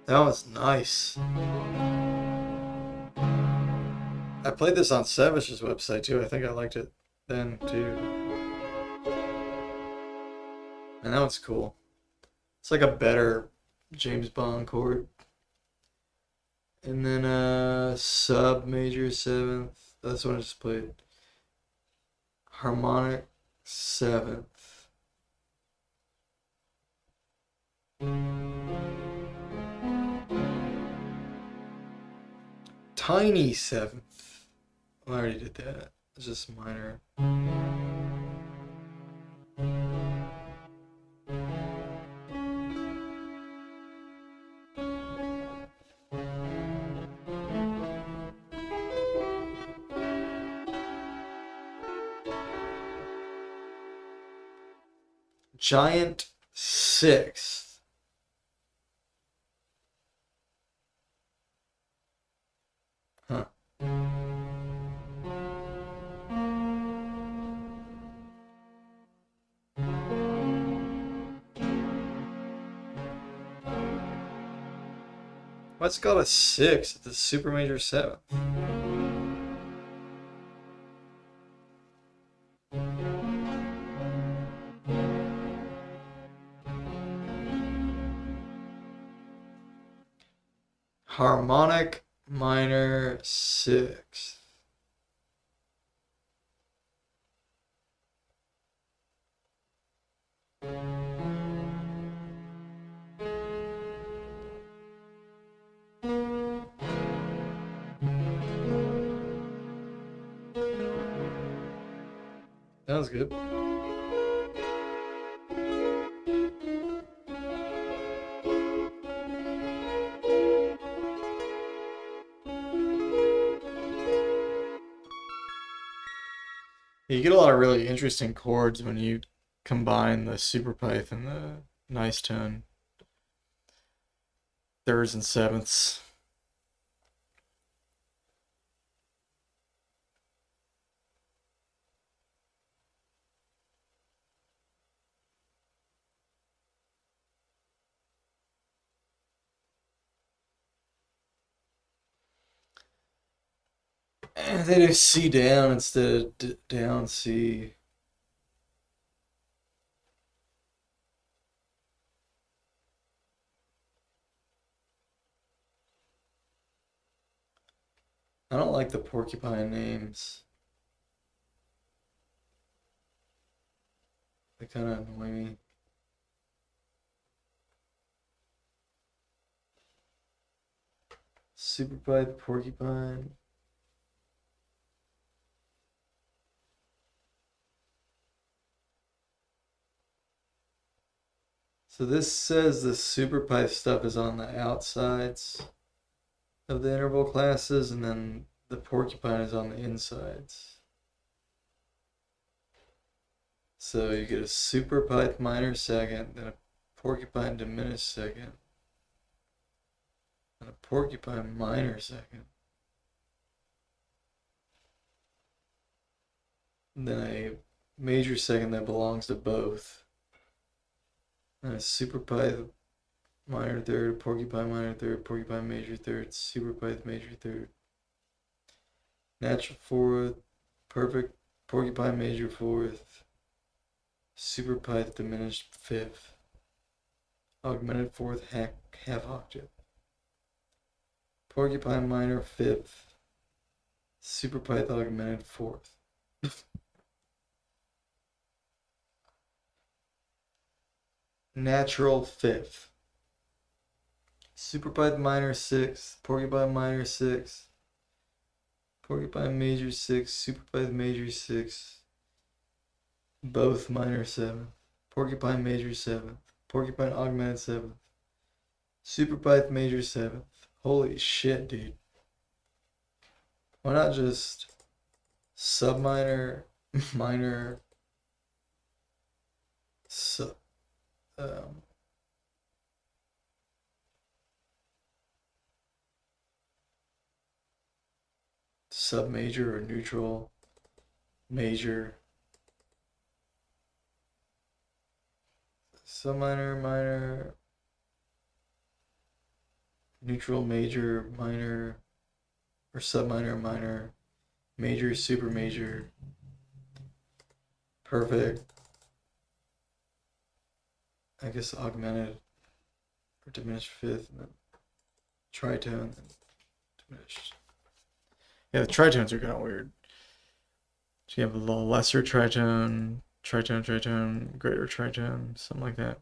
That was nice. I played this on Savage's website too. I think I liked it then too. And that one's cool. It's like a better James Bond chord. And then sub major seventh. That's what I just played. Harmonic seventh. Tiny seventh. I already did that. It's just minor. Giant sixth. Huh. What's got a six at the super major seventh? Harmonic minor sixth. That was good. You get a lot of really interesting chords when you combine the super pipe and the nice tone. Thirds and sevenths. And they do C down instead of down C. I don't like the porcupine names. They kind of annoy me. Super pipe, porcupine. So this says the super pipe stuff is on the outsides of the interval classes, and then the porcupine is on the insides. So you get a super pipe minor second, then a porcupine diminished second, and a porcupine minor second. And then a major second that belongs to both. And a super pyth minor third, porcupine minor third, porcupine major third, super pyth major third. Natural fourth, perfect porcupine major fourth, super pyth diminished fifth, augmented fourth half octave. Porcupine minor fifth, super pyth augmented fourth. Natural fifth. Super pyth minor sixth, porcupine minor sixth, porcupine major sixth, super pyth major sixth, both minor seventh, porcupine major seventh, porcupine augmented seventh, super pyth major seventh. Holy shit, dude. Why not just sub minor, minor, sub, sub major or neutral major, sub minor, minor, neutral major, minor, or sub minor, minor, major, super major, perfect, I guess augmented or diminished fifth, and then tritone, and diminished. Yeah, the tritones are kind of weird. So you have a little lesser tritone, tritone, greater tritone, something like that.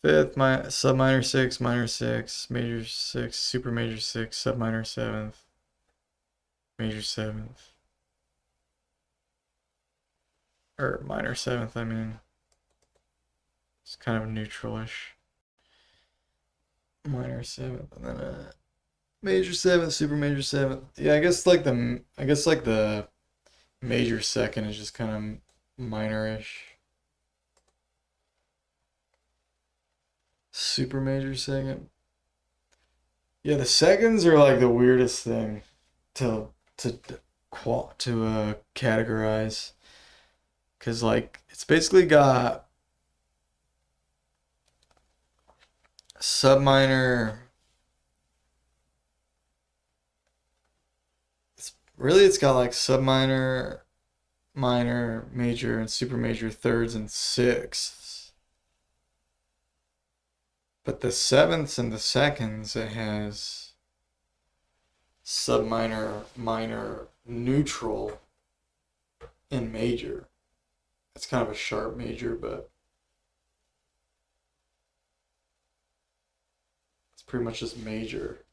Fifth, sub minor six, major six, super major six, sub minor seventh, major seventh, or minor seventh, I mean. It's kind of neutralish. Minor seventh, and then major seventh, super major seventh. Yeah, I guess like the major second is just kind of minorish. Super major second. Yeah, the seconds are like the weirdest thing to categorize, cause like it's basically got sub minor. It's got like sub minor, minor, major, and super major thirds and sixths. But the sevenths and the seconds, it has sub minor, minor, neutral, and major. It's kind of a sharp major, but it's pretty much just major.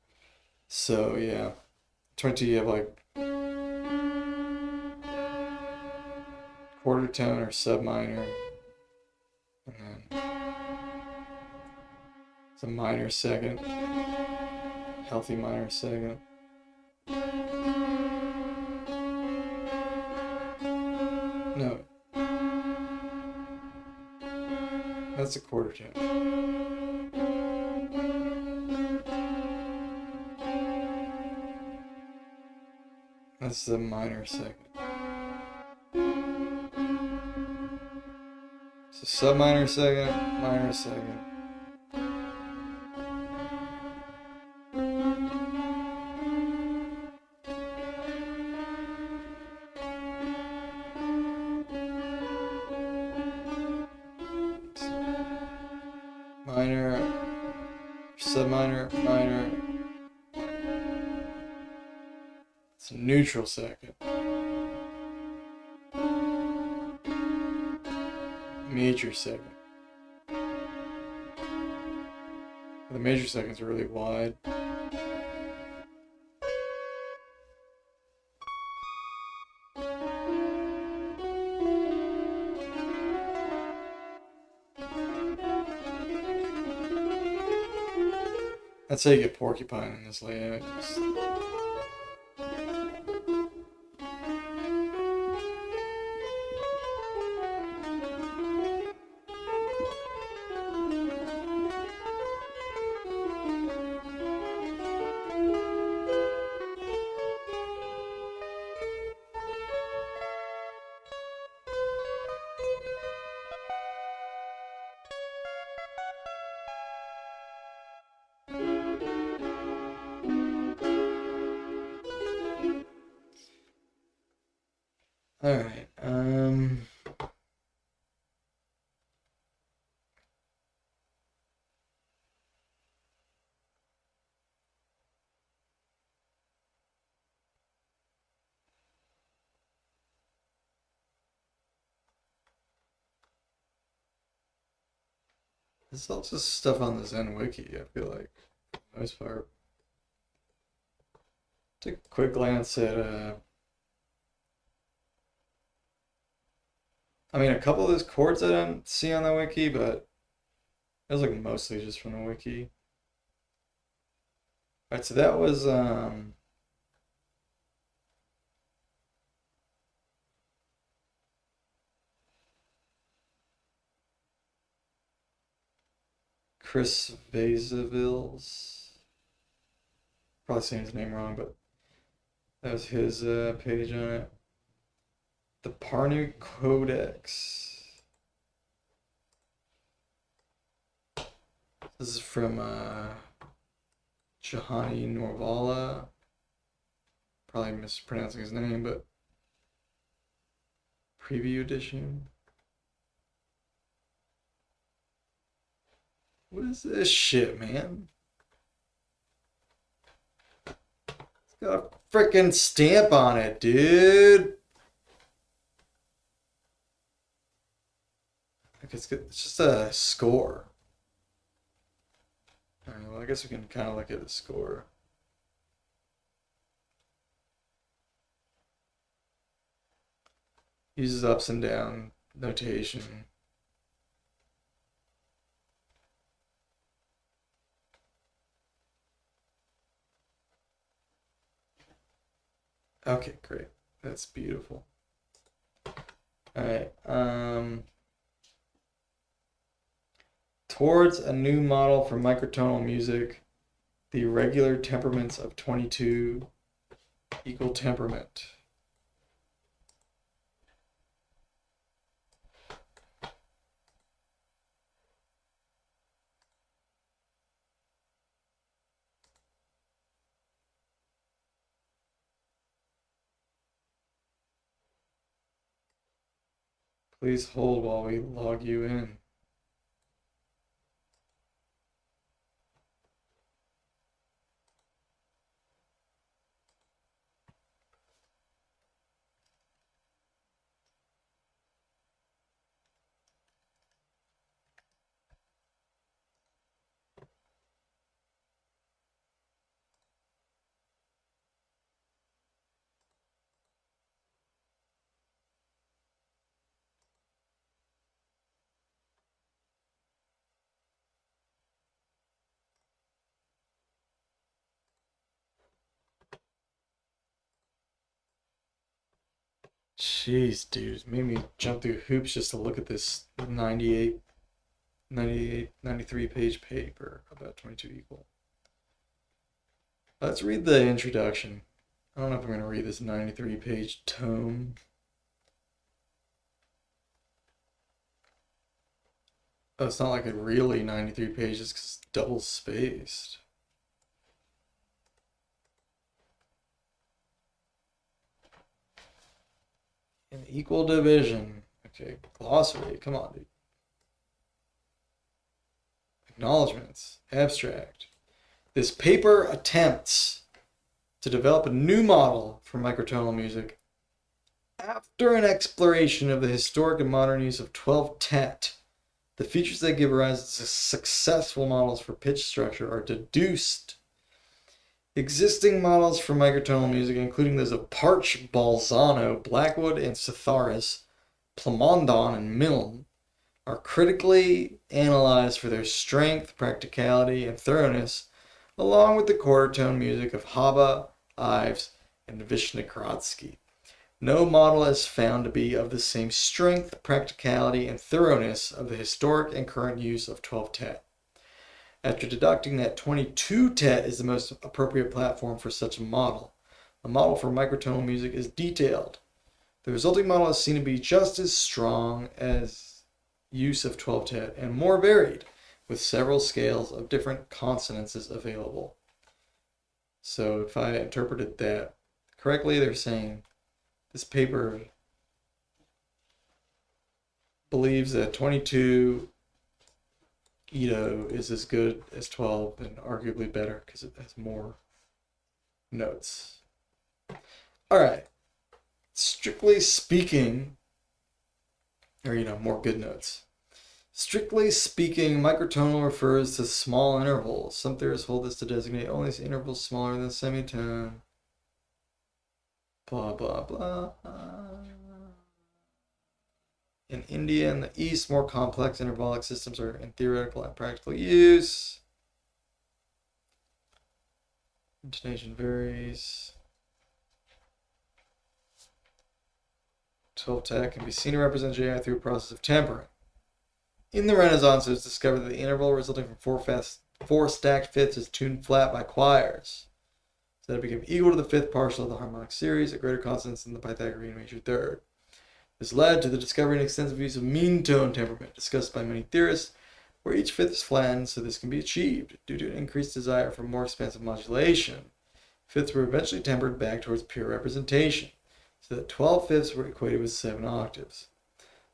So yeah, 20 you have like quarter tone or sub minor, and then it's a minor second, healthy minor second. No, that's a quarter tone. That's the minor second. So sub minor second, minor second. Minor, sub minor, minor. It's a neutral second. Major second. The major seconds are really wide. That's how you get porcupine in this layout. All right. This is all just stuff on the Zen Wiki, I feel like, for the most part. Take a quick glance at, I mean, a couple of those chords I don't see on the wiki, but it was like mostly just from the wiki. All right, so that was, Chris Vaseville's, probably saying his name wrong, but that was his page on it. The Parnu Codex. This is from Jahani Norvala. Probably mispronouncing his name, but preview edition. What is this shit, man? It's got a freaking stamp on it, dude. Like it's just a score. Alright, well, I guess we can kind of look at the score. Uses ups and down notation. Okay, great. That's beautiful. Alright, towards a new model for microtonal music, the regular temperaments of 22 equal temperament. Please hold while we log you in. Jeez, dude, it made me jump through hoops just to look at this 93 page paper about 22 equal. Let's read the introduction. I don't know if I'm going to read this 93 page tome. Oh, it's not like it really 93 pages because it's double spaced. An equal division. Okay, glossary. Come on, dude. Acknowledgements. Abstract. This paper attempts to develop a new model for microtonal music after an exploration of the historic and modern use of 12-tet. The features that give rise to successful models for pitch structure are deduced. Existing models for microtonal music, including those of Parch, Balzano, Blackwood, and Citharis, Plamondon, and Milne, are critically analyzed for their strength, practicality, and thoroughness, along with the quarter-tone music of Haba, Ives, and Vishnekratsky. No model is found to be of the same strength, practicality, and thoroughness of the historic and current use of 12-tet. After deducting that 22-tet is the most appropriate platform for such a model, the model for microtonal music is detailed. The resulting model is seen to be just as strong as use of 12-tet and more varied, with several scales of different consonances available. So if I interpreted that correctly, they're saying this paper believes that 22 Ito is as good as 12 and arguably better because it has more notes. All right. Strictly speaking, or more good notes. Strictly speaking, microtonal refers to small intervals. Some theorists hold this to designate only intervals smaller than the semitone. Blah, blah, blah. In India and the East, more complex intervallic systems are in theoretical and practical use. Intonation varies. 12 tat can be seen to represent JI through a process of tempering. In the Renaissance, it was discovered that the interval resulting from four stacked fifths is tuned flat by choirs, so that it became equal to the fifth partial of the harmonic series, a greater consonance than the Pythagorean major third. This led to the discovery and extensive use of mean tone temperament, discussed by many theorists, where each fifth is flattened, so this can be achieved due to an increased desire for more expansive modulation. Fifths were eventually tempered back towards pure representation, so that 12 fifths were equated with 7 octaves.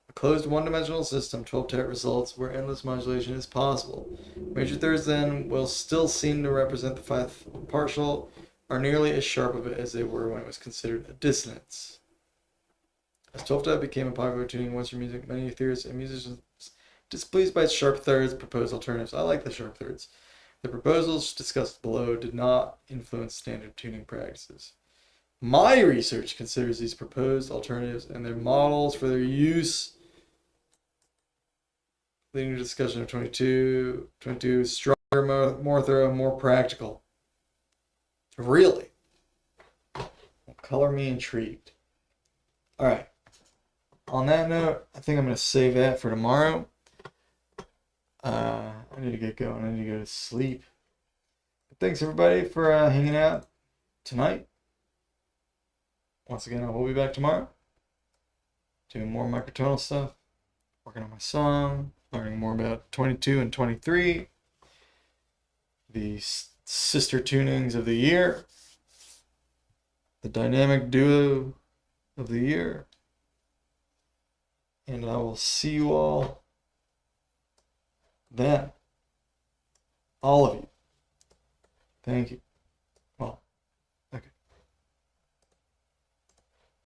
A closed one-dimensional system, 12 tat results where endless modulation is possible. Major thirds then will still seem to represent the fifth partial, are nearly as sharp of it as they were when it was considered a dissonance. As 12 tat became a popular tuning in Western music, many theorists and musicians displeased by its sharp thirds proposed alternatives. I like the sharp thirds. The proposals discussed below did not influence standard tuning practices. My research considers these proposed alternatives and their models for their use, leading to discussion of 22 is stronger, more thorough, more practical. Really? Well, color me intrigued. All right. On that note, I think I'm going to save that for tomorrow. I need to get going. I need to go to sleep. But thanks, everybody, for hanging out tonight. Once again, I will be back tomorrow doing more microtonal stuff, working on my song, learning more about 22 and 23, the sister tunings of the year, the dynamic duo of the year, and I will see you all then. All of you. Thank you.